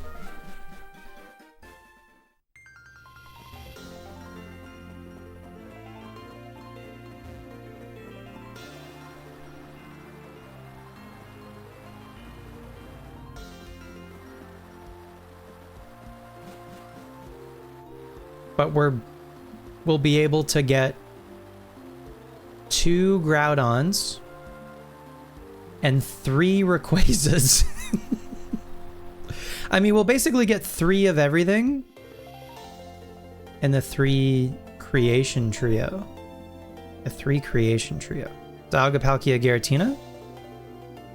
But we'll be able to get 2 Groudons and 3 Rayquazas. I mean, we'll basically get 3 of everything in the 3 creation trio. The 3 creation trio. Dialga, Palkia, Giratina?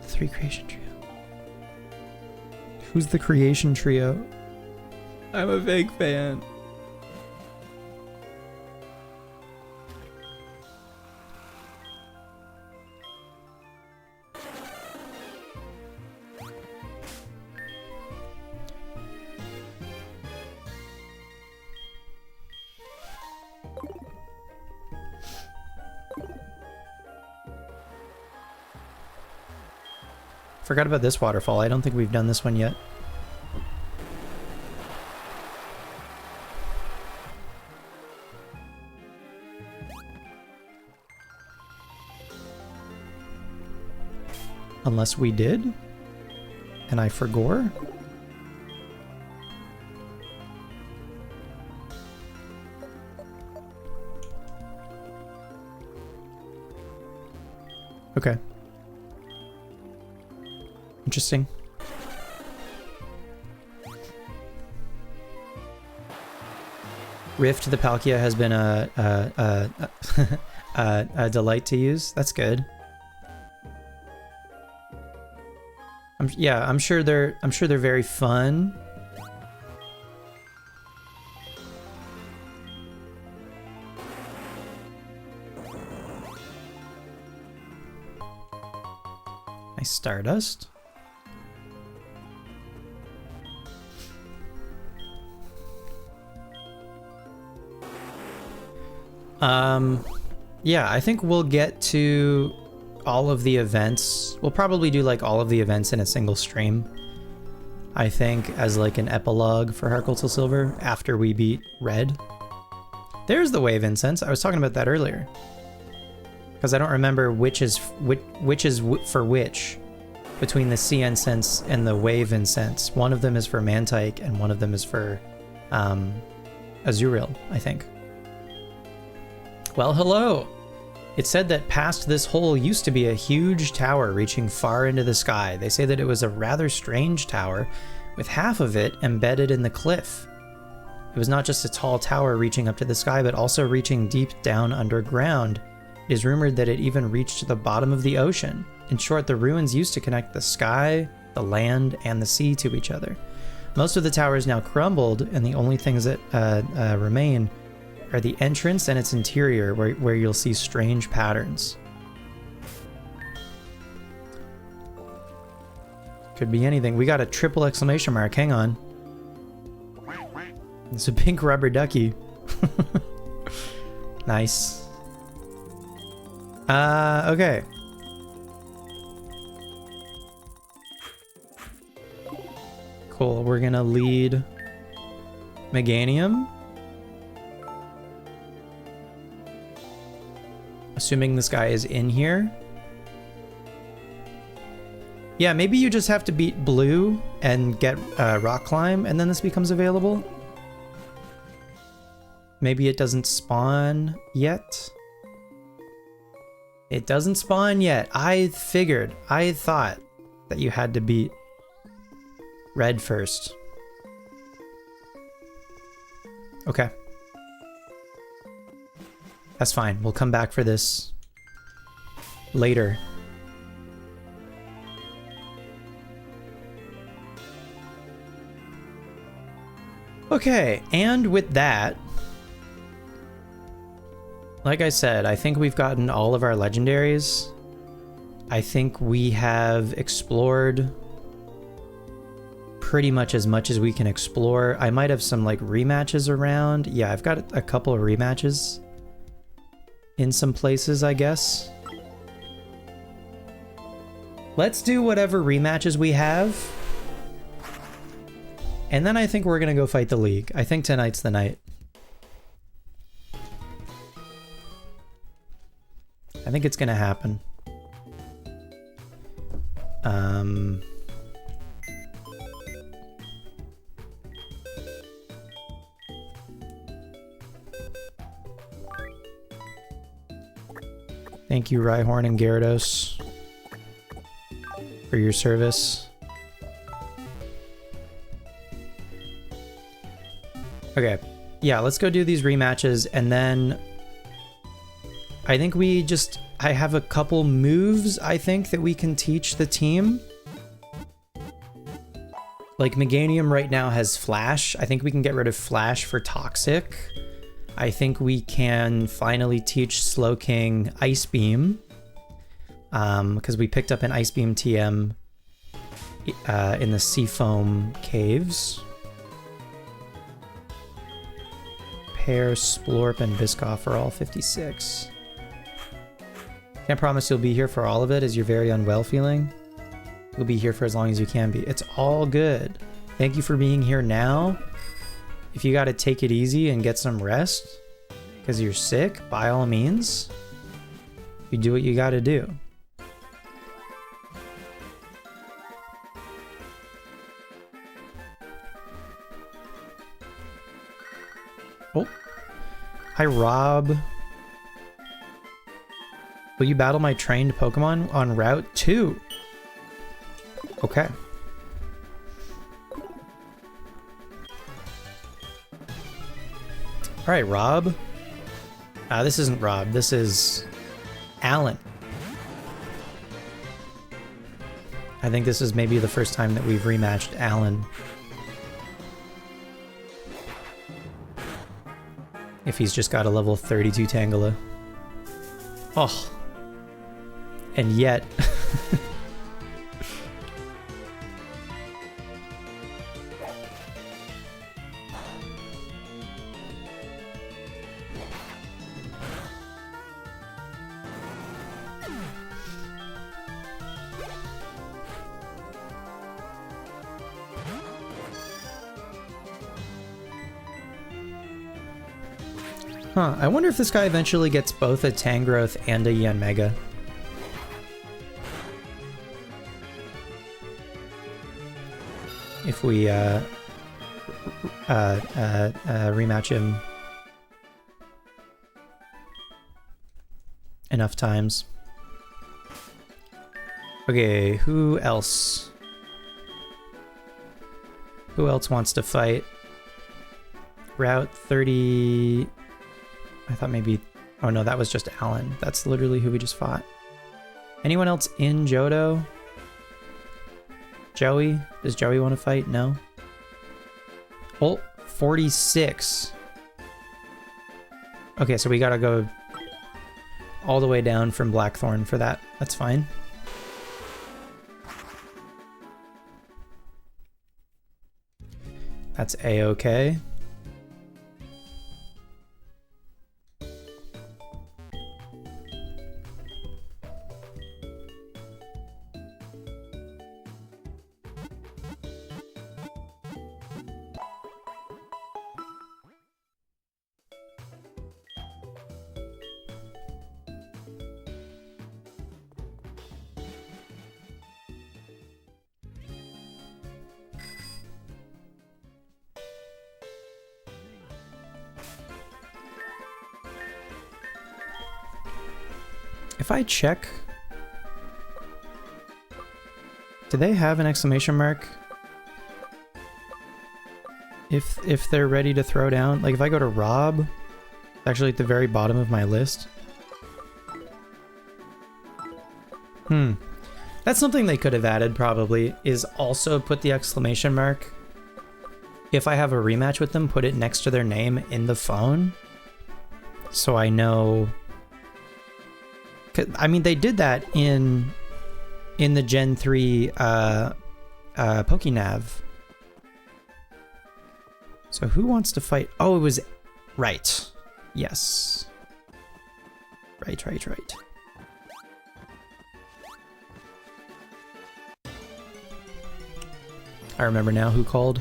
3 creation trio. Who's the creation trio? I'm a big fan. Forgot about this waterfall. I don't think we've done this one yet. Unless we did, and I forgot. Okay. Interesting. Rift to the Palkia has been a delight to use. That's good. I'm sure they're very fun. Nice Stardust. Yeah, I think we'll get to all of the events. We'll probably do like all of the events in a single stream, I think, as like an epilogue for HeartGold Soul Silver after we beat Red. There's the Wave Incense. I was talking about that earlier. Because I don't remember which is for which between the Sea Incense and the Wave Incense. One of them is for Mantike and one of them is for Azuriel, I think. Well, hello! It said that past this hole used to be a huge tower reaching far into the sky. They say that it was a rather strange tower, with half of it embedded in the cliff. It was not just a tall tower reaching up to the sky, but also reaching deep down underground. It is rumored that it even reached to the bottom of the ocean. In short, the ruins used to connect the sky, the land, and the sea to each other. Most of the tower is now crumbled, and the only things that remain are the entrance and its interior, where you'll see strange patterns. Could be anything. We got a triple exclamation mark. Hang on. It's a pink rubber ducky. Nice. Okay. Cool. We're gonna lead Meganium. Assuming this guy is in here. Yeah, maybe you just have to beat Blue and get Rock Climb, and then this becomes available. Maybe it doesn't spawn yet. It doesn't spawn yet. I thought that you had to beat Red first. Okay. That's fine. We'll come back for this later. Okay, and with that, like I said, I think we've gotten all of our legendaries. I think we have explored pretty much as we can explore. I might have some like rematches around. Yeah, I've got a couple of rematches in some places, I guess. Let's do whatever rematches we have. And then I think we're gonna go fight the League. I think tonight's the night. I think it's gonna happen. Thank you, Rhyhorn and Gyarados, for your service. Okay, yeah, let's go do these rematches, and then I think I have a couple moves, I think, that we can teach the team. Like, Meganium right now has Flash. I think we can get rid of Flash for Toxic. I think we can finally teach Slowking Ice Beam. Because we picked up an Ice Beam TM in the Seafoam Caves. Pear, Splorp, and Biscoff are all 56. Can't promise you'll be here for all of it, as you're very unwell feeling. You'll be here for as long as you can be. It's all good. Thank you for being here now. If you gotta take it easy and get some rest because you're sick, by all means, you do what you gotta do. Oh. Hi, Rob. Will you battle my trained Pokemon on Route 2? Okay. Alright, Rob. This isn't Rob, this is Alan. I think this is maybe the first time that we've rematched Alan. If he's just got a level 32 Tangela. Oh. And yet, Huh, I wonder if this guy eventually gets both a Tangrowth and a Yanmega. If we rematch him enough times. Okay, who else? Who else wants to fight? Route 30... I thought maybe... Oh no, that was just Alan. That's literally who we just fought. Anyone else in Johto? Joey? Does Joey want to fight? No? Oh, 46. Okay, so we gotta go all the way down from Blackthorn for that. That's fine. That's A-okay. If I check... Do they have an exclamation mark? If they're ready to throw down? Like if I go to Rob, it's actually at the very bottom of my list. That's something they could have added probably, is also put the exclamation mark. If I have a rematch with them, put it next to their name in the phone. So I know... I mean, they did that in the Gen 3 Pokénav. So who wants to fight? Oh, it was... Right. Yes. Right. I remember now who called.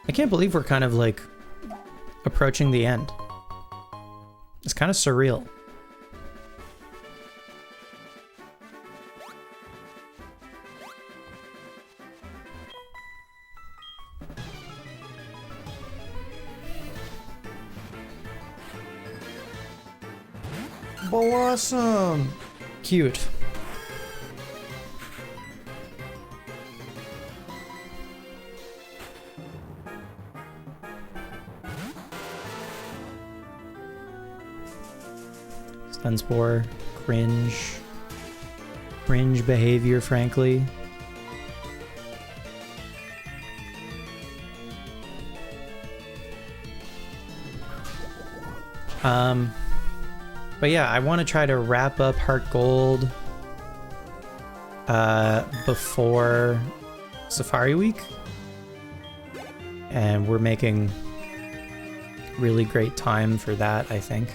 I can't believe we're kind of like approaching the end. It's kind of surreal. Blossom! Cute. Sunspore, cringe behavior, frankly. But yeah, I want to try to wrap up HeartGold before Safari Week, and we're making really great time for that, I think.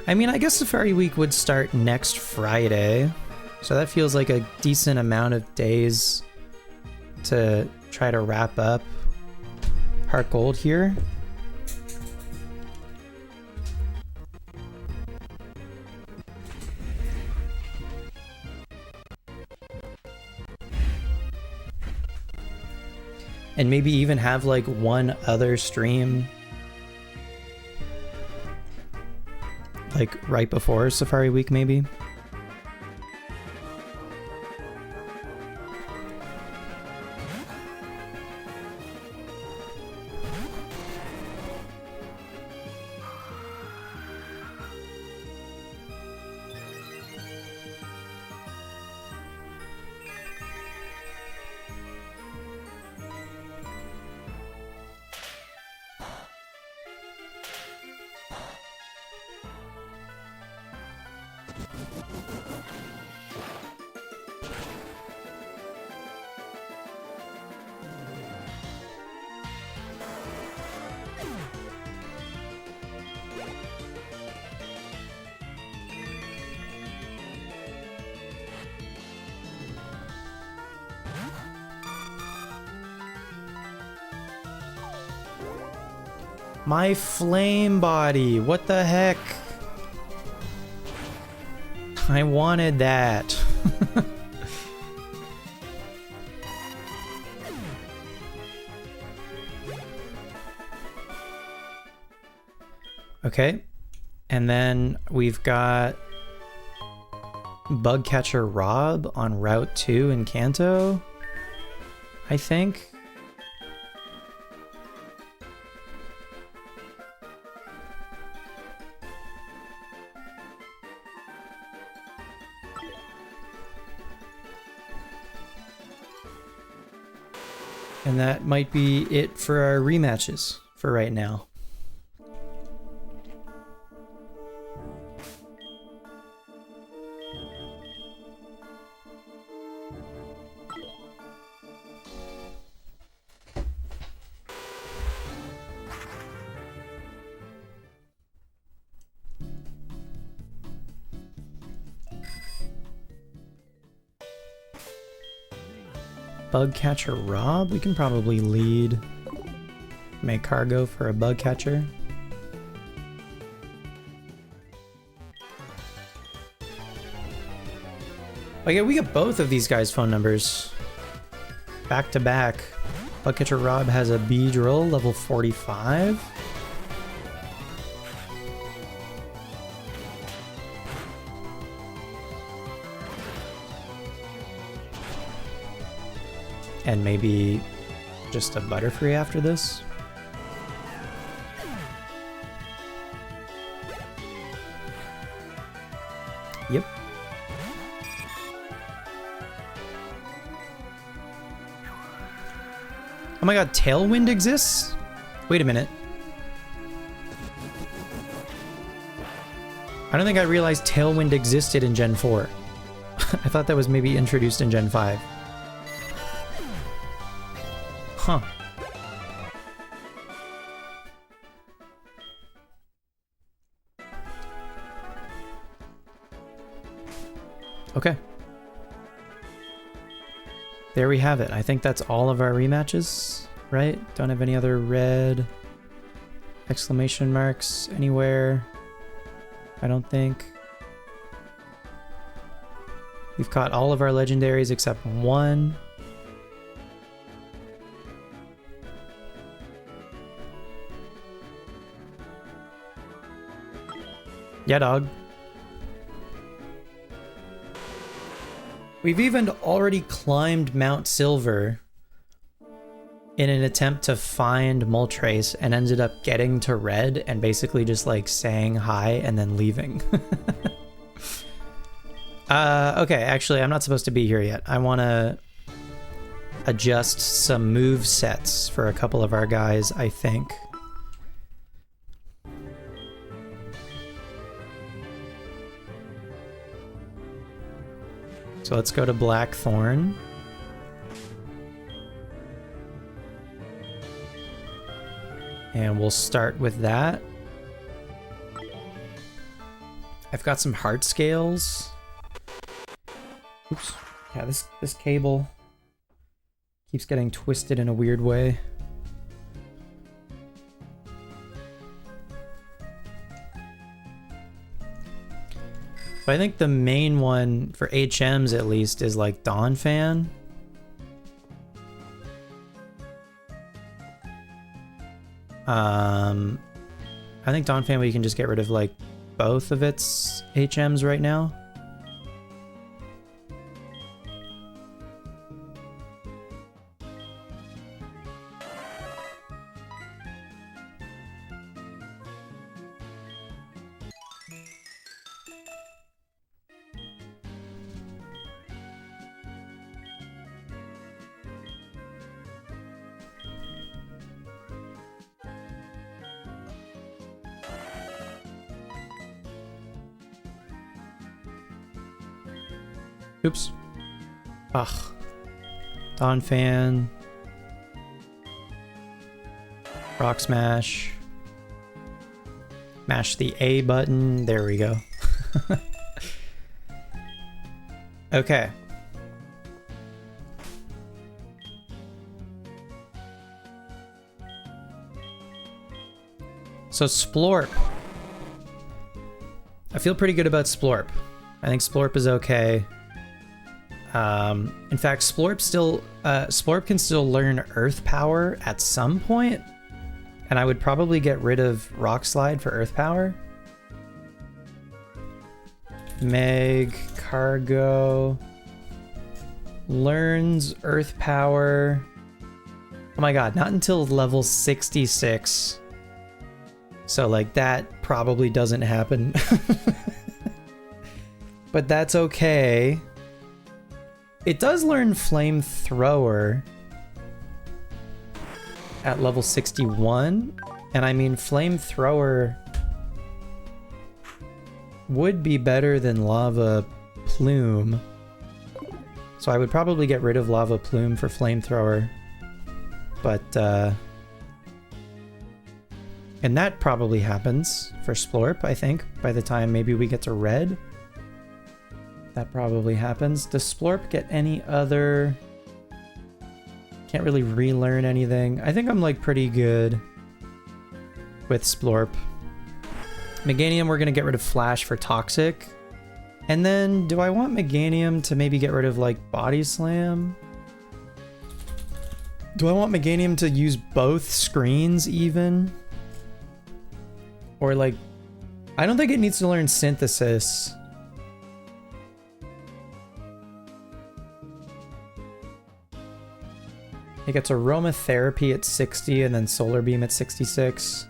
I mean, I guess Safari Week would start next Friday, so that feels like a decent amount of days to try to wrap up HeartGold here. And maybe even have like one other stream like right before Safari Week maybe. My flame body, what the heck? I wanted that. Okay, and then we've got Bugcatcher Rob on Route 2 in Kanto, I think. And that might be it for our rematches for right now. Bugcatcher Rob, we can probably lead. Make cargo for a Bugcatcher. Oh yeah, we got both of these guys' phone numbers. Back to back. Bugcatcher Rob has a Beedrill, level 45. And maybe just a Butterfree after this. Yep. Oh my god, Tailwind exists? Wait a minute. I don't think I realized Tailwind existed in Gen 4. I thought that was maybe introduced in Gen 5. Huh. Okay. There we have it. I think that's all of our rematches, right? Don't have any other red exclamation marks anywhere. I don't think. We've caught all of our legendaries except one. Yeah, dog. We've even already climbed Mount Silver in an attempt to find Moltres and ended up getting to red and basically just like saying hi and then leaving. Okay, actually I'm not supposed to be here yet. I want to adjust some move sets for a couple of our guys, I think. So let's go to Blackthorn. And we'll start with that. I've got some heart scales. Oops. Yeah, this cable keeps getting twisted in a weird way. So I think the main one for HMs at least is like Dawn Fan. I think Dawn Fan we can just get rid of like both of its HMs right now. Oops. Ugh. Dawn Fan. Rock Smash. Mash the A button. There we go. Okay. So Splorp. I feel pretty good about Splorp. I think Splorp is okay. In fact, Splorp can still learn Earth Power at some point, and I would probably get rid of Rock Slide for Earth Power. Meg, Cargo, learns Earth Power. Oh my god, not until level 66. So like that probably doesn't happen. But that's okay. It does learn Flamethrower at level 61, and I mean Flamethrower would be better than Lava Plume, so I would probably get rid of Lava Plume for Flamethrower, but and that probably happens for Splorp, I think, by the time maybe we get to Red. That probably happens. Does Splorp get any other... Can't really relearn anything. I think I'm like pretty good with Splorp. Meganium, we're gonna get rid of Flash for Toxic. And then, do I want Meganium to maybe get rid of like Body Slam? Do I want Meganium to use both screens even? Or like... I don't think it needs to learn Synthesis. It gets Aromatherapy at 60 and then Solar Beam at 66.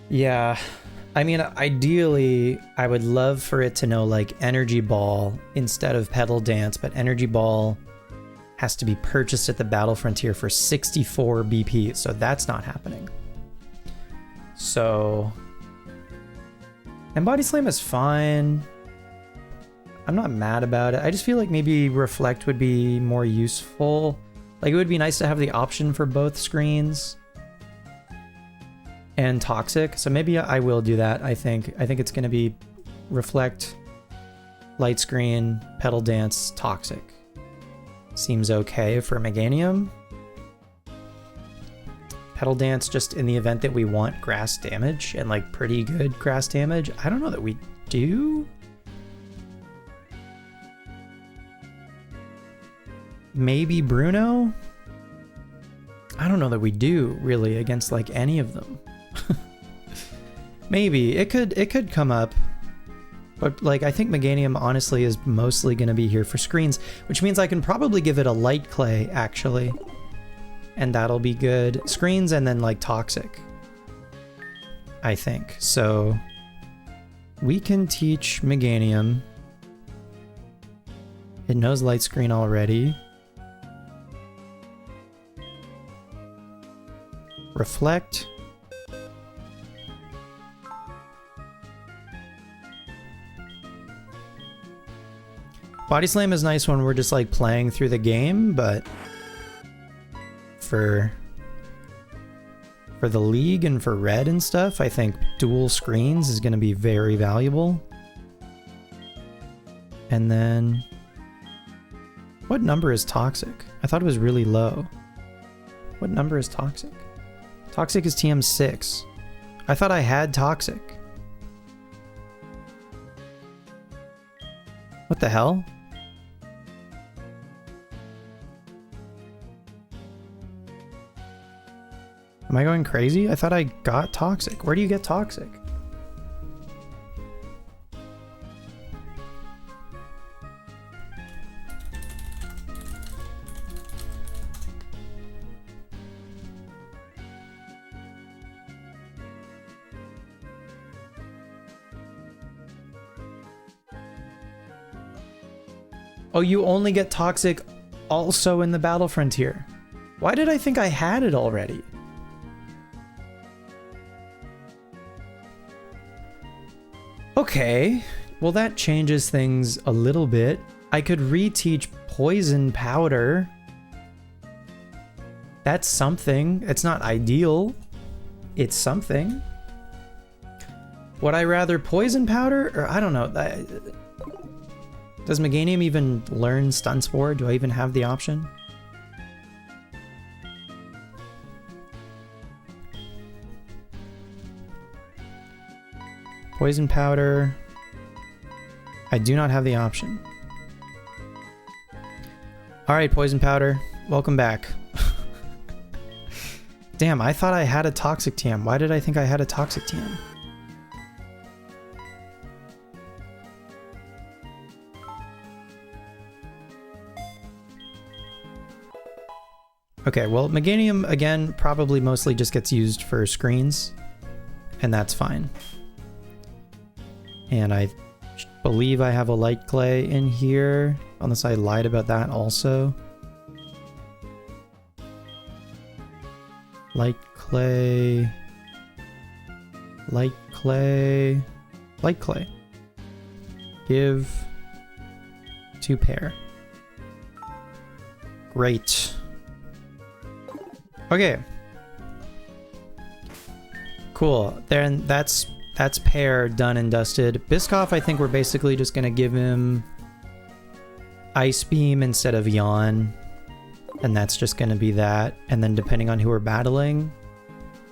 Yeah, I mean, ideally, I would love for it to know like Energy Ball instead of Petal Dance, but Energy Ball has to be purchased at the Battle Frontier for 64 BP, so that's not happening. So... And Body Slam is fine. I'm not mad about it. I just feel like maybe Reflect would be more useful. Like, it would be nice to have the option for both screens. And Toxic. So maybe I will do that, I think. I think it's going to be Reflect, Light Screen, Petal Dance, Toxic. Seems okay for Meganium. Petal Dance just in the event that we want grass damage and like pretty good grass damage. I don't know that we do. Maybe Bruno? I don't know that we do really against like any of them. Maybe it could come up, but like I think Meganium honestly is mostly going to be here for screens, which means I can probably give it a Light Clay actually, and that'll be good. Screens and then like Toxic, I think. So we can teach Meganium. It knows Light Screen already. Reflect. Body Slam is nice when we're just like playing through the game, but for the league and for red and stuff, I think dual screens is going to be very valuable. And then what number is Toxic? I thought it was really low. What number is Toxic? Toxic is TM6. I thought I had Toxic. What the hell? Am I going crazy? I thought I got Toxic. Where do you get Toxic? Oh, you only get Toxic also in the Battle Frontier. Why did I think I had it already? Okay, well that changes things a little bit. I could reteach Poison Powder. That's something. It's not ideal. It's something. Would I rather Poison Powder? Or I don't know. Does Meganium even learn Stun Spore? Do I even have the option? Poison Powder. I do not have the option. Alright, Poison Powder. Welcome back. Damn, I thought I had a Toxic TM. Why did I think I had a Toxic TM? Okay, well, Meganium, again, probably mostly just gets used for screens, and that's fine. And I believe I have a Light Clay in here, unless I lied about that also. Light Clay, Light Clay, Light Clay. Give 2 pair. Great. Okay. Cool. Then that's pair done and dusted. Biscoff, I think we're basically just gonna give him Ice Beam instead of Yawn. And that's just gonna be that. And then depending on who we're battling,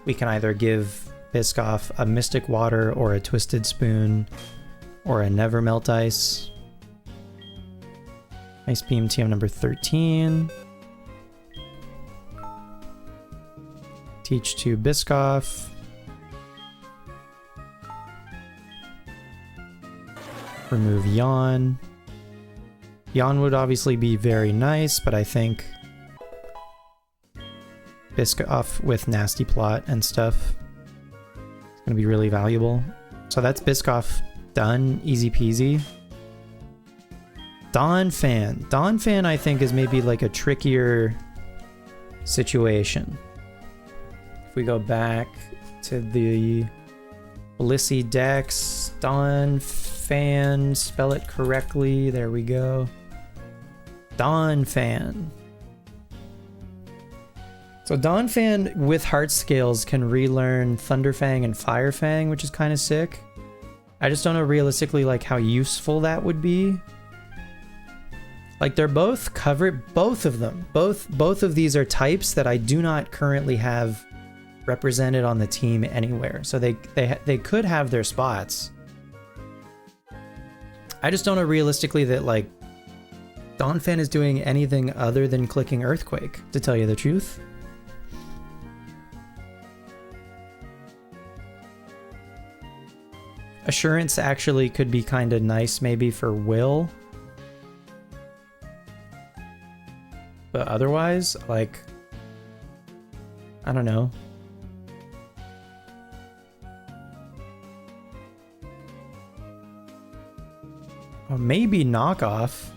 we can either give Biscoff a Mystic Water or a Twisted Spoon or a Never Melt Ice. Ice Beam TM number 13. Teach to Biscoff. Remove Yawn. Yawn would obviously be very nice, but I think Biscoff with Nasty Plot and stuff is going to be really valuable. So that's Biscoff done, easy peasy. Donphan. Donphan I think is maybe like a trickier situation. If we go back to the Blissey Dex, Donphan, spell it correctly, there we go. Donphan. So Donphan with Heart Scales can relearn Thunderfang and Firefang, which is kind of sick. I just don't know realistically like how useful that would be. Like they're both covered, both of them. Both of these are types that I do not currently have represented on the team anywhere. So they could have their spots. I just don't know realistically that like Donphan is doing anything other than clicking Earthquake, to tell you the truth. Assurance actually could be kind of nice maybe for Will. But otherwise, like, I don't know. Or maybe Knockoff.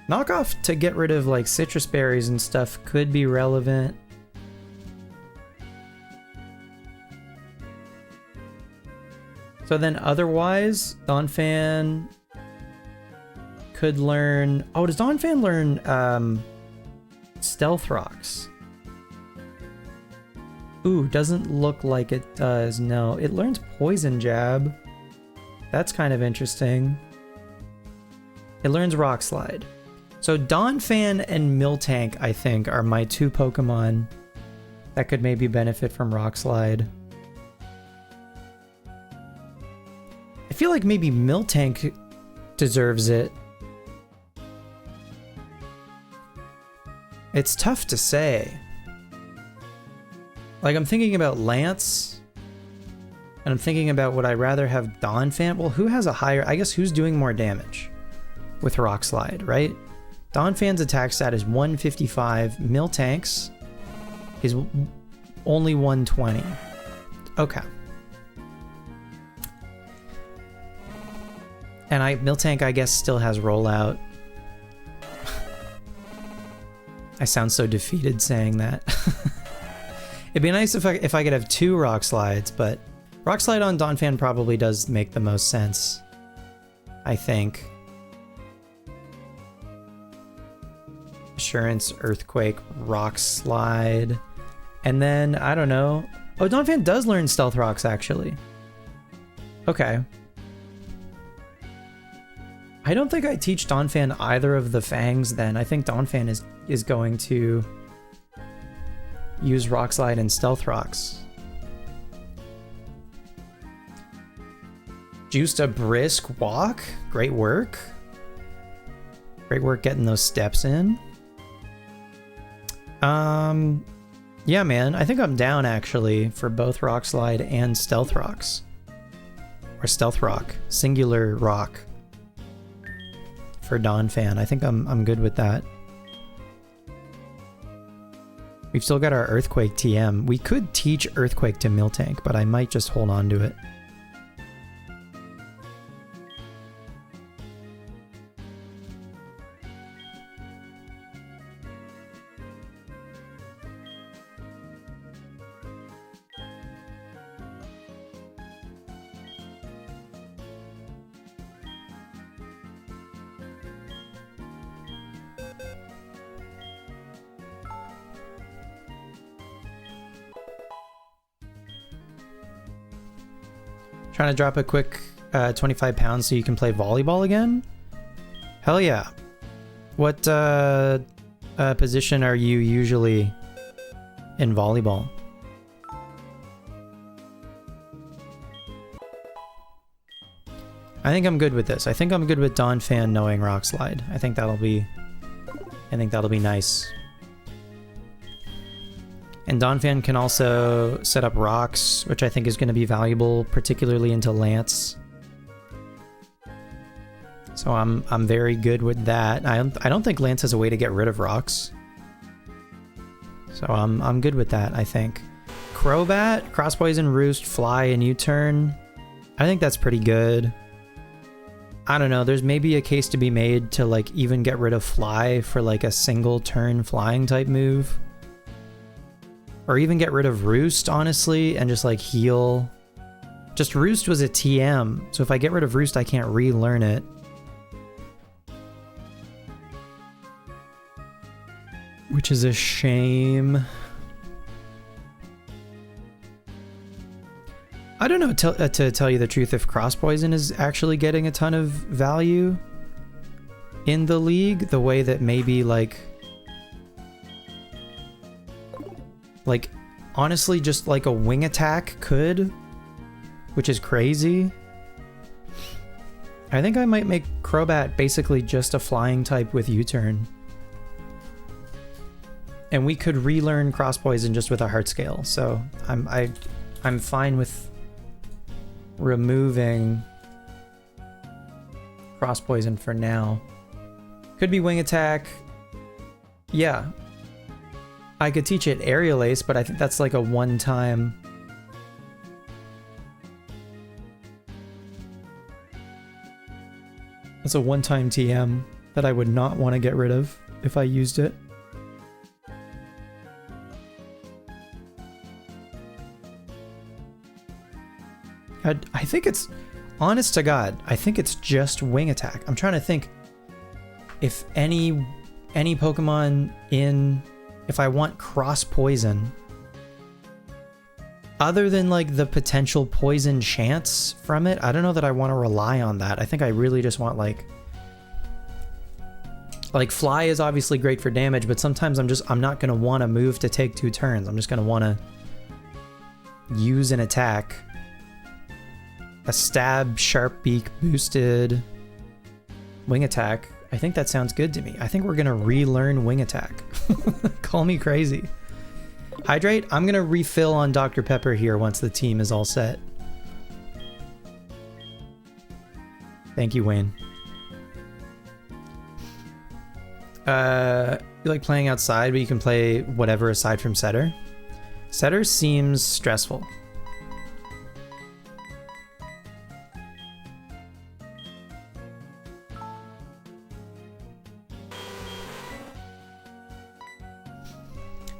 Knockoff to get rid of like citrus berries and stuff could be relevant. So then otherwise, Donphan could learn... Oh, does Donphan learn Stealth Rocks? Ooh, doesn't look like it does. No, it learns Poison Jab. That's kind of interesting. It learns Rock Slide. So Donphan and Miltank, I think, are my 2 Pokemon that could maybe benefit from Rock Slide. I feel like maybe Miltank deserves it. It's tough to say. Like, I'm thinking about Lance, and I'm thinking about would I rather have Donphan? Well, who has a higher... I guess who's doing more damage with Rock Slide, right? Donphan's attack stat is 155. Miltank's is only 120. Okay. And Miltank, I guess, still has rollout. I sound so defeated saying that. It'd be nice if I could have 2 Rock Slides, but Rock Slide on Donphan probably does make the most sense, I think. Assurance, Earthquake, Rock Slide, and then, I don't know. Oh, Donphan does learn Stealth Rocks, actually. Okay. I don't think I teach Donphan either of the Fangs then. I think Donphan is going to use Rock Slide and Stealth Rocks. Juiced a brisk walk. Great work. Great work getting those steps in. Yeah, man. I think I'm down, actually, for both Rock Slide and Stealth Rocks. Or Stealth Rock. Singular Rock. For Donphan. I think I'm good with that. We've still got our Earthquake TM. We could teach Earthquake to Miltank, but I might just hold on to it. Trying to drop a quick 25 pounds so you can play volleyball again? Hell yeah. What position are you usually in volleyball? I think I'm good with this. I think I'm good with Donphan knowing Rock Slide. I think that'll be nice. And Donphan can also set up rocks, which I think is going to be valuable, particularly into Lance. So I'm very good with that. I don't think Lance has a way to get rid of rocks. So I'm good with that, I think. Crobat, Cross Poison, Roost, Fly, and U-Turn. I think that's pretty good. I don't know, there's maybe a case to be made to like even get rid of Fly for like a single turn flying type move. Or even get rid of Roost, honestly, and just like heal. Just Roost was a TM, so if I get rid of Roost, I can't relearn it. Which is a shame. I don't know, to tell you the truth, if Cross Poison is actually getting a ton of value in the league, the way that maybe like honestly just like a wing attack could, which is crazy. I think I might make Crobat basically just a flying type with U-Turn. And we could relearn Cross Poison just with a Heart Scale, so I'm fine with removing Cross Poison for now. Could be Wing Attack. Yeah. I could teach it Aerial Ace, but I think that's like a one-time. That's a one-time TM that I would not want to get rid of if I used it. I think it's, honest to God, I think it's just Wing Attack. I'm trying to think if any Pokemon in, if I want Cross Poison, other than like the potential poison chance from it, I don't know that I want to rely on that. I think I really just want like Fly is obviously great for damage, but sometimes I'm not going to want to move to take 2 turns. I'm just going to want to use an attack. A Stab, Sharp Beak boosted Wing Attack. I think that sounds good to me. I think we're going to relearn Wing Attack. Call me crazy. Hydrate, I'm going to refill on Dr. Pepper here once the team is all set. Thank you, Wayne. You like playing outside, but you can play whatever aside from Setter? Setter seems stressful.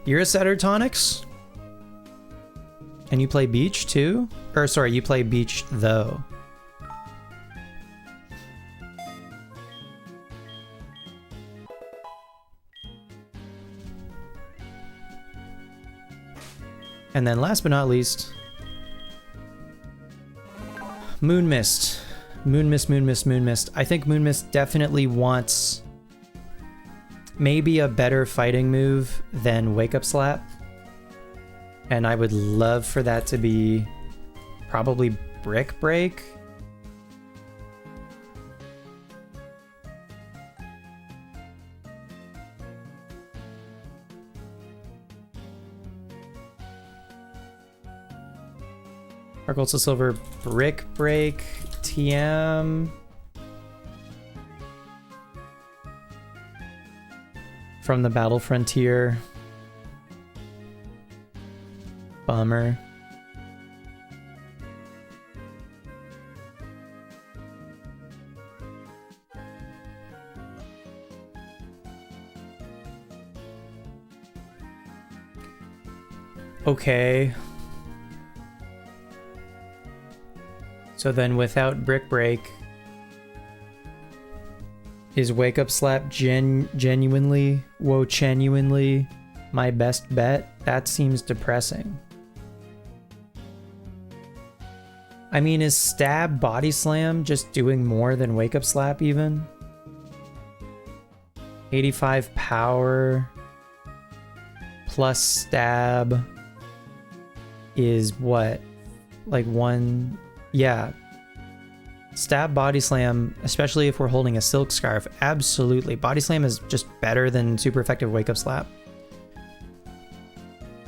You're a setter tonics? And you play beach too? Or sorry, you play beach though. And then last but not least, Moon Mist. Moon Mist, Moon Mist, Moon Mist. I think Moon Mist definitely wants maybe a better fighting move than Wake Up Slap. And I would love for that to be probably Brick Break. HeartGold to Silver, Brick Break, TM. From the Battle Frontier. Bummer. Okay. So then without Brick Break, is Wake Up Slap genuinely my best bet? That seems depressing. I mean, is Stab Body Slam just doing more than Wake Up Slap even? 85 power plus Stab is what? Like one... Yeah. Stab Body Slam, especially if we're holding a Silk Scarf, absolutely. Body Slam is just better than super effective Wake Up Slap.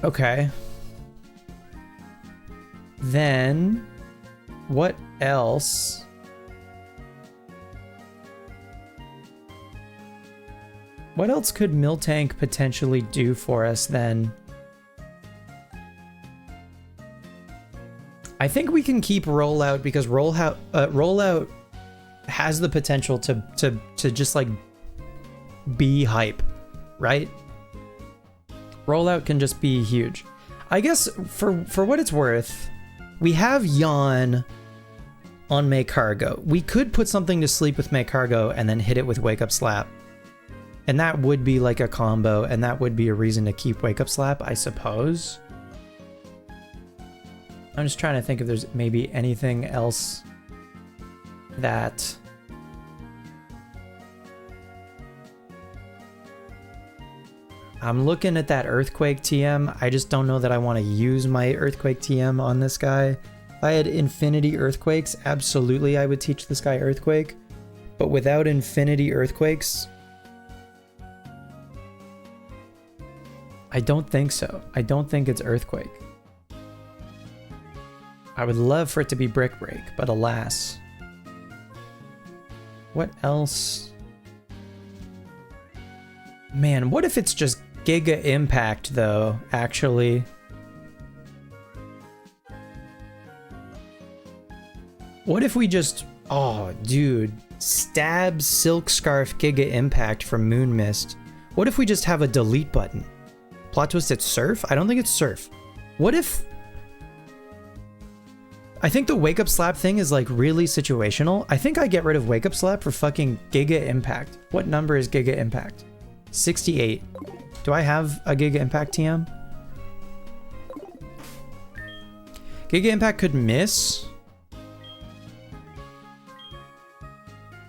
Okay. Then, what else? What else could Miltank potentially do for us then? I think we can keep Rollout because Rollout has the potential to just like be hype, right? Rollout can just be huge. I guess for what it's worth, we have Yawn on Make Cargo. We could put something to sleep with Make Cargo and then hit it with Wake Up Slap. And that would be like a combo, and that would be a reason to keep Wake Up Slap, I suppose. I'm just trying to think if there's maybe anything else that... I'm looking at that Earthquake TM. I just don't know that I want to use my Earthquake TM on this guy. If I had Infinity Earthquakes, absolutely I would teach this guy Earthquake. But without Infinity Earthquakes, I don't think so. I don't think it's Earthquake. I would love for it to be Brick Break, but alas. What else? Man, what if it's just Giga Impact, though, actually? What if we just... Oh, dude. Stab Silk Scarf Giga Impact from Moon Mist. What if we just have a delete button? Plot twist, it's Surf? I don't think it's Surf. What if... I think the Wake Up Slap thing is like really situational. I think I get rid of Wake Up Slap for fucking Giga Impact. What number is Giga Impact? 68. Do I have a Giga Impact TM? Giga Impact could miss.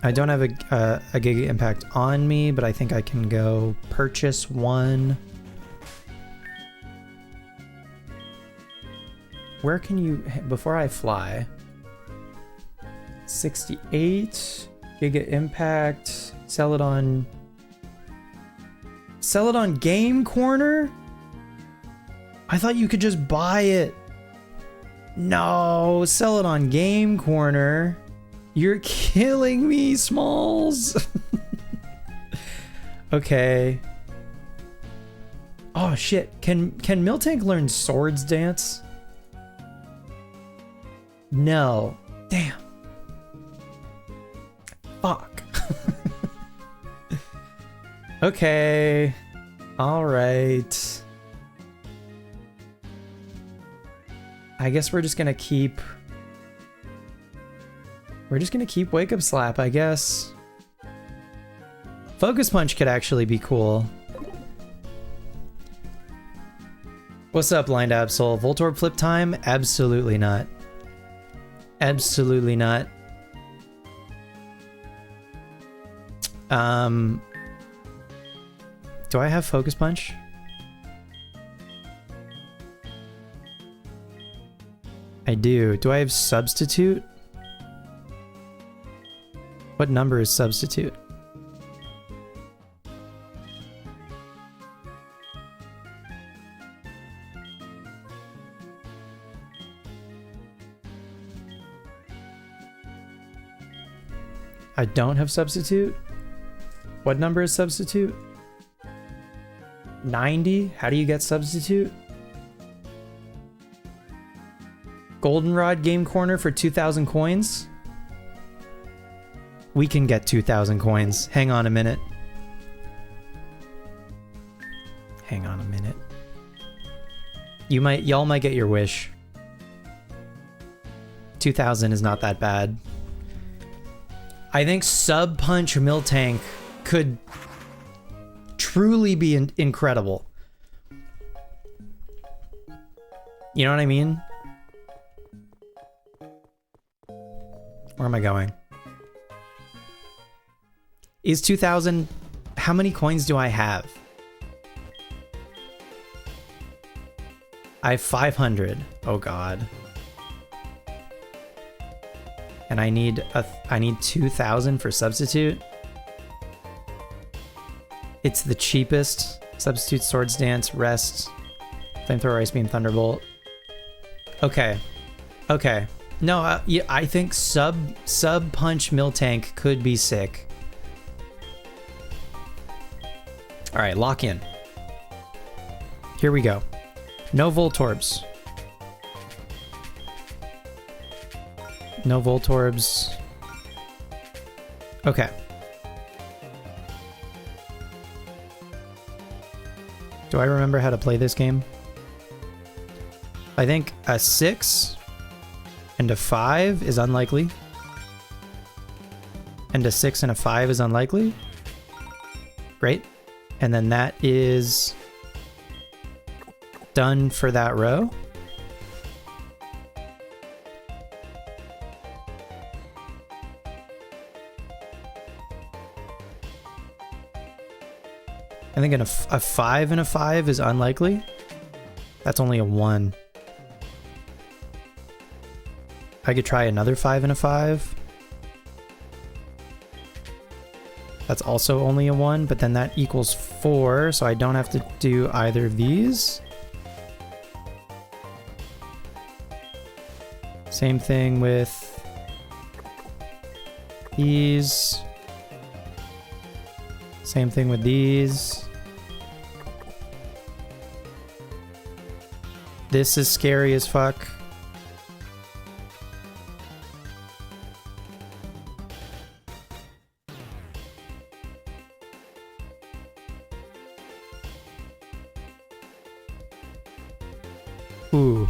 I don't have a Giga Impact on me, but I think I can go purchase one. Where can you, before I fly, 68, Giga Impact, sell it on Game Corner? I thought you could just buy it. No, sell it on Game Corner. You're killing me, Smalls. Okay. Oh shit, can Miltank learn Swords Dance? No. Damn. Fuck. Okay. All right. I guess we're just gonna keep... We're just gonna keep Wake Up Slap, I guess. Focus Punch could actually be cool. What's up, Blind Absol? Voltorb flip time? Absolutely not. Absolutely not. Do I have Focus Punch? I do. Do I have Substitute? What number is Substitute? I don't have Substitute? What number is Substitute? 90? How do you get Substitute? Goldenrod Game Corner for 2,000 coins? We can get 2,000 coins. Hang on a minute. Hang on a minute. Y'all might get your wish. 2,000 is not that bad. I think Sub Punch Miltank could truly be incredible. You know what I mean? Where am I going? Is 2,000... How many coins do I have? I have 500. Oh god. And I need 2,000 for Substitute. It's the cheapest. Substitute, Swords Dance, Rest, Flamethrower, Ice Beam, Thunderbolt. Okay. Okay. No, yeah, I think Sub Punch Miltank could be sick. Alright, lock in. Here we go. No Voltorbs. No Voltorbs. Okay. Do I remember how to play this game? I think a 6 and a 5 is unlikely. And a 6 and a 5 is unlikely. Great. And then that is done for that row. I think a 5 and a 5 is unlikely. That's only a 1. I could try another 5 and a 5. That's also only a 1, but then that equals 4, so I don't have to do either of these. Same thing with these. Same thing with these. This is scary as fuck. Ooh.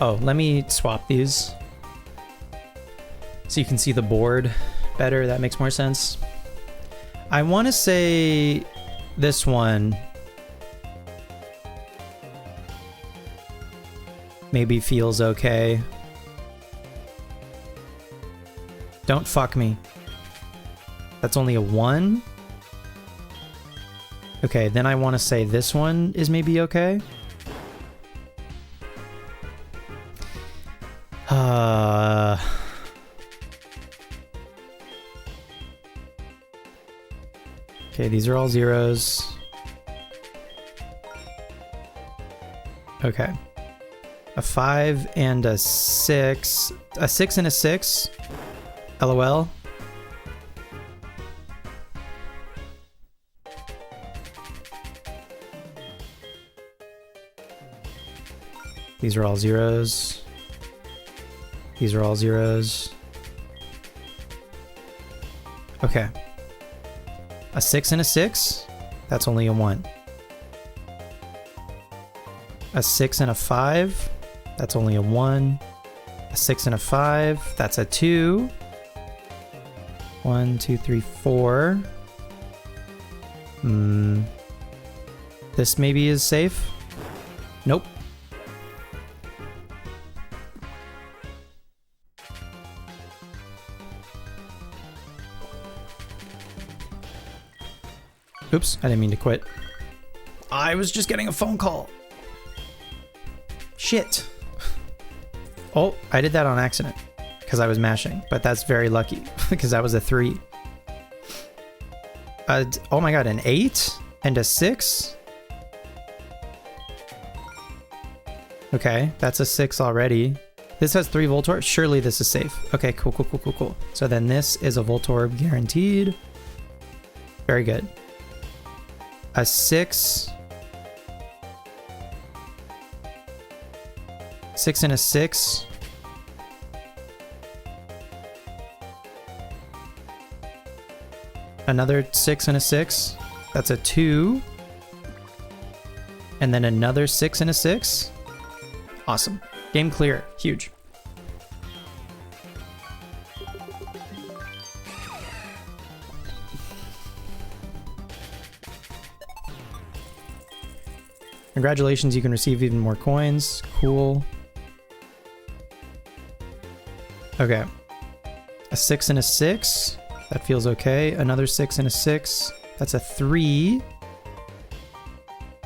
Oh, let me swap these so you can see the board better. That makes more sense. I want to say this one maybe feels okay. Don't fuck me. That's only a 1. Okay, then I want to say this one is maybe okay. Okay, these are all zeros. Okay. A 5 and a 6. A 6 and a 6. LOL. These are all zeros. These are all zeros. Okay. A 6 and a 6. That's only a 1. A 6 and a 5. That's only a 1. A 6 and a 5. That's a 2. 1, 2, 3, 4. This maybe is safe. Nope. Oops, I didn't mean to quit. I was just getting a phone call. Shit. Oh, I did that on accident because I was mashing, but that's very lucky because that was a 3. Oh my god, an 8 and a 6? Okay, that's a 6 already. This has 3 Voltorb. Surely this is safe. Okay, cool, cool, cool, cool, cool. So then this is a Voltorb guaranteed. Very good. A 6. 6 and a 6. Another 6 and a 6. That's a 2. And then another 6 and a 6. Awesome. Game clear. Huge. Congratulations, you can receive even more coins. Cool. Okay. A 6 and a 6. That feels okay. Another 6 and a 6. That's a 3.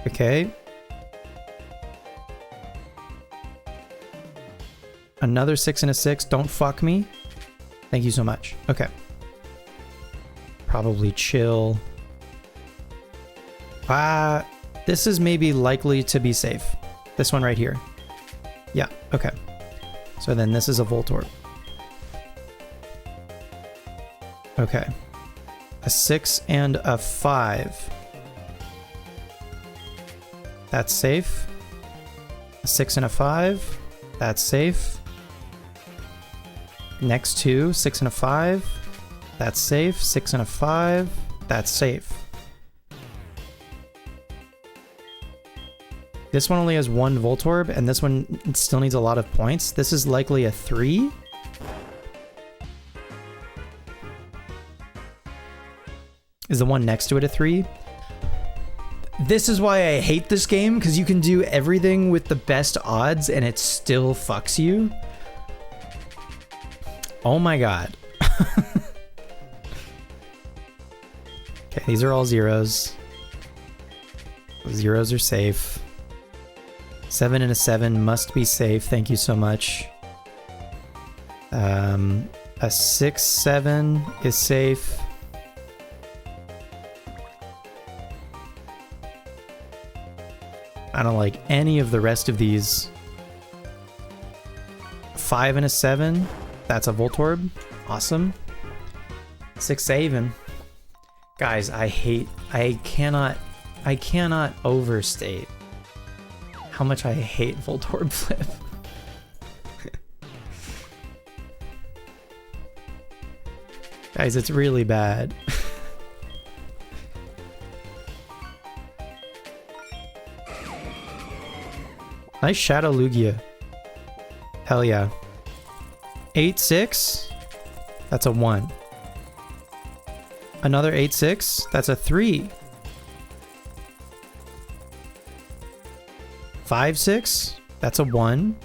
Okay. Another 6 and a 6. Don't fuck me. Thank you so much. Okay. Probably chill. This is maybe likely to be safe. This one right here. Yeah, okay. So then this is a Voltorb. Okay. A 6 and a 5. That's safe. A 6 and a 5. That's safe. Next two, 6 and a 5. That's safe. 6 and a 5. That's safe. This one only has 1 Voltorb, and this one still needs a lot of points. This is likely a 3. Is the one next to it a 3? This is why I hate this game, because you can do everything with the best odds and it still fucks you. Oh my god. Okay, these are all zeros. Zeros are safe. 7 and a 7 must be safe. Thank you so much. A 6, 7 is safe. I don't like any of the rest of these. 5 and a 7. That's a Voltorb. Awesome. 6 even. Guys, I cannot overstate how much I hate Voltorb Flip. Guys, it's really bad. Nice Shadow Lugia. Hell yeah. 8, 6. That's a 1. Another 8, 6. That's a 3. 5, 6. That's a 1.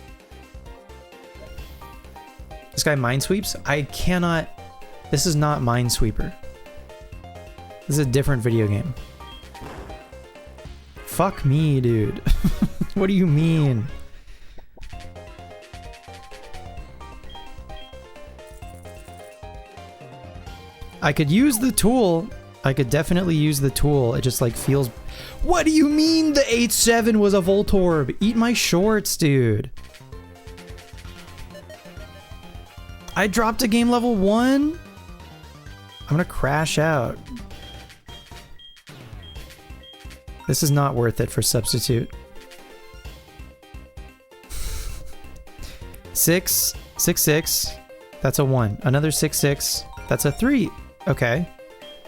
This guy Minesweeps? I cannot... This is not Minesweeper. This is a different video game. Fuck me, dude. What do you mean? I could use the tool. I could definitely use the tool. It just like feels... What do you mean the 8-7 was a Voltorb? Eat my shorts, dude. I dropped a game level 1? I'm gonna crash out. This is not worth it for substitute. 6, 6, 6. That's a 1. Another 6, 6. That's a 3. Okay.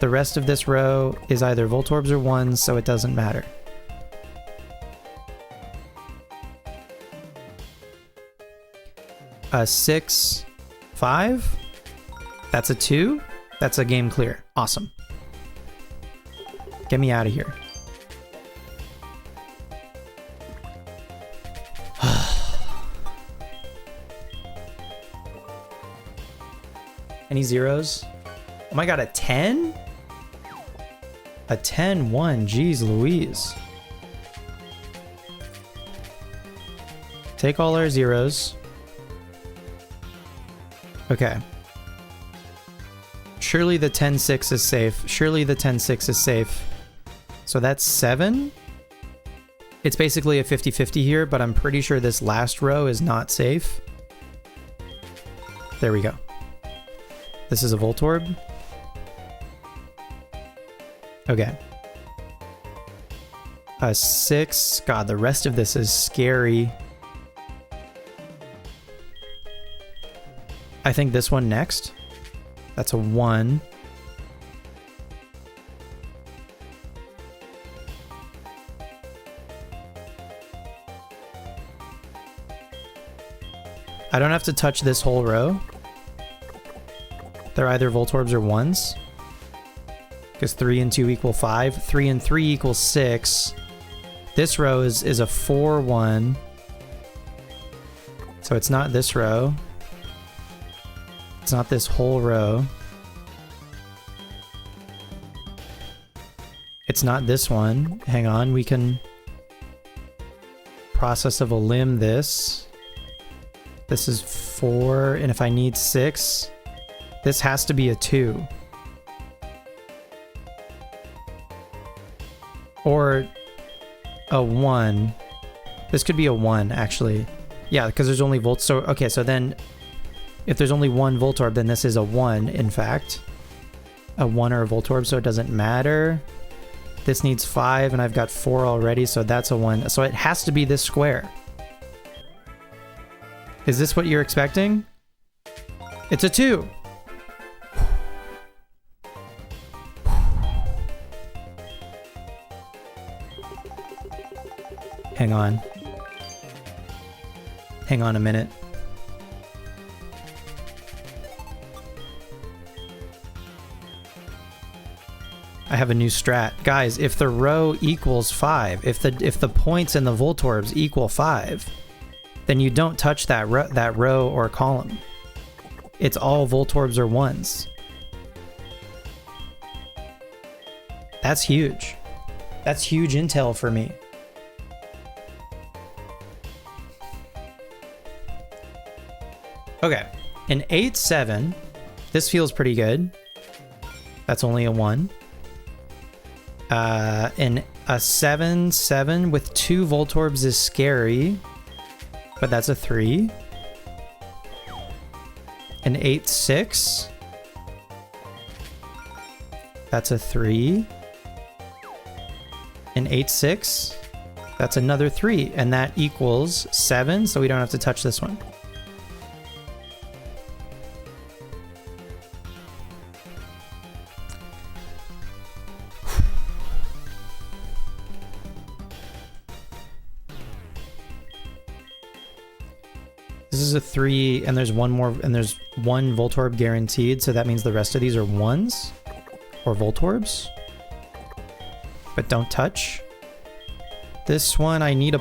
The rest of this row is either Voltorbs or 1s, so it doesn't matter. A 6, 5. That's a 2. That's a game clear. Awesome. Get me out of here. Any zeros? Oh my god, a 10? A 10, 1. Jeez Louise. Take all our zeros. Okay. Surely the 10, 6 is safe. Surely the 10, 6 is safe. So that's 7. It's basically a 50-50 here, but I'm pretty sure this last row is not safe. There we go. This is a Voltorb. Okay. A 6. God, the rest of this is scary. I think this one next. That's a 1. I don't have to touch this whole row. They're either Voltorbs or 1s. Because 3 and 2 equal 5. 3 and 3 equals 6. This row is a 4, 1. So it's not this row. It's not this whole row. It's not this one. Hang on, we can process of a limb this. This is 4, and if I need 6, this has to be a 2. Or a 1. This could be a 1, actually. Yeah, because there's only Volt. So, okay, so then if there's only one Voltorb, then this is a 1, in fact. A 1 or a Voltorb, so it doesn't matter. This needs 5, and I've got 4 already, so that's a 1. So it has to be this square. Is this what you're expecting? It's a 2. Hang on. Hang on a minute. I have a new strat. Guys, if the row equals 5, if the points in the Voltorbs equal 5, then you don't touch that row or column. It's all Voltorbs or 1s. That's huge. That's huge intel for me. Okay, an 8, 7. This feels pretty good. That's only a 1. A 7, 7 with 2 Voltorbs is scary, but that's a 3. An 8, 6. That's a 3. An 8, 6. That's another 3, and that equals 7, so we don't have to touch this one. This is a 3, and there's one more, and there's one Voltorb guaranteed, so that means the rest of these are 1s or Voltorbs. But don't touch. This one, I need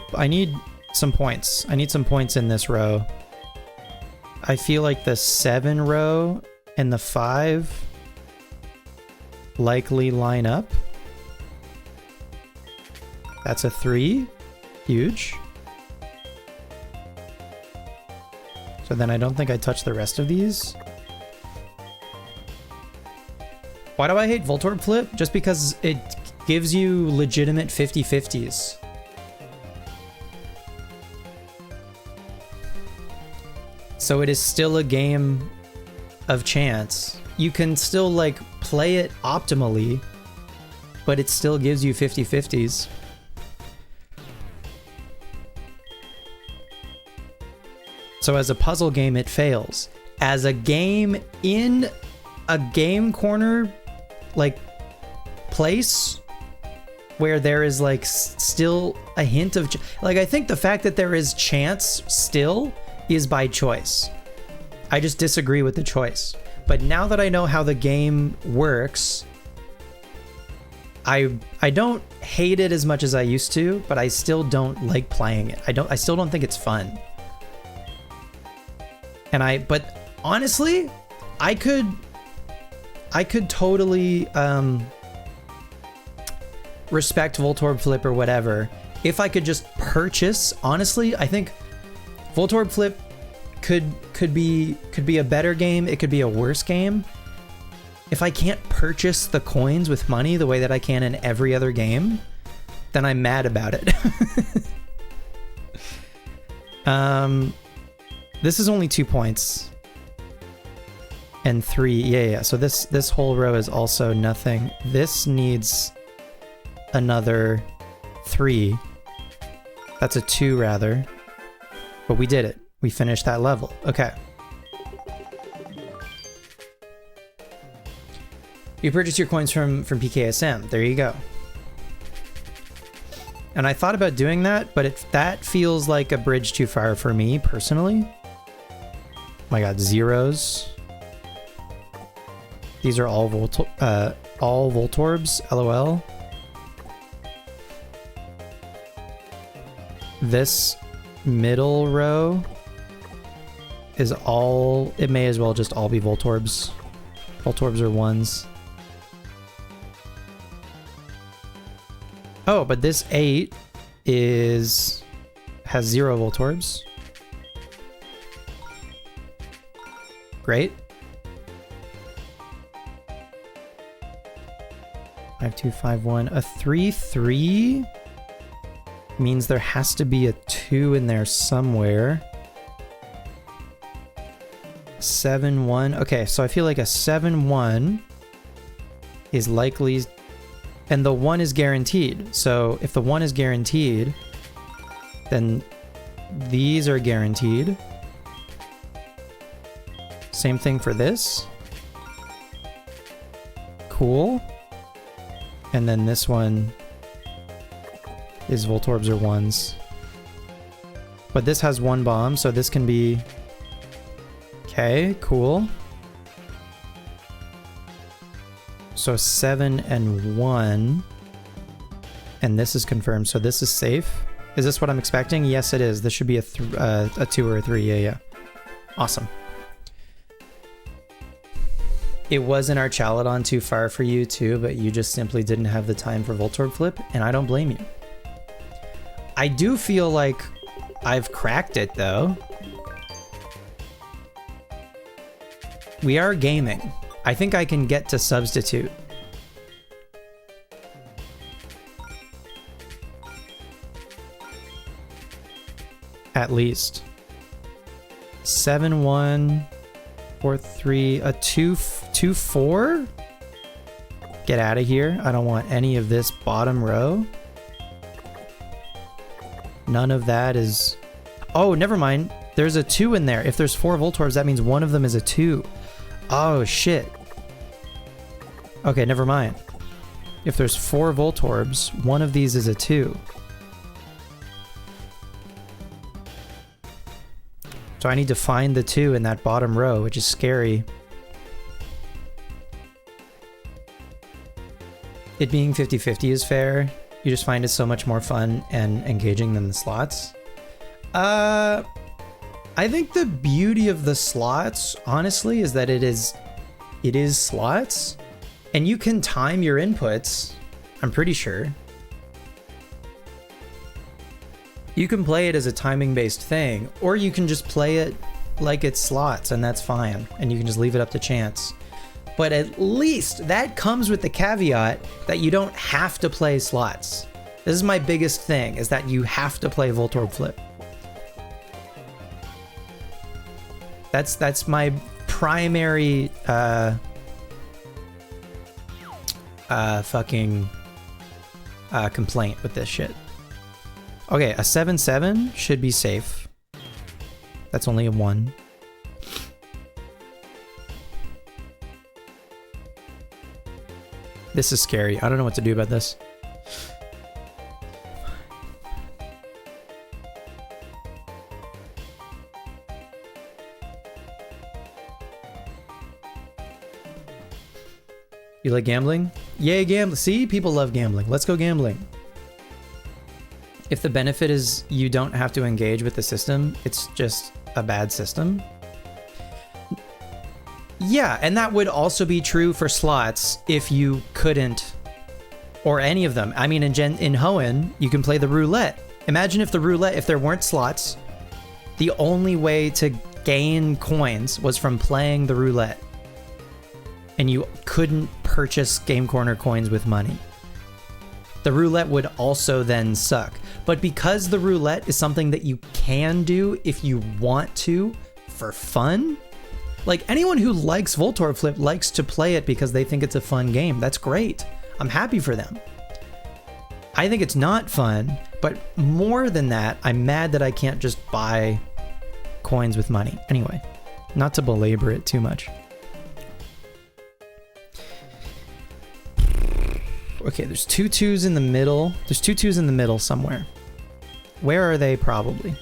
some points. I need some points in this row. I feel like the 7 row and the 5 likely line up. That's a 3. Huge. So then I don't think I touch the rest of these. Why do I hate Voltorb Flip? Just because it gives you legitimate 50-50s. So it is still a game of chance. You can still like play it optimally, but it still gives you 50-50s. So as a puzzle game, it fails. As a game in a game corner, like, place where there is like still a hint of, like, I think the fact that there is chance still is by choice. I just disagree with the choice. But now that I know how the game works, I don't hate it as much as I used to, but I still don't like playing it. I still don't think it's fun. But honestly, I could totally respect Voltorb Flip or whatever if I could just purchase. Honestly, I think Voltorb Flip could be a better game. It could be a worse game. If I can't purchase the coins with money the way that I can in every other game, then I'm mad about it. This is only 2 points. And 3, yeah. So this whole row is also nothing. This needs another 3. That's a 2 rather. But we did it. We finished that level. Okay. You purchase your coins from PKSM. There you go. And I thought about doing that, but that feels like a bridge too far for me personally. Oh my god, zeros. These are all Voltorbs, LOL. This middle row is all, it may as well just all be Voltorbs. Voltorbs are 1s. Oh, but this 8 has 0 Voltorbs. Great. 5, 2, 5, 1. A 3, 3 means there has to be a 2 in there somewhere. 7, 1. Okay, so I feel like a 7, 1 is likely, and the 1 is guaranteed. So if the 1 is guaranteed, then these are guaranteed. Same thing for this. Cool. And then this one is Voltorbs or 1s. But this has 1 bomb, so this can be... Okay, cool. So 7 and 1. And this is confirmed, so this is safe. Is this what I'm expecting? Yes, it is. This should be a 2 or a 3. Yeah. Awesome. It was in our Chaladon too far for you too, but you just simply didn't have the time for Voltorb Flip, and I don't blame you. I do feel like I've cracked it though. We are gaming. I think I can get to substitute. At least. 7, 1, 4, 3, a 2, 2, 4? Get out of here. I don't want any of this bottom row. None of that is... Oh, never mind. There's a 2 in there. If there's 4 Voltorbs, that means one of them is a 2. Oh, shit. Okay, never mind. If there's 4 Voltorbs, one of these is a 2. So I need to find the 2 in that bottom row, which is scary. It being 50-50 is fair. You just find it so much more fun and engaging than the slots. I think the beauty of the slots, honestly, is that it is slots. And you can time your inputs, I'm pretty sure. You can play it as a timing-based thing, or you can just play it like it's slots, and that's fine. And you can just leave it up to chance. But at least that comes with the caveat that you don't have to play slots. This is my biggest thing, is that you have to play Voltorb Flip. That's my primary complaint with this shit. Okay, a 7-7 should be safe. That's only a 1. This is scary. I don't know what to do about this. You like gambling? Yay, gambling. See, people love gambling. Let's go gambling. If the benefit is you don't have to engage with the system, it's just a bad system. Yeah, and that would also be true for slots if you couldn't, or any of them. I mean, in Hoenn, you can play the roulette. Imagine if there weren't slots, the only way to gain coins was from playing the roulette. And you couldn't purchase Game Corner coins with money. The roulette would also then suck. But because the roulette is something that you can do if you want to for fun, like anyone who likes Voltorb Flip likes to play it because they think it's a fun game. That's great. I'm happy for them. I think it's not fun, but more than that, I'm mad that I can't just buy coins with money. Anyway, not to belabor it too much. Okay, there's 2 2s in the middle. There's 2 2s in the middle somewhere. Where are they? Probably.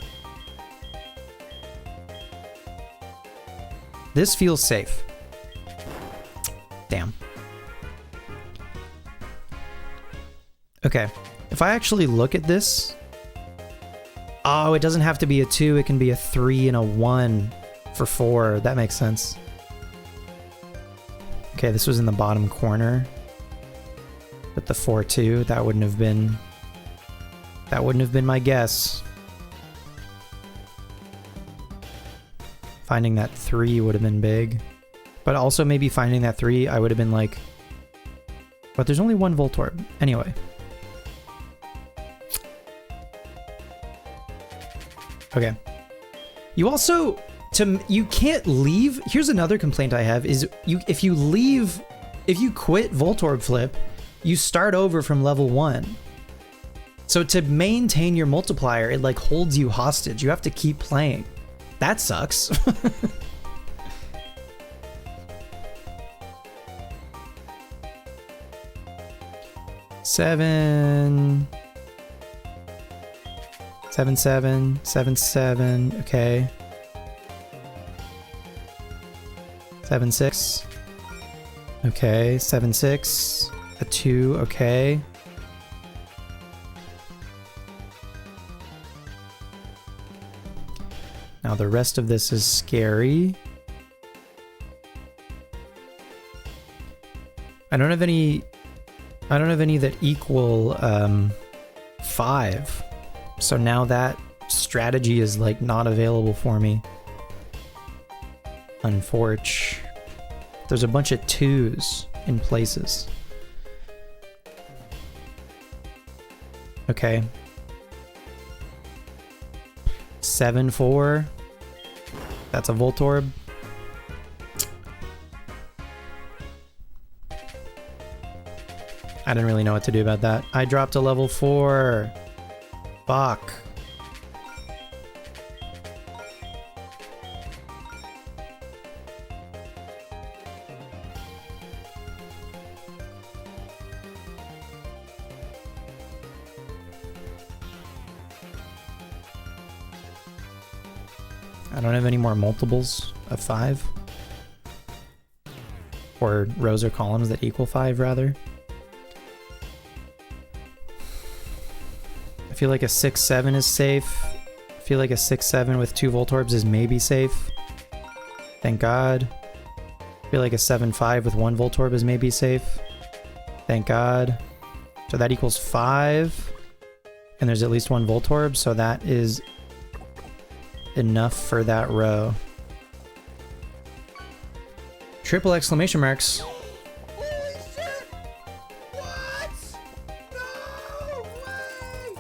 This feels safe. Damn. Okay, if I actually look at this... Oh, it doesn't have to be a 2, it can be a 3 and a 1 for 4. That makes sense. Okay, this was in the bottom corner. With the 4-2, that wouldn't have been my guess. Finding that 3 would have been big. But also maybe finding that 3, I would have been like... But there's only one Voltorb. Anyway. Okay. You also... You can't leave... Here's another complaint I have, is if you quit Voltorb Flip, you start over from level 1. So to maintain your multiplier, it like holds you hostage. You have to keep playing. That sucks. Seven, 7, 7, okay. 7, 6. Okay, 7, 6. A 2, okay. Now the rest of this is scary. I don't have any that equal 5. So now that strategy is like not available for me. Unfortunately. There's a bunch of 2s in places. Okay. 7, 4. That's a Voltorb. I didn't really know what to do about that. I dropped to level 4. Fuck. I don't have any more multiples of 5. Or rows or columns that equal 5, rather. I feel like a 6, 7 is safe. I feel like a 6, 7 with 2 Voltorbs is maybe safe. Thank God. I feel like a 7, 5 with 1 Voltorb is maybe safe. Thank God. So that equals 5. And there's at least 1 Voltorb, so that is enough for that row. Triple exclamation marks. Holy shit! What? No way!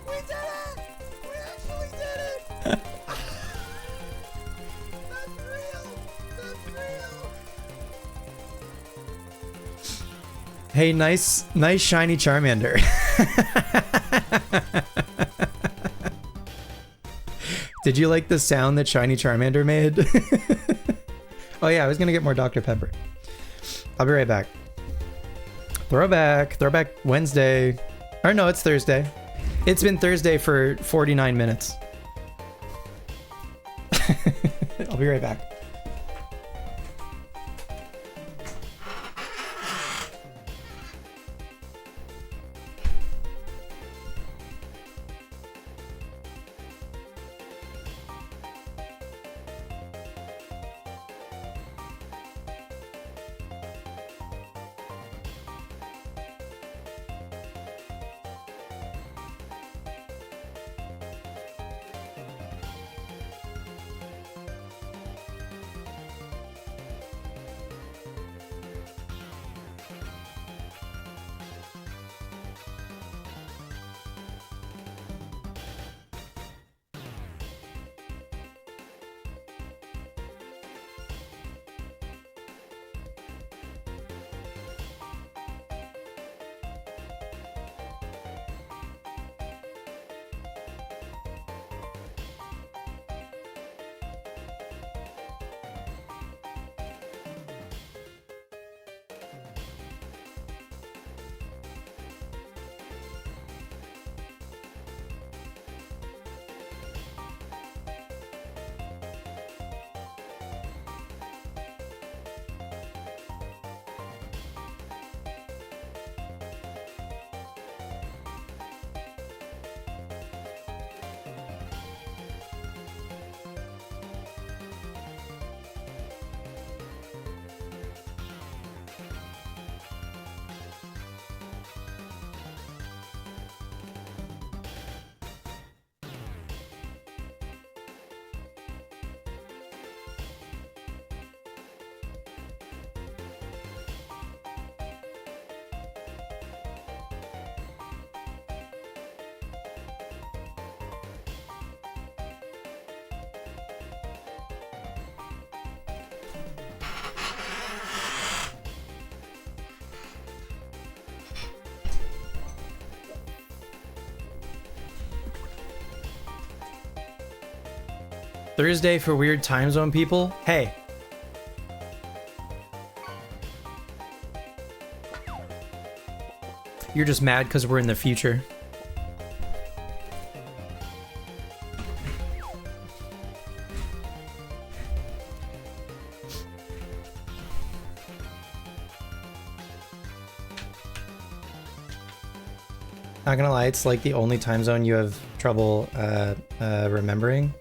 We did it! We actually did it! That's real! That's real! Hey, nice shiny Charmander. Did you like the sound that Shiny Charmander made? Oh yeah, I was gonna get more Dr. Pepper. I'll be right back. Throwback Wednesday. Or no, it's Thursday. It's been Thursday for 49 minutes. I'll be right back. Thursday for weird time zone people? Hey. You're just mad because we're in the future. Not gonna lie, it's like the only time zone you have trouble remembering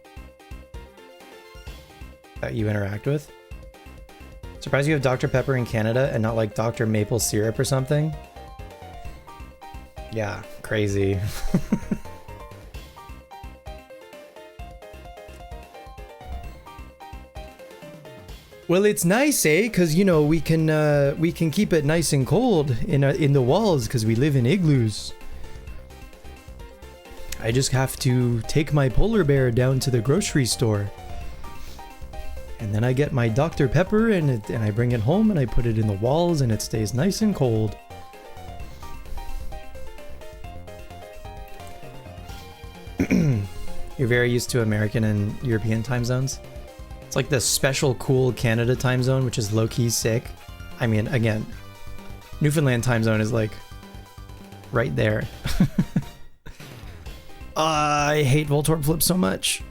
that you interact with. Surprised you have Dr. Pepper in Canada and not like Dr. Maple Syrup or something. Yeah, crazy. Well, it's nice, eh? Because you know we can keep it nice and cold in the walls because we live in igloos. I just have to take my polar bear down to the grocery store. And then I get my Dr. Pepper and I bring it home and I put it in the walls and it stays nice and cold. You're very used to American and European time zones. It's like the special cool Canada time zone, which is low-key sick. I mean, again, Newfoundland time zone is like right there. I hate Voltorb Flip so much.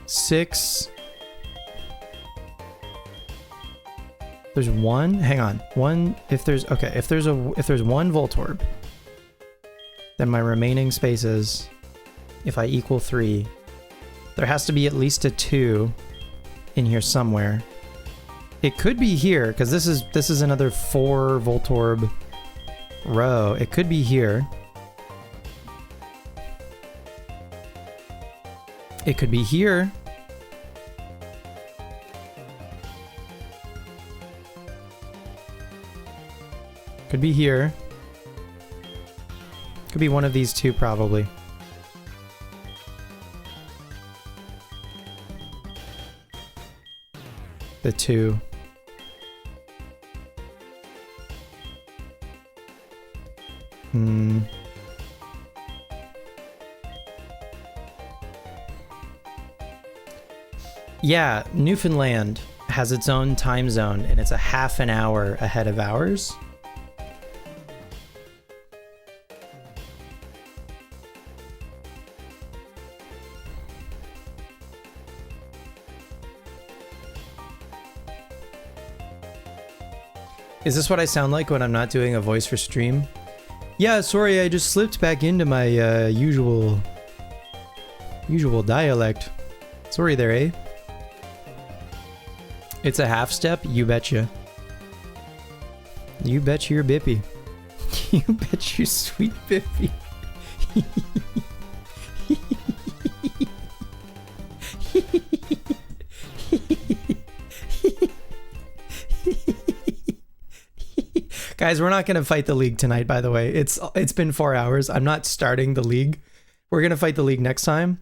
Six. There's one. Hang on. One. If there's one Voltorb, then my remaining spaces, if I equal 3, there has to be at least a 2 in here somewhere. It could be here because this is another 4 Voltorb row. It could be here. It could be here. Could be here. Could be one of these two, probably. The 2. Yeah, Newfoundland has its own time zone, and it's a half an hour ahead of ours. Is this what I sound like when I'm not doing a voice for stream? Yeah, sorry, I just slipped back into my usual dialect. Sorry there, eh? It's a half step? You betcha. You bet your bippy. You bet your sweet bippy. Guys, we're not gonna fight the league tonight, by the way. It's been 4 hours. I'm not starting the league. We're gonna fight the league next time.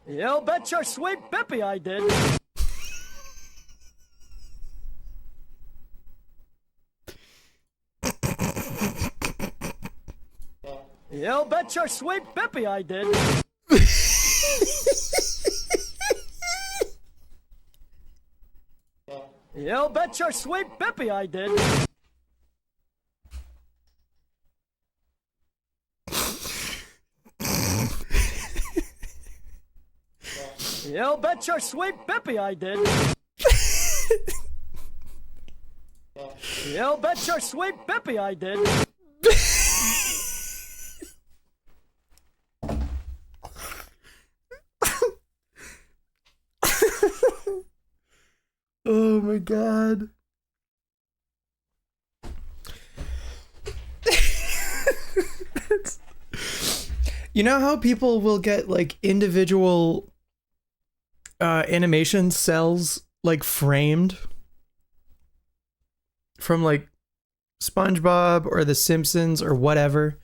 You bet your sweet bippy I did. You bet your sweet bippy I did. You bet your sweet bippy I did. You bet your sweet bippy I did. You bet your sweet bippy I did. Oh my god. You know how people will get like individual animation cells like framed from like SpongeBob or The Simpsons or whatever?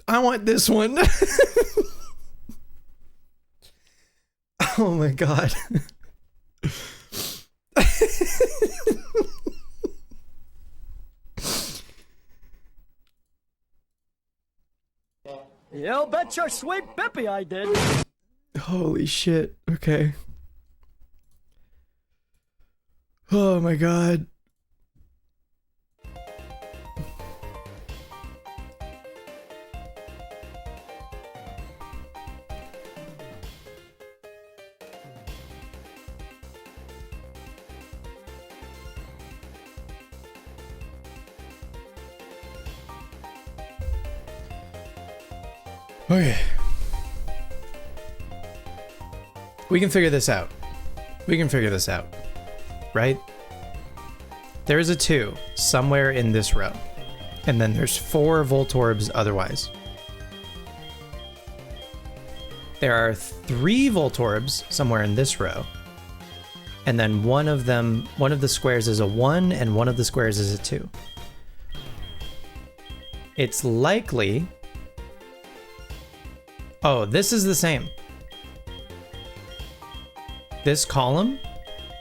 I want this one. Oh my god. You bet your sweet bippy I did. Holy shit. Okay. Oh my god. Okay. We can figure this out. We can figure this out. Right? There is a 2 somewhere in this row. And then there's 4 Voltorbs otherwise. There are 3 Voltorbs somewhere in this row. And then one of the squares is a 1 and one of the squares is a 2. It's likely... Oh, this is the same. This column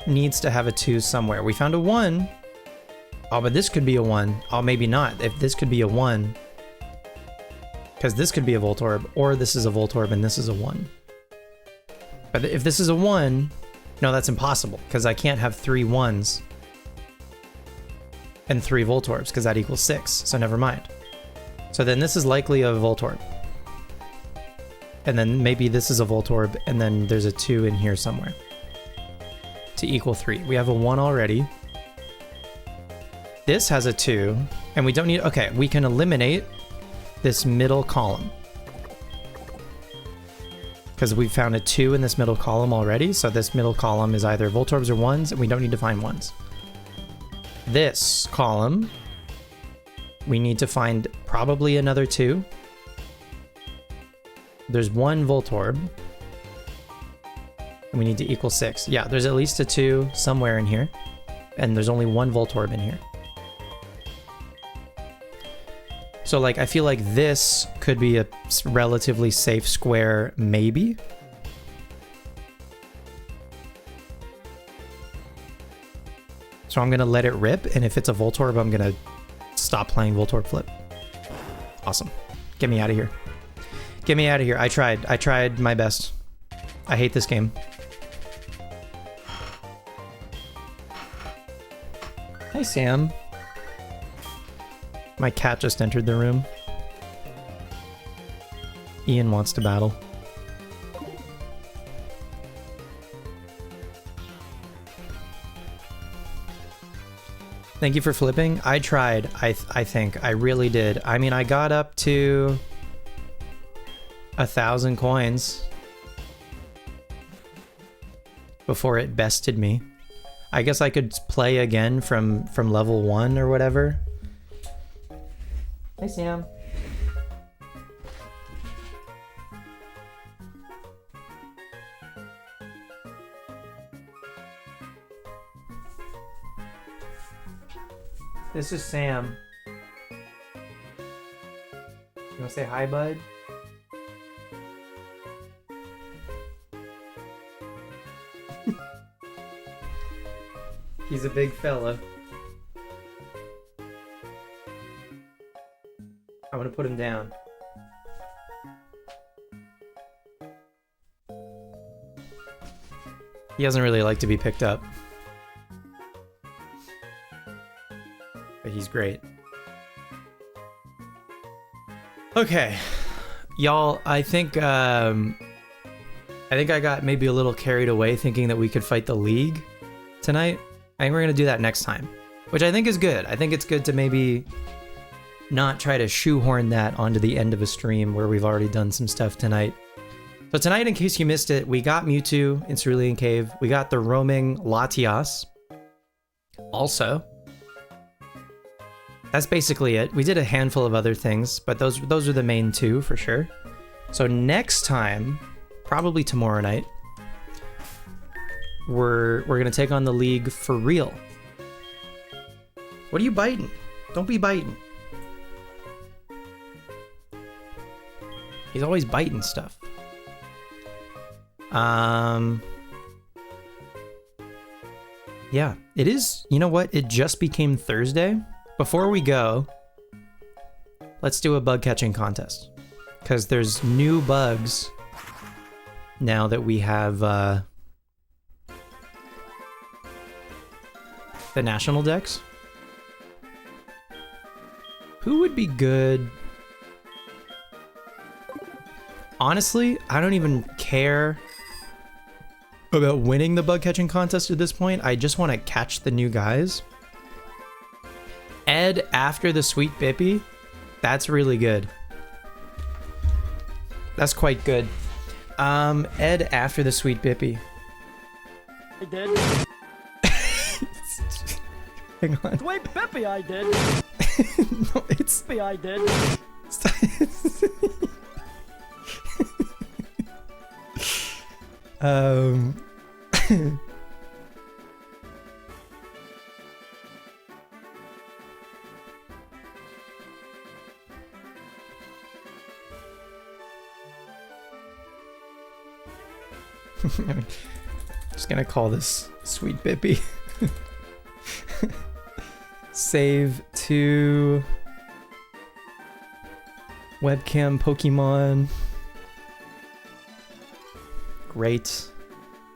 needs to have a 2 somewhere. We found a 1. Oh, but this could be a 1. Oh, maybe not. If this could be a 1. Because this could be a Voltorb, or this is a Voltorb and this is a 1. But if this is a 1, no, that's impossible, because I can't have 3 1s and 3 Voltorbs, because that equals 6, so never mind. So then this is likely a Voltorb. And then maybe this is a Voltorb, and then there's a 2 in here somewhere to equal 3. We have a 1 already. This has a 2, and we don't need... Okay, we can eliminate this middle column, because we found a 2 in this middle column already, so this middle column is either Voltorbs or 1s, and we don't need to find 1s. This column, we need to find probably another 2. There's 1 Voltorb. And we need to equal 6. Yeah, there's at least a 2 somewhere in here. And there's only 1 Voltorb in here. So, like, I feel like this could be a relatively safe square, maybe. So I'm going to let it rip, and if it's a Voltorb, I'm going to stop playing Voltorb Flip. Awesome. Get me out of here. Get me out of here. I tried my best. I hate this game. Hi, Sam. My cat just entered the room. Ian wants to battle. Thank you for flipping. I tried. I think I really did. I mean, I got up to 1,000 coins before it bested me. I guess I could play again from level 1 or whatever. Hey, Sam. This is Sam. You wanna say hi, bud? He's a big fella. I'm gonna put him down. He doesn't really like to be picked up. But he's great. Okay. Y'all, I think I got maybe a little carried away thinking that we could fight the League tonight. I think we're gonna do that next time, which I think is good. I think it's good to maybe not try to shoehorn that onto the end of a stream where we've already done some stuff tonight. So tonight, in case you missed it, we got Mewtwo in Cerulean Cave. We got the roaming Latias. Also, that's basically it. We did a handful of other things, but those are the main 2 for sure. So next time, probably tomorrow night, we're gonna take on the League for real. What are you biting? Don't be biting. He's always biting stuff. Yeah, it is. You know what? It just became Thursday. Before we go, let's do a bug catching contest. Because there's new bugs now that we have the national decks. Who would be good? Honestly, I don't even care about winning the bug catching contest at this point. I just want to catch the new guys. Ed after the Sweet Bippy, that's really good. That's quite good. Ed after the Sweet Bippy. I did. Hang on. Sweet Bippy, I did. No, it's... Bippy, I did. I'm just gonna call this Sweet Bippy. Save to webcam Pokemon. Great.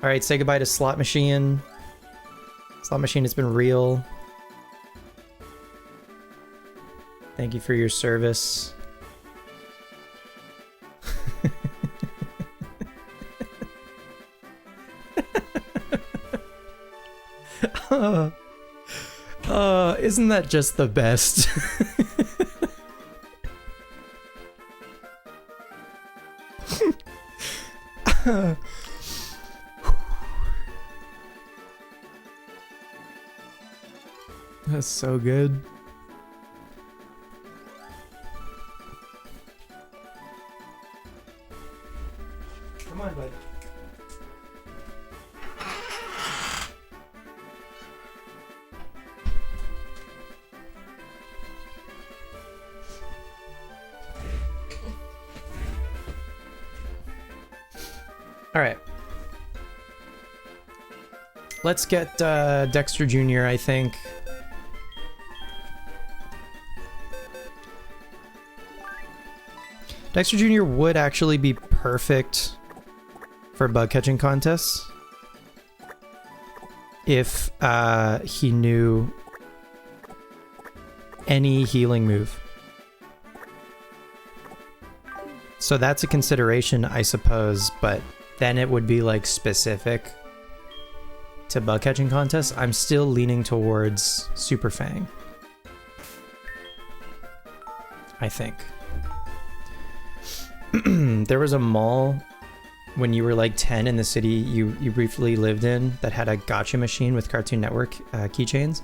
All right, say goodbye to Slot Machine. Slot Machine has been real. Thank you for your service. Isn't that just the best? That's so good. Come on, bud. All right. Let's get Dexter Jr., I think. Dexter Jr. would actually be perfect for bug catching contests if he knew any healing move. So that's a consideration, I suppose, but then it would be like specific to bug catching contests. I'm still leaning towards Super Fang, I think. There was a mall when you were like 10 in the city you briefly lived in that had a gotcha machine with Cartoon Network keychains.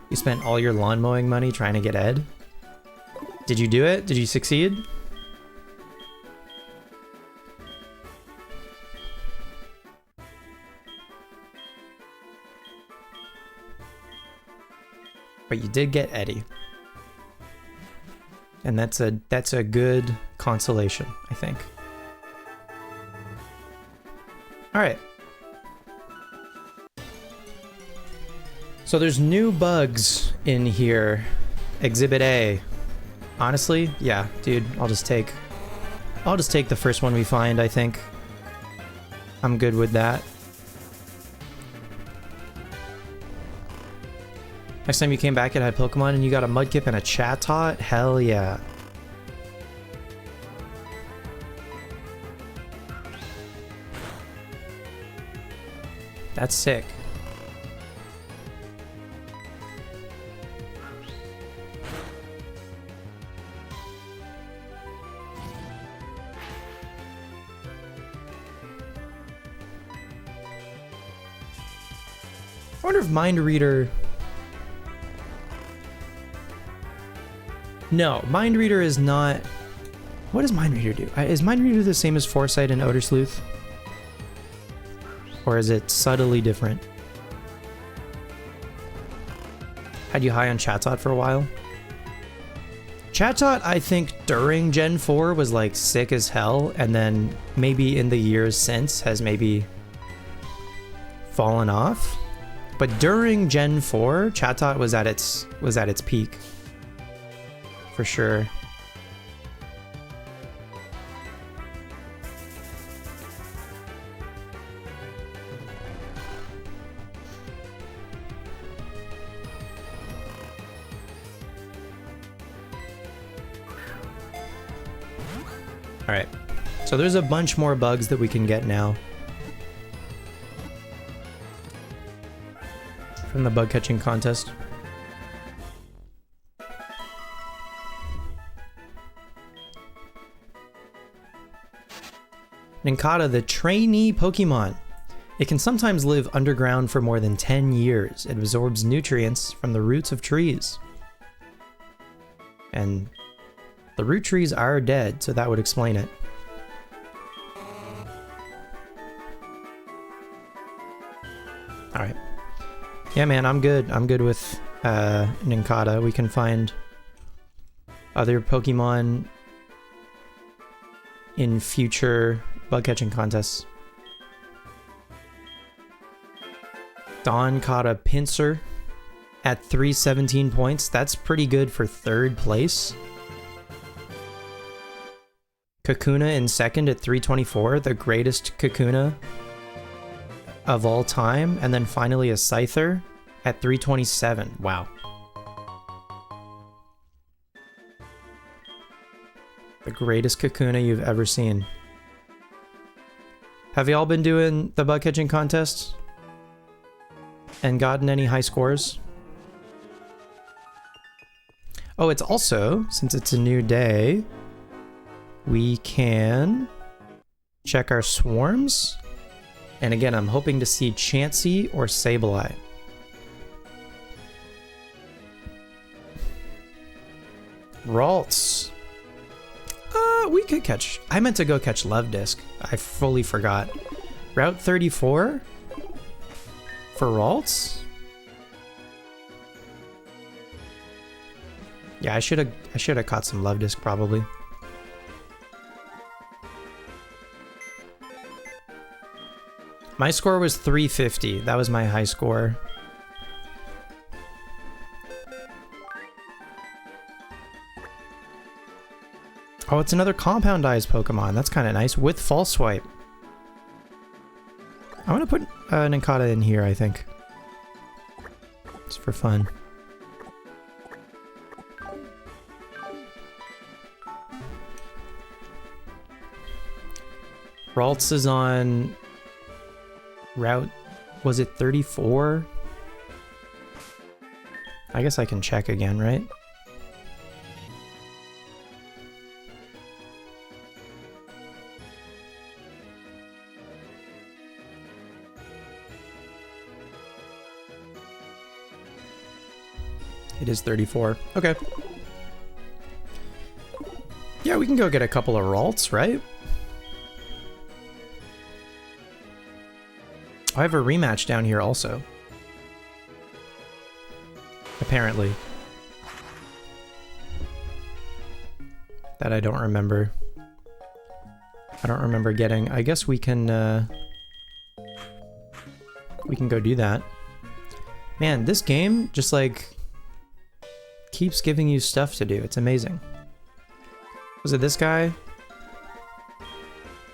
You spent all your lawn mowing money trying to get Ed. Did you do it? Did you succeed? But you did get Eddie. And that's a good consolation, I think. All right. So there's new bugs in here. Exhibit A. Honestly, yeah, dude, I'll just take the first one we find, I think. I'm good with that. Next time you came back, it had Pokemon and you got a Mudkip and a Chatot? Hell yeah. That's sick. I wonder if Mind Reader... No, Mind Reader is not... What does Mind Reader do? Is Mind Reader the same as Foresight and Odor Sleuth? Or is it subtly different? Had you high on Chatot for a while? Chatot, I think, during Gen 4 was like sick as hell, and then maybe in the years since has maybe fallen off. But during Gen 4, Chatot was at its peak. For sure. All right. So there's a bunch more bugs that we can get now from the bug catching contest. Nincada, the trainee Pokemon. It can sometimes live underground for more than 10 years. It absorbs nutrients from the roots of trees. And the root trees are dead, so that would explain it. Alright. Yeah, man, I'm good. I'm good with Nincada. We can find other Pokemon in future bug catching contests. Dawn caught a Pinsir at 317 points. That's pretty good for third place. Kakuna in second at 324, the greatest Kakuna of all time. And then finally a Scyther at 327. Wow. The greatest Kakuna you've ever seen. Have y'all been doing the bug catching contest and gotten any high scores? Oh, it's also, since it's a new day, we can check our swarms. And again, I'm hoping to see Chansey or Sableye. Ralts. We could catch... I meant to go catch Love Disc. I fully forgot. Route 34? For Ralts? Yeah, I should have caught some Love Disc probably. My score was 350. That was my high score. Oh, it's another compound-ized Pokemon. That's kind of nice. With False Swipe. I'm gonna put Nincada in here, I think. Just for fun. Ralts is on route, was it 34? I guess I can check again, right? It is 34. Okay. Yeah, we can go get a couple of Ralts, right? I have a rematch down here also. Apparently. That I don't remember. I don't remember getting. I guess we can go do that. Man, this game just like keeps giving you stuff to do. It's amazing. Was it this guy?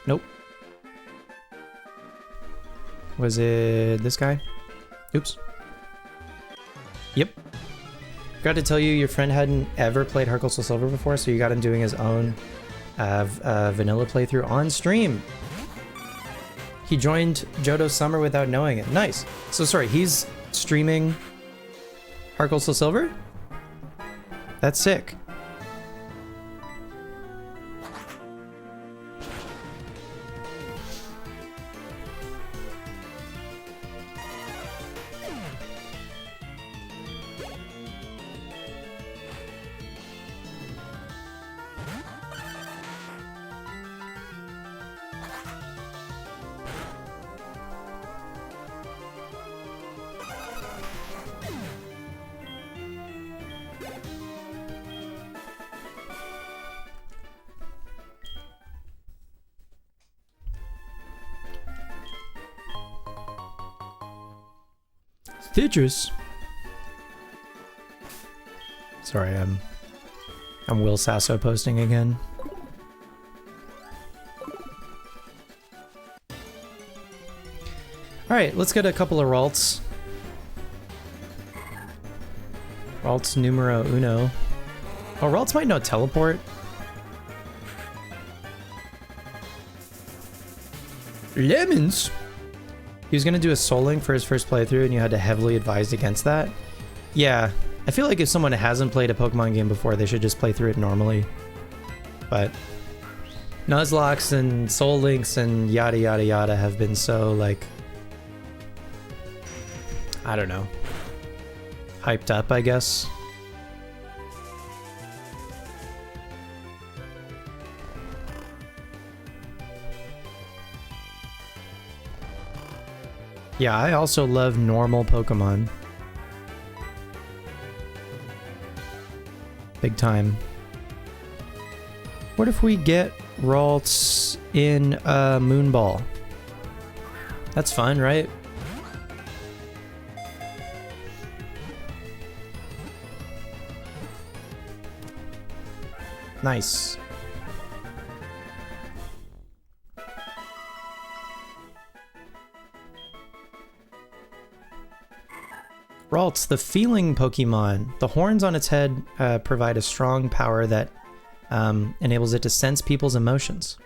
Nope. Was it this guy? Oops. Yep. Forgot to tell you, your friend hadn't ever played HeartGold Soul Silver before, so you got him doing his own vanilla playthrough on stream. He joined Johto's Summer without knowing it. Nice. So sorry, he's streaming HeartGold Soul Silver? That's sick. Citrus. Sorry, I'm Will Sasso posting again. Alright, let's get a couple of Ralts. Ralts numero uno. Oh, Ralts might know teleport. Lemons! He was gonna do a Soul Link for his first playthrough and you had to heavily advise against that. Yeah, I feel like if someone hasn't played a Pokemon game before, they should just play through it normally. But Nuzlocks and Soul Links and yada yada yada have been so, like, I don't know, hyped up, I guess. Yeah, I also love normal Pokemon. Big time. What if we get Ralts in Moonball? That's fun, right? Nice. Ralts, the feeling Pokemon. The horns on its head provide a strong power that enables it to sense people's emotions.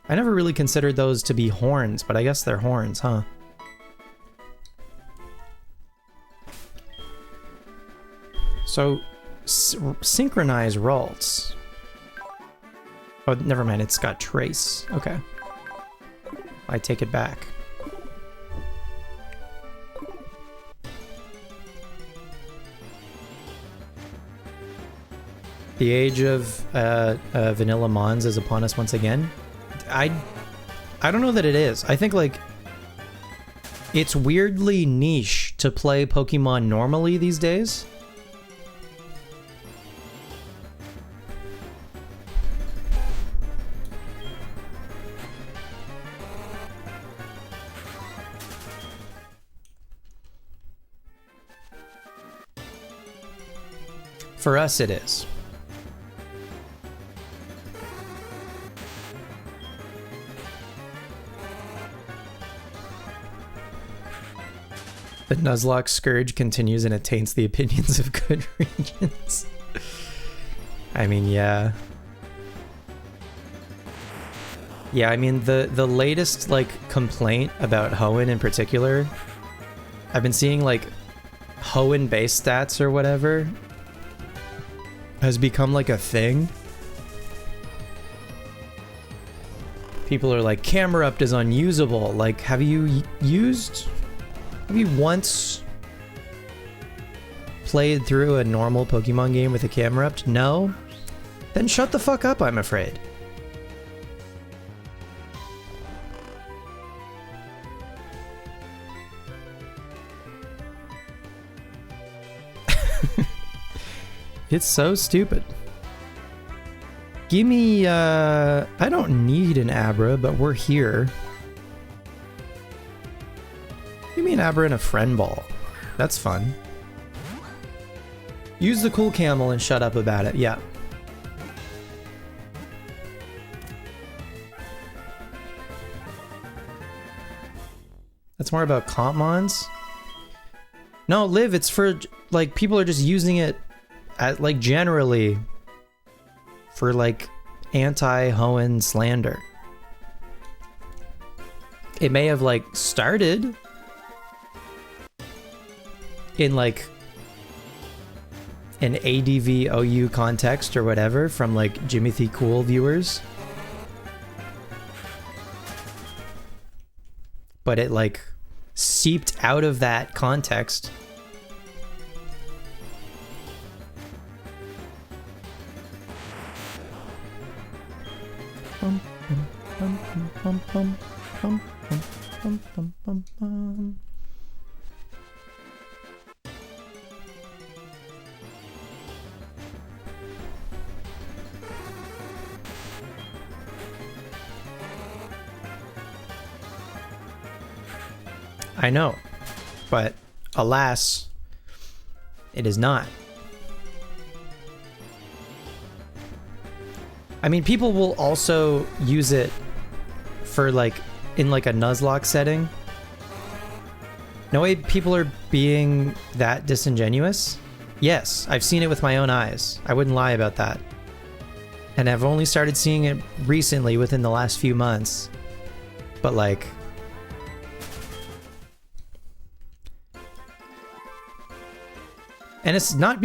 I never really considered those to be horns, but I guess they're horns, huh? So, synchronize Ralts. Oh, never mind, it's got Trace. Okay. I take it back. The age of Vanilla Mons is upon us once again. I don't know that it is. I think, like, it's weirdly niche to play Pokemon normally these days. For us, it is. The Nuzlocke scourge continues and it taints the opinions of good regions. I mean, yeah. Yeah, I mean, the latest, like, complaint about Hoenn in particular, I've been seeing, like, Hoenn base stats or whatever has become, like, a thing. People are like, Camerupt is unusable. Like, have you once played through a normal Pokemon game with a Camerupt? No? Then shut the fuck up, I'm afraid. It's so stupid. Give me, I don't need an Abra, but we're here. Give me an Abra and a Friend Ball. That's fun. Use the cool camel and shut up about it, yeah. That's more about comp mons? No, Liv, it's for, like, people are just using it at, like, generally for, like, anti-Hoenn slander. It may have, like, started in, like, an ADV OU context or whatever from, like, Jimothy Cool viewers. But it, like, seeped out of that context. I know, but alas, it is not. I mean, people will also use it for, like, in, like, a Nuzlocke setting. No way people are being that disingenuous. Yes, I've seen it with my own eyes. I wouldn't lie about that. And I've only started seeing it recently within the last few months. But, like, and it's not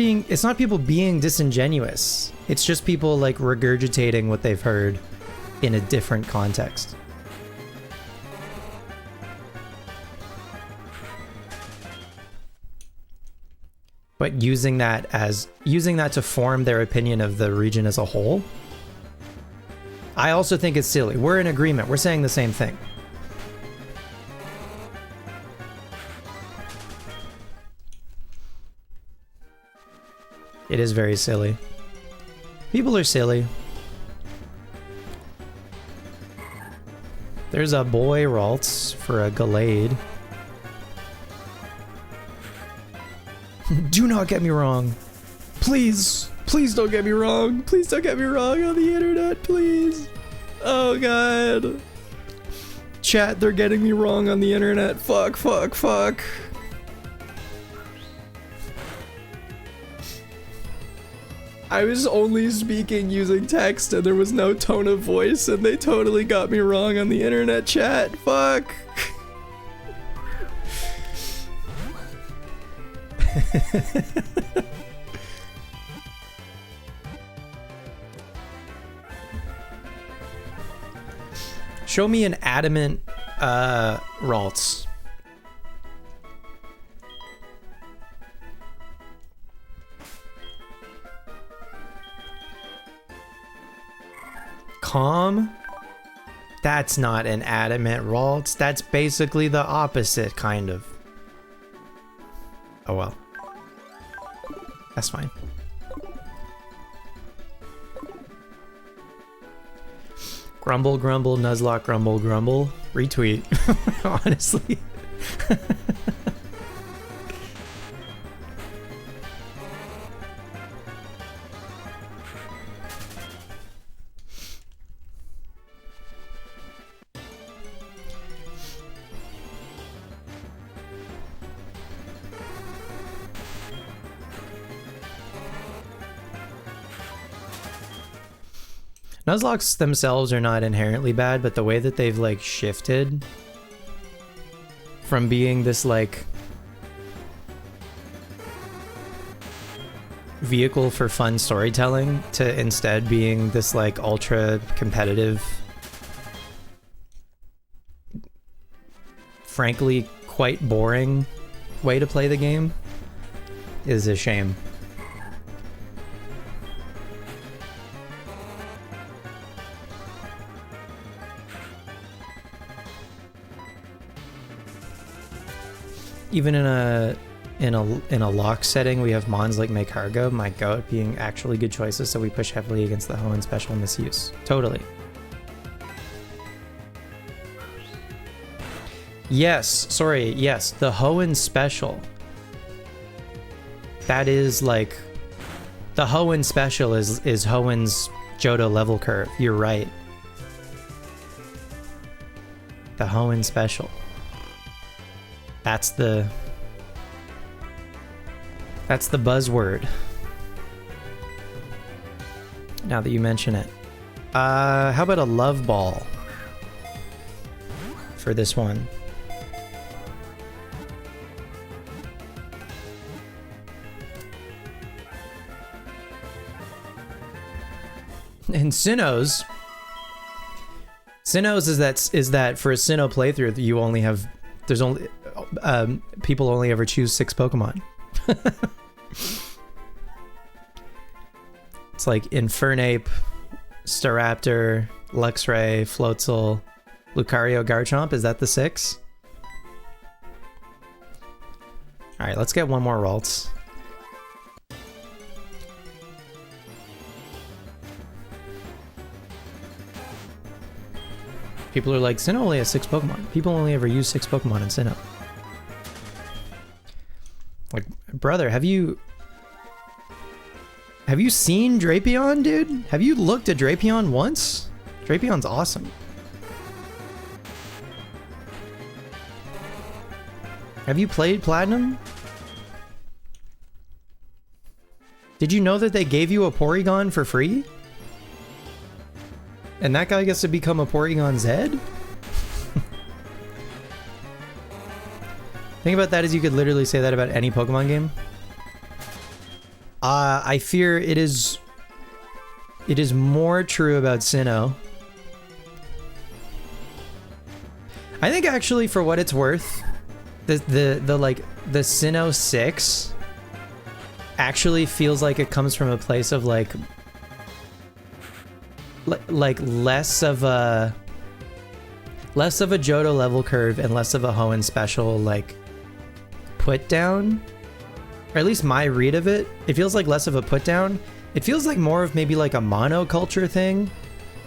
people being disingenuous. It's just people, like, regurgitating what they've heard in a different context. But using that to form their opinion of the region as a whole, I also think it's silly. We're in agreement. We're saying the same thing. It is very silly. People are silly. There's a boy Ralts for a Gallade. Do not get me wrong. Please, please don't get me wrong. Please don't get me wrong on the internet, please. Oh god. Chat, they're getting me wrong on the internet. Fuck, fuck, fuck. I was only speaking using text and there was no tone of voice and they totally got me wrong on the internet, chat. Fuck. Show me an adamant Ralts. Calm? That's not an adamant Ralts. That's basically the opposite, kind of. Oh well. That's fine. Grumble, grumble, Nuzlocke, grumble, grumble. Retweet. Honestly. Nuzlockes themselves are not inherently bad, but the way that they've like shifted from being this like vehicle for fun storytelling to instead being this like ultra competitive, frankly quite boring way to play the game is a shame. Even in a lock setting, we have mons like Make Hargo, My Goat being actually good choices, so we push heavily against the Hoenn special misuse. Totally. Yes, sorry, yes, the Hoenn special. That is like... The Hoenn special is Hoenn's Johto level curve. You're right. The Hoenn special. That's the buzzword. Now that you mention it. How about a love ball for this one? And Sinnoh's is that for a Sinnoh playthrough that you only have, there's only people only ever choose 6 Pokemon. It's like Infernape, Staraptor, Luxray, Floatzel, Lucario, Garchomp. Is that the 6? All right, let's get one more Ralts. People are like, Sinnoh only has 6 Pokemon. People only ever use 6 Pokemon in Sinnoh. Like, brother, have you seen Drapion, dude? Have you looked at Drapion once? Drapion's awesome. Have you played Platinum? Did you know that they gave you a Porygon for free? And that guy gets to become a Porygon Z? Thing about that is you could literally say that about any Pokemon game. I fear it is more true about Sinnoh. I think actually, for what it's worth, the Sinnoh 6 actually feels like it comes from a place of like less of a Johto level curve and less of a Hoenn special like put down, or at least my read of it. It feels like less of a put down. It feels like more of maybe like a monoculture thing,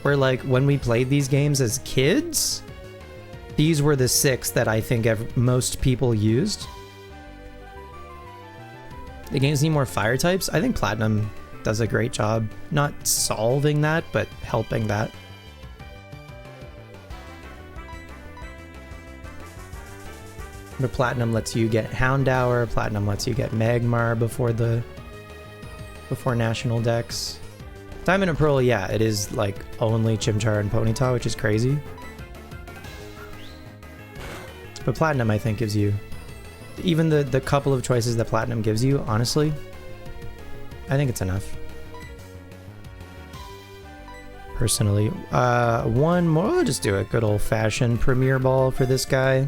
where like when we played these games as kids, these were the 6 that I think most people used. The games need more fire types. I think Platinum does a great job, not solving that, but helping that. But Platinum lets you get Houndour, Platinum lets you get Magmar before National Dex. Diamond and Pearl, yeah, it is like only Chimchar and Ponyta, which is crazy. But Platinum, I think, gives you... Even the couple of choices that Platinum gives you, honestly, I think it's enough. Personally. One more, I'll just do a good old-fashioned Premier Ball for this guy.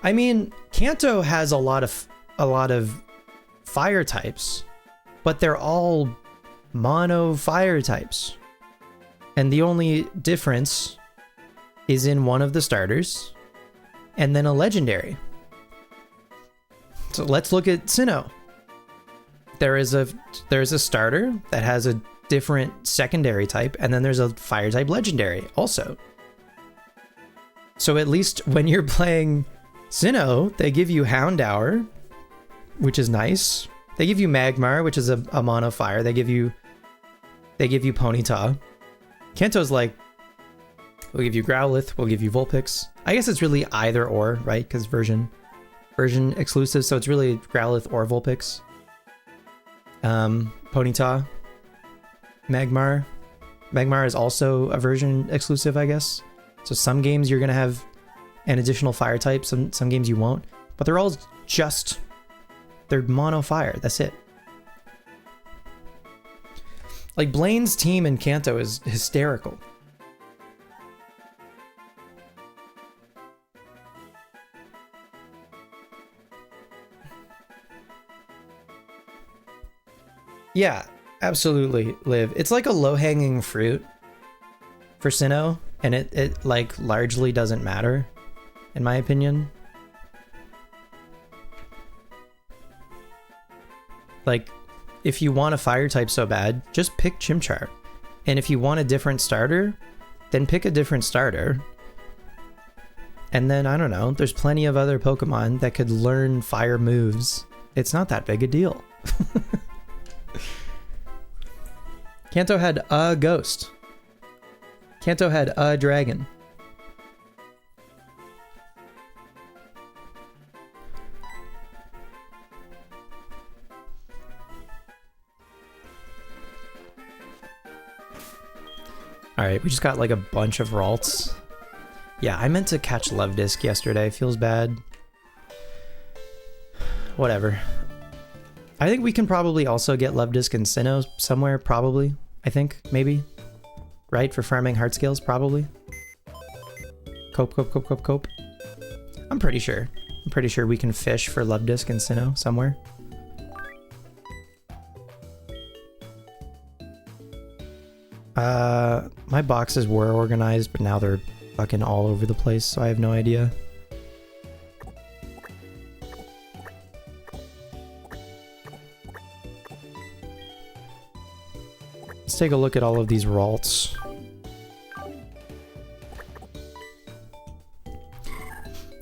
I mean, Kanto has a lot of fire types, but they're all mono fire types. And the only difference is in one of the starters and then a legendary. So let's look at Sinnoh. There's a starter that has a different secondary type, and then there's a fire type legendary also. So at least when you're playing Sinnoh, they give you Houndour, which is nice. They give you Magmar, which is a mono fire. They give you Ponyta. Kanto's like We'll give you Growlithe. We'll give you Vulpix. I guess it's really either or, right? Because version exclusive, so it's really Growlithe or Vulpix. Ponyta. Magmar. Magmar is also a version exclusive, I guess. So some games you're going to have an additional fire type, some games you won't. But they're all just... they're mono fire, that's it. Like, Blaine's team in Kanto is hysterical. Yeah, absolutely, Liv. It's like a low-hanging fruit for Sinnoh, and it like largely doesn't matter, in my opinion. Like, if you want a fire type so bad, just pick Chimchar. And if you want a different starter, then pick a different starter. And then, I don't know, there's plenty of other Pokemon that could learn fire moves. It's not that big a deal. Kanto had a ghost. Kanto had a dragon. Alright, we just got like a bunch of Ralts. Yeah, I meant to catch Love Disc yesterday. Feels bad. Whatever. I think we can probably also get Love Disc and Sinnoh somewhere, probably. I think, maybe. Right? For farming heart scales, probably. Cope. I'm pretty sure. I'm pretty sure we can fish for Love Disc and Sinnoh somewhere. My boxes were organized, but now they're fucking all over the place, so I have no idea. Let's take a look at all of these Ralts.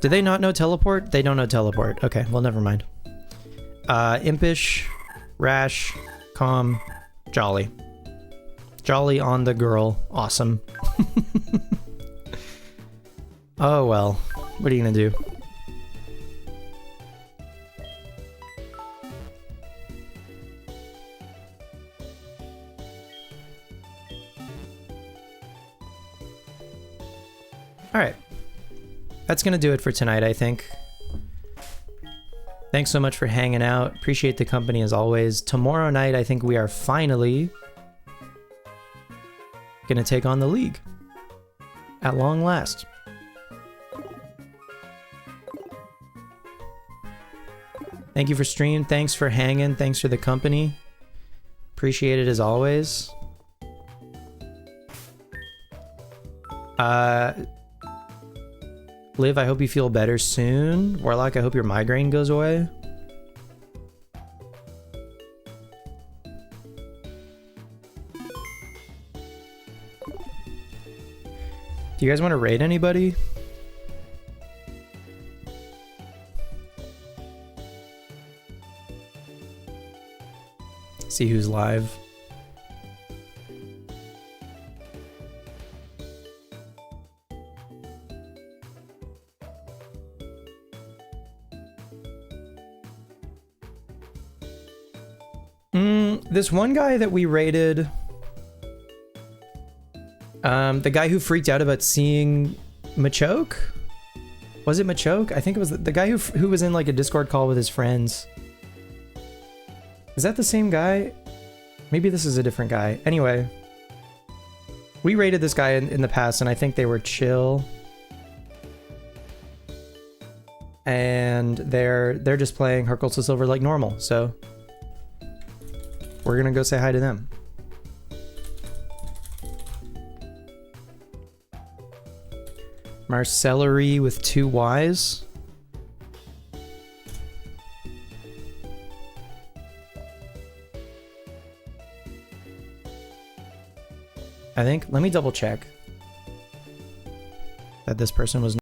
Do they not know Teleport? They don't know Teleport. Okay, well, never mind. Impish, Rash, Calm, Jolly. Jolly on the girl. Awesome. Oh well. What are you gonna do? Alright. That's gonna do it for tonight, I think. Thanks so much for hanging out. Appreciate the company as always. Tomorrow night, I think we are finally gonna take on the league. At long last. Thank you for stream. Thanks for hanging. Thanks for the company. Appreciate it as always. Liv, I hope you feel better soon. Warlock, I hope your migraine goes away. Do you guys want to raid anybody? See who's live. This one guy that we raided, the guy who freaked out about seeing Machoke? Was it Machoke? I think it was the guy who was in like a Discord call with his friends. Is that the same guy? Maybe this is a different guy. Anyway, we raided this guy in the past, and I think they were chill. And they're just playing HeartGold to Silver like normal, so we're gonna go say hi to them. Marcellery with 2 Y's. I think, let me double check that this person was